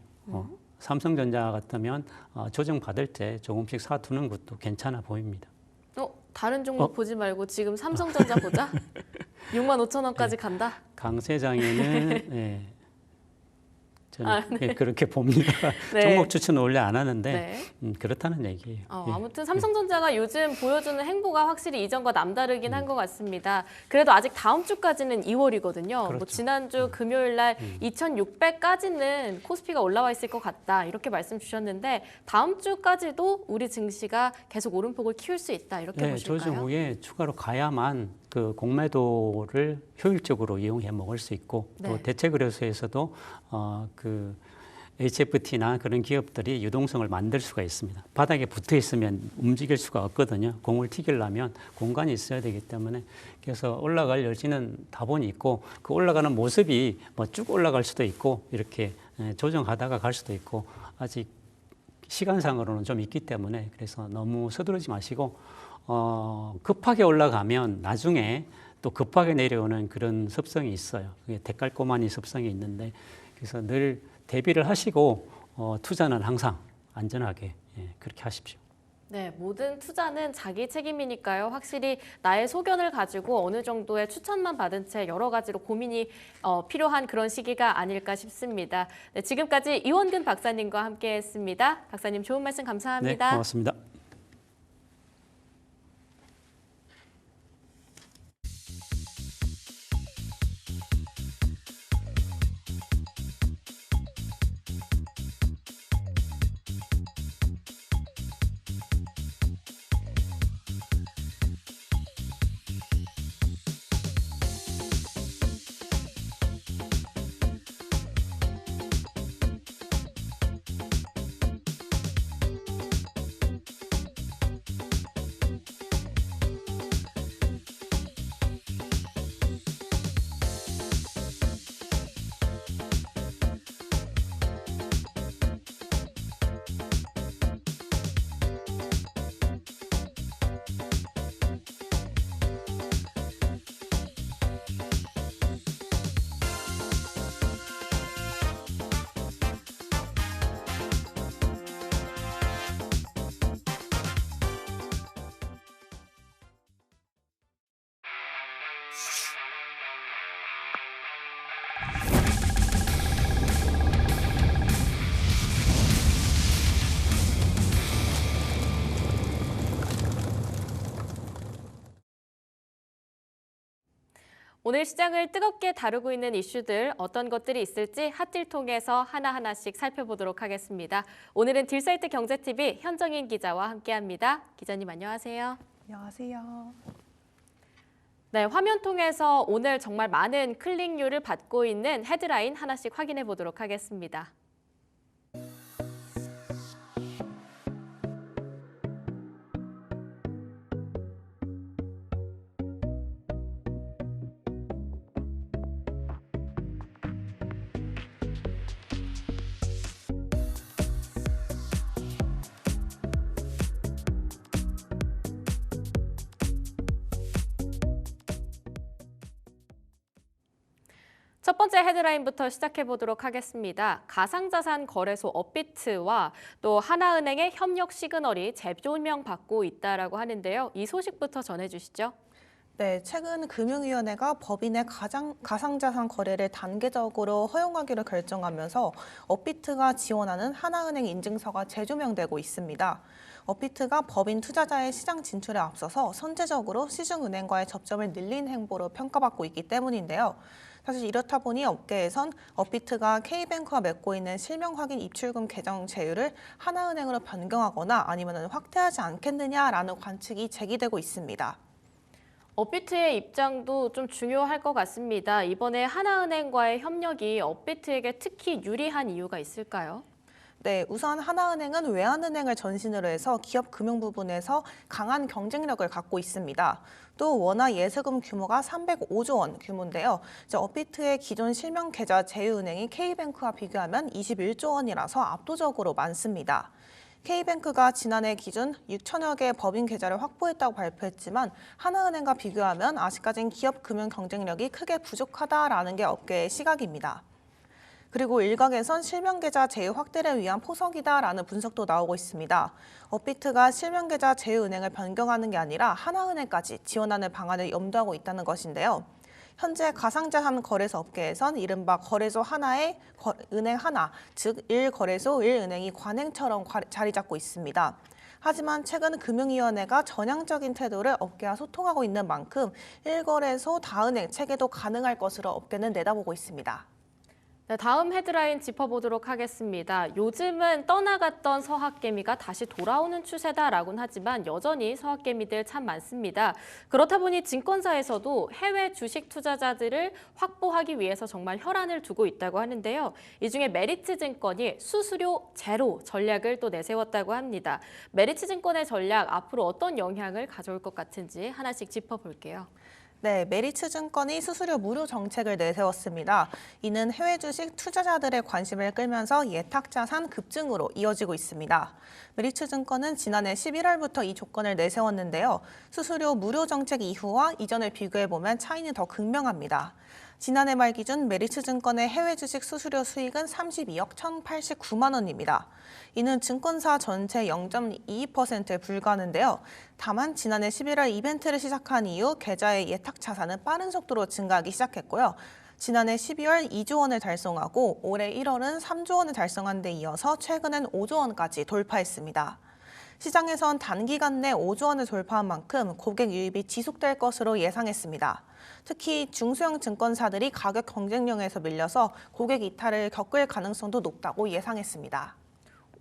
Speaker 4: 삼성전자 같으면 조정 받을 때 조금씩 사두는 것도 괜찮아 보입니다.
Speaker 3: 다른 종목 보지 말고 지금 삼성전자 보자. 65,000원까지 간다.
Speaker 4: 강세장에는 저는 그렇게 봅니다.
Speaker 3: 네.
Speaker 4: 종목 추천은 원래 안 하는데 그렇다는 얘기예요.
Speaker 3: 아무튼 삼성전자가 요즘 보여주는 행보가 확실히 이전과 남다르긴 한 것 같습니다. 그래도 아직 다음 주까지는 2월이거든요.
Speaker 4: 그렇죠.
Speaker 3: 뭐 지난주 금요일 날 2,600까지는 코스피가 올라와 있을 것 같다 이렇게 말씀 주셨는데 다음 주까지도 우리 증시가 계속 오름폭을 키울 수 있다 이렇게 보실까요?
Speaker 4: 조정 후에 추가로 가야만 그 공매도를 효율적으로 이용해 먹을 수 있고 또 대체 거래소에서도 그 HFT나 그런 기업들이 유동성을 만들 수가 있습니다. 바닥에 붙어 있으면 움직일 수가 없거든요. 공을 튀기려면 공간이 있어야 되기 때문에 그래서 올라갈 여지는 다분히 있고 그 올라가는 모습이 뭐 쭉 올라갈 수도 있고 이렇게 조정하다가 갈 수도 있고 아직 시간상으로는 좀 있기 때문에 그래서 너무 서두르지 마시고 급하게 올라가면 나중에 또 급하게 내려오는 그런 습성이 있어요. 그게 대깔꼬마니 습성이 있는데 그래서 늘 대비를 하시고 투자는 항상 안전하게 그렇게 하십시오.
Speaker 3: 네, 모든 투자는 자기 책임이니까요. 확실히 나의 소견을 가지고 어느 정도의 추천만 받은 채 여러 가지로 고민이 필요한 그런 시기가 아닐까 싶습니다. 네, 지금까지 이원근 박사님과 함께했습니다. 박사님 좋은 말씀 감사합니다.
Speaker 4: 네, 고맙습니다.
Speaker 3: 오늘 시장을 뜨겁게 다루고 있는 이슈들 어떤 것들이 있을지 핫딜 통해서 하나하나씩 살펴보도록 하겠습니다. 오늘은 딜사이트 경제TV 현정인 기자와 함께합니다. 기자님 안녕하세요.
Speaker 5: 안녕하세요.
Speaker 3: 네, 화면 통해서 오늘 정말 많은 클릭률을 받고 있는 헤드라인 하나씩 확인해 보도록 하겠습니다. 첫 번째 헤드라인부터 시작해 보도록 하겠습니다. 가상자산 거래소 업비트와 또 하나은행의 협력 시그널이 재조명받고 있다라고 하는데요. 이 소식부터 전해주시죠.
Speaker 5: 네, 최근 금융위원회가 법인의 가상자산 거래를 단계적으로 허용하기로 결정하면서 업비트가 지원하는 하나은행 인증서가 재조명되고 있습니다. 업비트가 법인 투자자의 시장 진출에 앞서서 선제적으로 시중은행과의 접점을 늘린 행보로 평가받고 있기 때문인데요. 사실 이렇다 보니 업계에선 업비트가 K뱅크와 맺고 있는 실명 확인 입출금 계정 제휴를 하나은행으로 변경하거나 아니면 확대하지 않겠느냐라는 관측이 제기되고 있습니다.
Speaker 3: 업비트의 입장도 좀 중요할 것 같습니다. 이번에 하나은행과의 협력이 업비트에게 특히 유리한 이유가 있을까요?
Speaker 5: 네, 우선 하나은행은 외환은행을 전신으로 해서 기업 금융 부분에서 강한 경쟁력을 갖고 있습니다. 또 원화 예수금 규모가 305조 원 규모인데요. 업비트의 기존 실명 계좌 제휴은행이 K뱅크와 비교하면 21조 원이라서 압도적으로 많습니다. K뱅크가 지난해 기준 6천여 개의 법인 계좌를 확보했다고 발표했지만 하나은행과 비교하면 아직까지는 기업 금융 경쟁력이 크게 부족하다라는 게 업계의 시각입니다. 그리고 일각에선 실명계좌 제휴 확대를 위한 포석이다라는 분석도 나오고 있습니다. 업비트가 실명계좌 제휴은행을 변경하는 게 아니라 하나은행까지 지원하는 방안을 염두하고 있다는 것인데요. 현재 가상자산 거래소 업계에선 이른바 거래소 하나의 은행 하나, 즉 1거래소 1은행이 관행처럼 자리 잡고 있습니다. 하지만 최근 금융위원회가 전향적인 태도를 업계와 소통하고 있는 만큼 1거래소 다은행 체계도 가능할 것으로 업계는 내다보고 있습니다.
Speaker 3: 네, 다음 헤드라인 짚어보도록 하겠습니다. 요즘은 떠나갔던 서학개미가 다시 돌아오는 추세다라고는 하지만 여전히 서학개미들 참 많습니다. 그렇다 보니 증권사에서도 해외 주식 투자자들을 확보하기 위해서 정말 혈안을 두고 있다고 하는데요. 이 중에 메리츠증권이 수수료 제로 전략을 또 내세웠다고 합니다. 메리츠증권의 전략 앞으로 어떤 영향을 가져올 것 같은지 하나씩 짚어볼게요.
Speaker 5: 네, 메리츠증권이 수수료 무료 정책을 내세웠습니다. 이는 해외 주식 투자자들의 관심을 끌면서 예탁자산 급증으로 이어지고 있습니다. 메리츠증권은 지난해 11월부터 이 조건을 내세웠는데요. 수수료 무료 정책 이후와 이전을 비교해보면 차이는 더 극명합니다. 지난해 말 기준 메리츠증권의 해외 주식 수수료 수익은 32억 1,089만 원입니다. 이는 증권사 전체 0.22%에 불과하는데요. 다만 지난해 11월 이벤트를 시작한 이후 계좌의 예탁 자산은 빠른 속도로 증가하기 시작했고요. 지난해 12월 2조 원을 달성하고 올해 1월은 3조 원을 달성한 데 이어서 최근엔 5조 원까지 돌파했습니다. 시장에선 단기간 내 5조 원을 돌파한 만큼 고객 유입이 지속될 것으로 예상했습니다. 특히 중소형 증권사들이 가격 경쟁력에서 밀려서 고객 이탈을 겪을 가능성도 높다고 예상했습니다.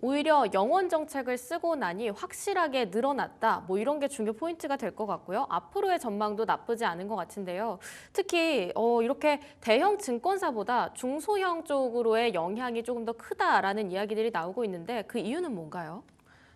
Speaker 3: 오히려 영원 정책을 쓰고 나니 확실하게 늘어났다. 이런 게 중요 포인트가 될 것 같고요. 앞으로의 전망도 나쁘지 않은 것 같은데요. 특히 이렇게 대형 증권사보다 중소형 쪽으로의 영향이 조금 더 크다라는 이야기들이 나오고 있는데 그 이유는 뭔가요?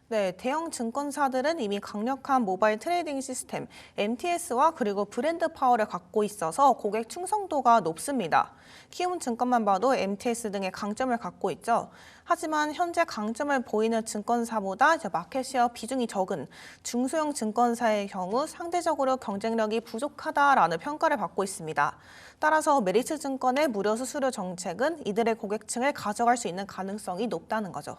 Speaker 5: 네, 대형 증권사들은 이미 강력한 모바일 트레이딩 시스템 MTS와 그리고 브랜드 파워를 갖고 있어서 고객 충성도가 높습니다. 키움증권만 봐도 MTS 등의 강점을 갖고 있죠. 하지만 현재 강점을 보이는 증권사보다 마켓시어 비중이 적은 중소형 증권사의 경우 상대적으로 경쟁력이 부족하다라는 평가를 받고 있습니다. 따라서 메리츠증권의 무료 수수료 정책은 이들의 고객층을 가져갈 수 있는 가능성이 높다는 거죠.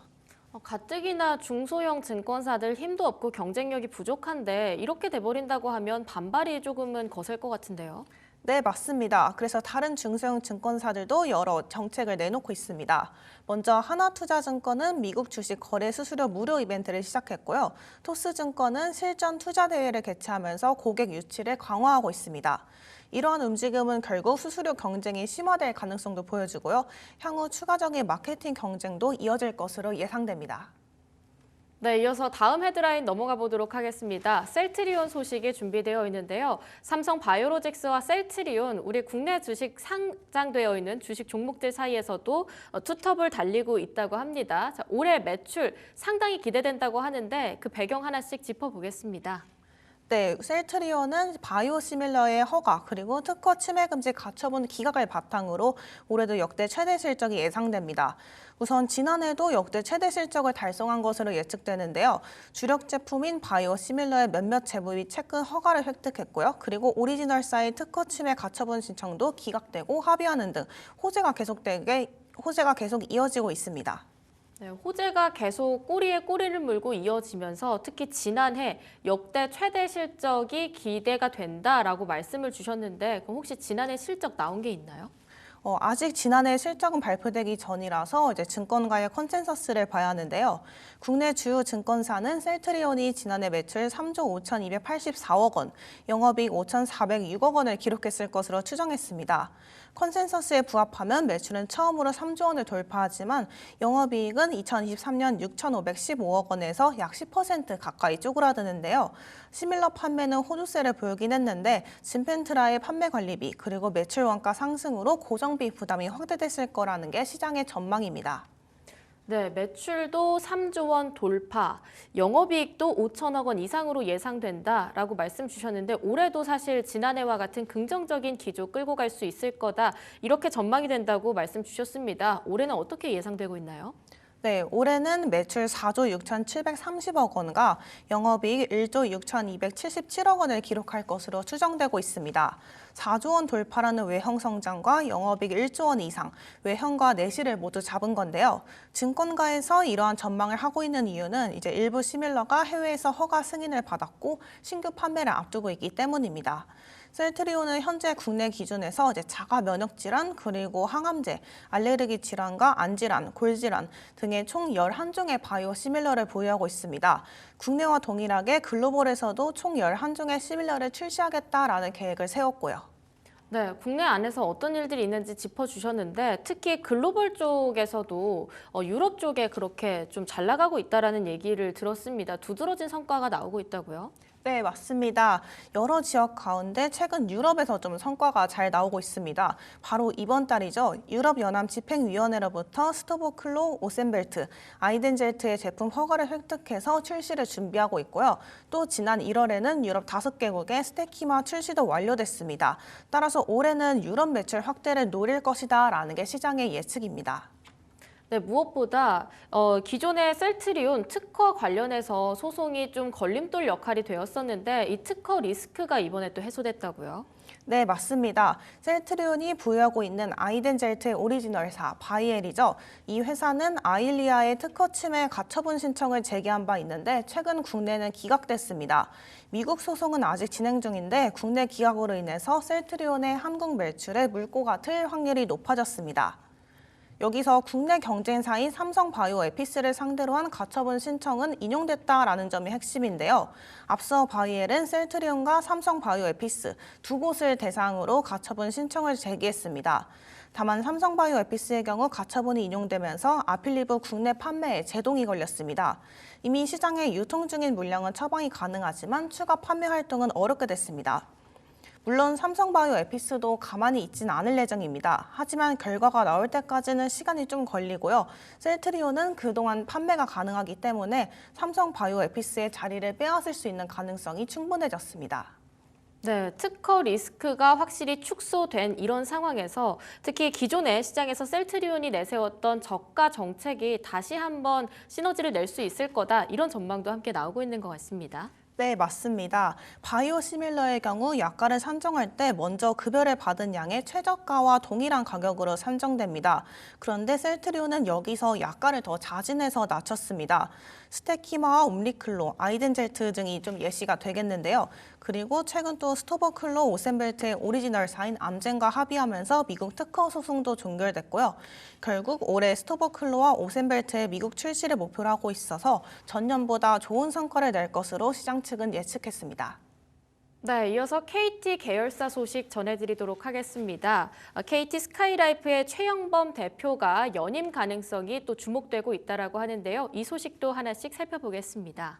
Speaker 3: 가뜩이나 중소형 증권사들 힘도 없고 경쟁력이 부족한데 이렇게 돼버린다고 하면 반발이 조금은 거셀 것 같은데요.
Speaker 5: 네, 맞습니다. 그래서 다른 중소형 증권사들도 여러 정책을 내놓고 있습니다. 먼저 하나투자증권은 미국 주식 거래 수수료 무료 이벤트를 시작했고요. 토스증권은 실전 투자 대회를 개최하면서 고객 유치를 강화하고 있습니다. 이러한 움직임은 결국 수수료 경쟁이 심화될 가능성도 보여주고요. 향후 추가적인 마케팅 경쟁도 이어질 것으로 예상됩니다.
Speaker 3: 네, 이어서 다음 헤드라인 넘어가 보도록 하겠습니다. 셀트리온 소식이 준비되어 있는데요. 삼성 바이오로직스와 셀트리온, 우리 국내 주식 상장되어 있는 주식 종목들 사이에서도 투톱을 달리고 있다고 합니다. 자, 올해 매출 상당히 기대된다고 하는데 그 배경 하나씩 짚어보겠습니다.
Speaker 5: 네, 셀트리온은 바이오시밀러의 허가 그리고 특허 침해 금지 가처분 기각을 바탕으로 올해도 역대 최대 실적이 예상됩니다. 우선 지난해도 역대 최대 실적을 달성한 것으로 예측되는데요. 주력 제품인 바이오시밀러의 몇몇 제품이 최근 허가를 획득했고요. 그리고 오리지널사의 특허 침해 가처분 신청도 기각되고 합의하는 등 호재가 계속 이어지고 있습니다.
Speaker 3: 네, 호재가 계속 꼬리에 꼬리를 물고 이어지면서 특히 지난해 역대 최대 실적이 기대가 된다라고 말씀을 주셨는데 그럼 혹시 지난해 실적 나온 게 있나요?
Speaker 5: 아직 지난해 실적은 발표되기 전이라서 이제 증권가의 컨센서스를 봐야 하는데요. 국내 주요 증권사는 셀트리온이 지난해 매출 3조 5,284억 원, 영업이익 5,406억 원을 기록했을 것으로 추정했습니다. 컨센서스에 부합하면 매출은 처음으로 3조 원을 돌파하지만 영업이익은 2023년 6,515억 원에서 약 10% 가까이 쪼그라드는데요. 시밀러 판매는 호조세를 보이긴 했는데 진펜트라의 판매 관리비 그리고 매출 원가 상승으로 고정비 부담이 확대됐을 거라는 게 시장의 전망입니다.
Speaker 3: 네, 매출도 3조 원 돌파, 영업이익도 5천억 원 이상으로 예상된다라고 말씀 주셨는데 올해도 사실 지난해와 같은 긍정적인 기조 끌고 갈 수 있을 거다 이렇게 전망이 된다고 말씀 주셨습니다. 올해는 어떻게 예상되고 있나요?
Speaker 5: 네, 올해는 매출 4조 6,730억 원과 영업이익 1조 6,277억 원을 기록할 것으로 추정되고 있습니다. 4조 원 돌파라는 외형 성장과 영업이익 1조 원 이상, 외형과 내실을 모두 잡은 건데요. 증권가에서 이러한 전망을 하고 있는 이유는 이제 일부 시밀러가 해외에서 허가 승인을 받았고 신규 판매를 앞두고 있기 때문입니다. 셀트리온은 현재 국내 기준에서 이제 자가 면역 질환 그리고 항암제, 알레르기 질환과 안질환, 골질환 등의 총 11종의 바이오 시밀러를 보유하고 있습니다. 국내와 동일하게 글로벌에서도 총 11종의 시밀러를 출시하겠다라는 계획을 세웠고요.
Speaker 3: 네, 국내 안에서 어떤 일들이 있는지 짚어주셨는데 특히 글로벌 쪽에서도 유럽 쪽에 그렇게 좀 잘 나가고 있다라는 얘기를 들었습니다. 두드러진 성과가 나오고 있다고요?
Speaker 5: 네, 맞습니다. 여러 지역 가운데 최근 유럽에서 좀 성과가 잘 나오고 있습니다. 바로 이번 달이죠. 유럽연합집행위원회로부터 스토보클로, 오센벨트, 아이덴젤트의 제품 허가를 획득해서 출시를 준비하고 있고요. 또 지난 1월에는 유럽 5개국의 스테키마 출시도 완료됐습니다. 따라서 올해는 유럽 매출 확대를 노릴 것이다라는 게 시장의 예측입니다.
Speaker 3: 네, 무엇보다 기존의 셀트리온 특허 관련해서 소송이 좀 걸림돌 역할이 되었었는데 이 특허 리스크가 이번에 또 해소됐다고요?
Speaker 5: 네, 맞습니다. 셀트리온이 보유하고 있는 아이덴젤트의 오리지널사 바이엘이죠. 이 회사는 아일리아의 특허 침해 가처분 신청을 제기한 바 있는데 최근 국내는 기각됐습니다. 미국 소송은 아직 진행 중인데 국내 기각으로 인해서 셀트리온의 한국 매출에 물꼬가 틀 확률이 높아졌습니다. 여기서 국내 경쟁사인 삼성바이오에피스를 상대로 한 가처분 신청은 인용됐다라는 점이 핵심인데요. 앞서 바이엘은 셀트리온과 삼성바이오에피스 두 곳을 대상으로 가처분 신청을 제기했습니다. 다만 삼성바이오에피스의 경우 가처분이 인용되면서 아필리브 국내 판매에 제동이 걸렸습니다. 이미 시장에 유통 중인 물량은 처방이 가능하지만 추가 판매 활동은 어렵게 됐습니다. 물론 삼성바이오에피스도 가만히 있진 않을 예정입니다. 하지만 결과가 나올 때까지는 시간이 좀 걸리고요. 셀트리온은 그동안 판매가 가능하기 때문에 삼성바이오에피스의 자리를 빼앗을 수 있는 가능성이 충분해졌습니다.
Speaker 3: 네, 특허 리스크가 확실히 축소된 이런 상황에서 특히 기존의 시장에서 셀트리온이 내세웠던 저가 정책이 다시 한번 시너지를 낼 수 있을 거다 이런 전망도 함께 나오고 있는 것 같습니다.
Speaker 5: 네, 맞습니다. 바이오시밀러의 경우 약가를 산정할 때 먼저 급여를 받은 양의 최저가와 동일한 가격으로 산정됩니다. 그런데 셀트리온은 여기서 약가를 더 자진해서 낮췄습니다. 스테키마와 옴리클로, 아이덴젤트 등이 좀 예시가 되겠는데요. 그리고 최근 또 스토버클로 오센벨트의 오리지널사인 암젠과 합의하면서 미국 특허 소송도 종결됐고요. 결국 올해 스토버클로와 오센벨트의 미국 출시를 목표로 하고 있어서 전년보다 좋은 성과를 낼 것으로 시장 측은 예측했습니다.
Speaker 3: 네, 이어서 KT 계열사 소식 전해드리도록 하겠습니다. KT 스카이라이프의 최영범 대표가 연임 가능성이 또 주목되고 있다고 하는데요. 이 소식도 하나씩 살펴보겠습니다.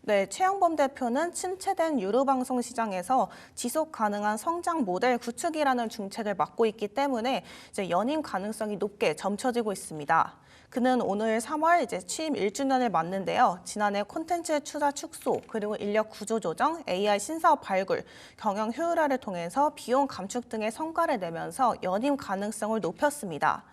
Speaker 5: 네, 최영범 대표는 침체된 유료 방송 시장에서 지속 가능한 성장 모델 구축이라는 중책을 맡고 있기 때문에 이제 연임 가능성이 높게 점쳐지고 있습니다. 그는 오늘 3월 취임 1주년을 맞는데요. 지난해 콘텐츠 투자 축소, 그리고 인력 구조 조정, AI 신사업 발굴, 경영 효율화를 통해서 비용 감축 등의 성과를 내면서 연임 가능성을 높였습니다.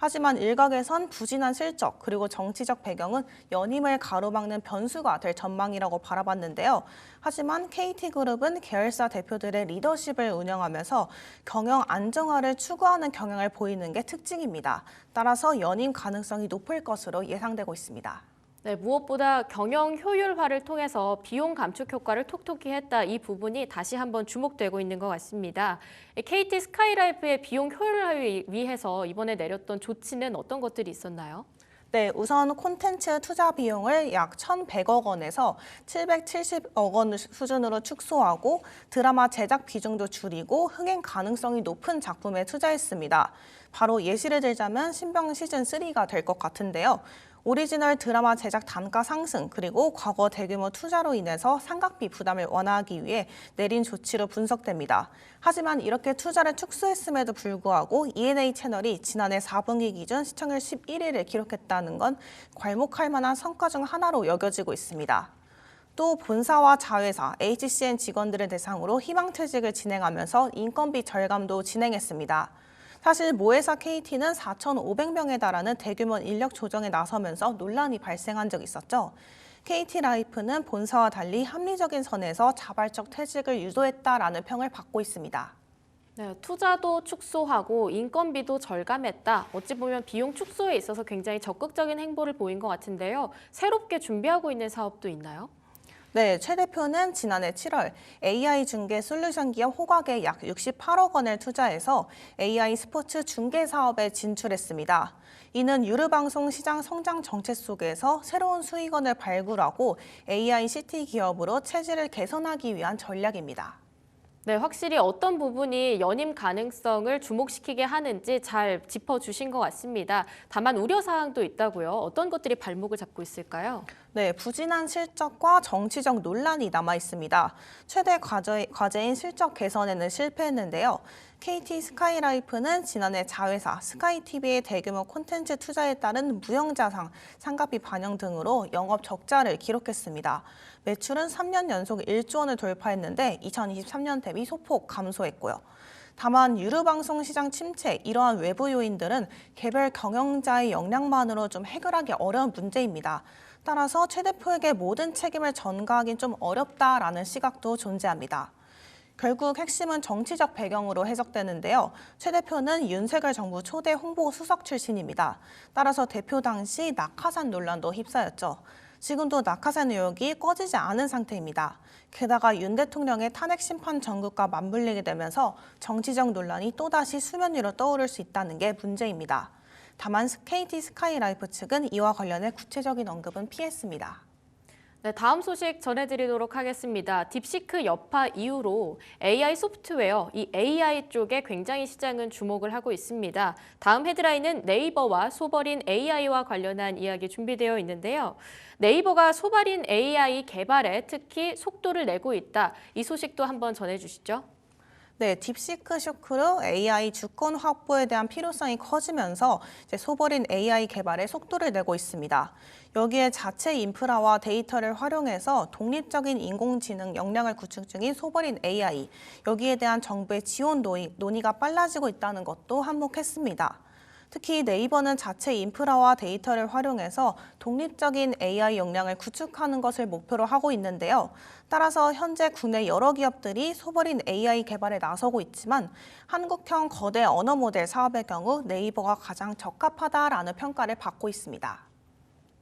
Speaker 5: 하지만 일각에선 부진한 실적 그리고 정치적 배경은 연임을 가로막는 변수가 될 전망이라고 바라봤는데요. 하지만 KT그룹은 계열사 대표들의 리더십을 운영하면서 경영 안정화를 추구하는 경향을 보이는 게 특징입니다. 따라서 연임 가능성이 높을 것으로 예상되고 있습니다.
Speaker 3: 네, 무엇보다 경영 효율화를 통해서 비용 감축 효과를 톡톡히 했다. 이 부분이 다시 한번 주목되고 있는 것 같습니다. KT 스카이라이프의 비용 효율화를 위해서 이번에 내렸던 조치는 어떤 것들이 있었나요?
Speaker 5: 네, 우선 콘텐츠 투자 비용을 약 1,100억 원에서 770억 원 수준으로 축소하고 드라마 제작 비중도 줄이고 흥행 가능성이 높은 작품에 투자했습니다. 바로 예시를 들자면 신병 시즌3가 될 것 같은데요. 오리지널 드라마 제작 단가 상승 그리고 과거 대규모 투자로 인해서 상각비 부담을 완화하기 위해 내린 조치로 분석됩니다. 하지만 이렇게 투자를 축소했음에도 불구하고 E&A 채널이 지난해 4분기 기준 시청률 11위를 기록했다는 건 괄목할 만한 성과 중 하나로 여겨지고 있습니다. 또 본사와 자회사, HCN 직원들을 대상으로 희망퇴직을 진행하면서 인건비 절감도 진행했습니다. 사실 모회사 KT는 4,500명에 달하는 대규모 인력 조정에 나서면서 논란이 발생한 적이 있었죠. KT라이프는 본사와 달리 합리적인 선에서 자발적 퇴직을 유도했다라는 평을 받고 있습니다.
Speaker 3: 네, 투자도 축소하고 인건비도 절감했다. 어찌 보면 비용 축소에 있어서 굉장히 적극적인 행보를 보인 것 같은데요. 새롭게 준비하고 있는 사업도 있나요?
Speaker 5: 네, 최 대표는 지난해 7월 AI 중계 솔루션 기업 호각에 약 68억 원을 투자해서 AI 스포츠 중계 사업에 진출했습니다. 이는 유료방송 시장 성장 정책 속에서 새로운 수익원을 발굴하고 AI CT 기업으로 체질을 개선하기 위한 전략입니다.
Speaker 3: 네, 확실히 어떤 부분이 연임 가능성을 주목시키게 하는지 잘 짚어주신 것 같습니다. 다만 우려사항도 있다고요. 어떤 것들이 발목을 잡고 있을까요?
Speaker 5: 네, 부진한 실적과 정치적 논란이 남아 있습니다. 최대 과제인 실적 개선에는 실패했는데요. KT 스카이라이프는 지난해 자회사 스카이TV의 대규모 콘텐츠 투자에 따른 무형자산, 상각비 반영 등으로 영업 적자를 기록했습니다. 매출은 3년 연속 1조 원을 돌파했는데 2023년 대비 소폭 감소했고요. 다만 유료방송 시장 침체, 이러한 외부 요인들은 개별 경영자의 역량만으로 좀 해결하기 어려운 문제입니다. 따라서 최 대표에게 모든 책임을 전가하긴 좀 어렵다라는 시각도 존재합니다. 결국 핵심은 정치적 배경으로 해석되는데요. 최 대표는 윤석열 정부 초대 홍보 수석 출신입니다. 따라서 대표 당시 낙하산 논란도 휩싸였죠. 지금도 낙하산 의혹이 꺼지지 않은 상태입니다. 게다가 윤 대통령의 탄핵 심판 전국과 맞물리게 되면서 정치적 논란이 또다시 수면 위로 떠오를 수 있다는 게 문제입니다. 다만 KT 스카이라이프 측은 이와 관련해 구체적인 언급은 피했습니다.
Speaker 3: 네, 다음 소식 전해드리도록 하겠습니다. 딥시크 여파 이후로 AI 소프트웨어, 이 AI 쪽에 굉장히 시장은 주목을 하고 있습니다. 다음 헤드라인은 네이버와 소버린 AI와 관련한 이야기 준비되어 있는데요. 네이버가 소버린 AI 개발에 특히 속도를 내고 있다. 이 소식도 한번 전해주시죠.
Speaker 5: 네, 딥시크 쇼크로 AI 주권 확보에 대한 필요성이 커지면서 소버린 AI 개발에 속도를 내고 있습니다. 여기에 자체 인프라와 데이터를 활용해서 독립적인 인공지능 역량을 구축 중인 소버린 AI, 여기에 대한 정부의 지원 논의가 빨라지고 있다는 것도 한몫했습니다. 특히 네이버는 자체 인프라와 데이터를 활용해서 독립적인 AI 역량을 구축하는 것을 목표로 하고 있는데요. 따라서 현재 국내 여러 기업들이 소버린 AI 개발에 나서고 있지만 한국형 거대 언어 모델 사업의 경우 네이버가 가장 적합하다라는 평가를 받고 있습니다.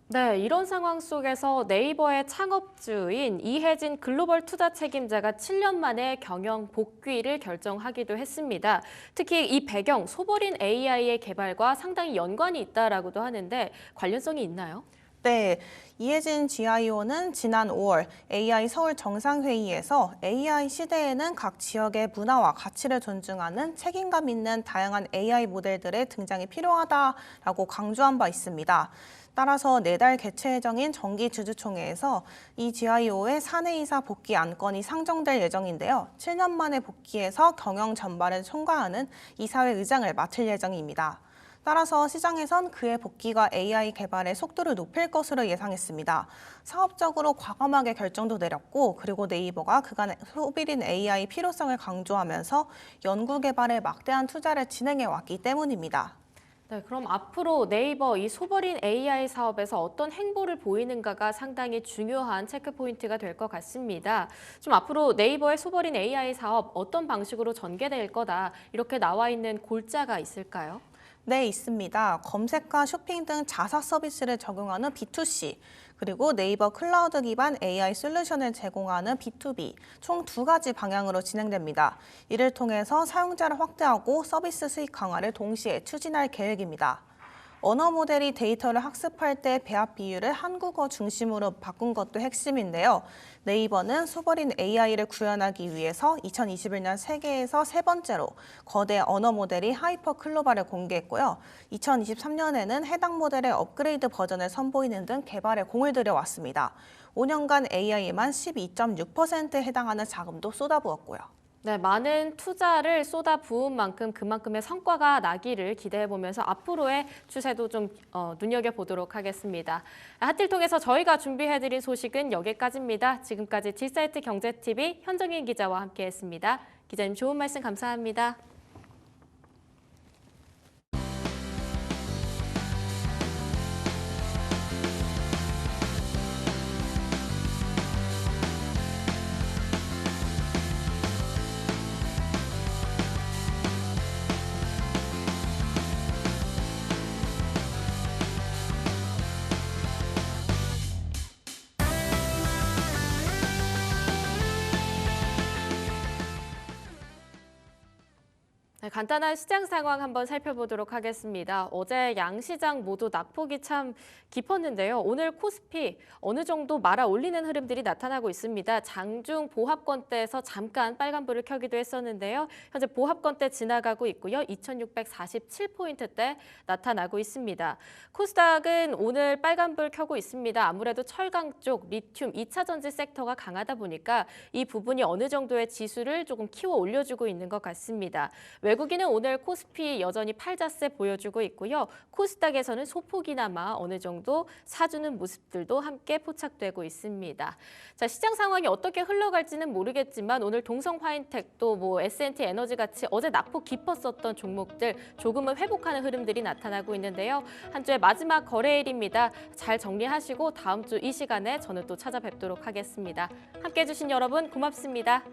Speaker 3: 네, 이런 상황 속에서 네이버의 창업주인 이혜진 글로벌 투자 책임자가 7년 만에 경영 복귀를 결정하기도 했습니다. 특히 이 배경, 소버린 AI의 개발과 상당히 연관이 있다라고도 하는데 관련성이 있나요?
Speaker 5: 네, 이혜진 GIO는 지난 5월 AI 서울 정상회의에서 AI 시대에는 각 지역의 문화와 가치를 존중하는 책임감 있는 다양한 AI 모델들의 등장이 필요하다라고 강조한 바 있습니다. 따라서 내달 개최 예정인 정기주주총회에서 이 GIO의 사내이사 복귀 안건이 상정될 예정인데요. 7년 만에 복귀해서 경영 전반을 총괄하는 이사회 의장을 맡을 예정입니다. 따라서 시장에선 그의 복귀가 AI 개발의 속도를 높일 것으로 예상했습니다. 사업적으로 과감하게 결정도 내렸고, 그리고 네이버가 그간 소비린 AI 필요성을 강조하면서 연구 개발에 막대한 투자를 진행해 왔기 때문입니다.
Speaker 3: 네, 그럼 앞으로 네이버 이 소버린 AI 사업에서 어떤 행보를 보이는가가 상당히 중요한 체크 포인트가 될 것 같습니다. 좀 앞으로 네이버의 소버린 AI 사업 어떤 방식으로 전개될 거다 이렇게 나와 있는 골자가 있을까요?
Speaker 5: 네, 있습니다. 검색과 쇼핑 등 자사 서비스를 적용하는 B2C, 그리고 네이버 클라우드 기반 AI 솔루션을 제공하는 B2B, 총 2가지 방향으로 진행됩니다. 이를 통해서 사용자를 확대하고 서비스 수익 강화를 동시에 추진할 계획입니다. 언어 모델이 데이터를 학습할 때 배합 비율을 한국어 중심으로 바꾼 것도 핵심인데요. 네이버는 소버린 AI를 구현하기 위해서 2021년 세계에서 세 번째로 거대 언어 모델이 하이퍼 클로바를 공개했고요. 2023년에는 해당 모델의 업그레이드 버전을 선보이는 등 개발에 공을 들여왔습니다. 5년간 AI에만 12.6%에 해당하는 자금도 쏟아부었고요.
Speaker 3: 네, 많은 투자를 쏟아부은 만큼 그만큼의 성과가 나기를 기대해보면서 앞으로의 추세도 좀 눈여겨보도록 하겠습니다. 핫딜 통해서 저희가 준비해드린 소식은 여기까지입니다. 지금까지 딜사이트 경제TV 현정인 기자와 함께했습니다. 기자님 좋은 말씀 감사합니다. 네, 간단한 시장 상황 한번 살펴보도록 하겠습니다. 어제 양시장 모두 낙폭이 참 깊었는데요. 오늘 코스피 어느 정도 말아 올리는 흐름들이 나타나고 있습니다. 장중 보합권대에서 잠깐 빨간불을 켜기도 했었는데요. 현재 보합권대 지나가고 있고요. 2647포인트대 나타나고 있습니다. 코스닥은 오늘 빨간불 켜고 있습니다. 아무래도 철강 쪽, 리튬, 2차전지 섹터가 강하다 보니까 이 부분이 어느 정도의 지수를 조금 키워 올려주고 있는 것 같습니다. 외국인은 오늘 코스피 여전히 팔자세 보여주고 있고요. 코스닥에서는 소폭이나마 어느 정도 사주는 모습들도 함께 포착되고 있습니다. 자, 시장 상황이 어떻게 흘러갈지는 모르겠지만 오늘 동성 화인텍도 S&T 에너지 같이 어제 낙폭 깊었었던 종목들 조금은 회복하는 흐름들이 나타나고 있는데요. 한 주의 마지막 거래일입니다. 잘 정리하시고 다음 주 이 시간에 저는 또 찾아뵙도록 하겠습니다. 함께해 주신 여러분 고맙습니다.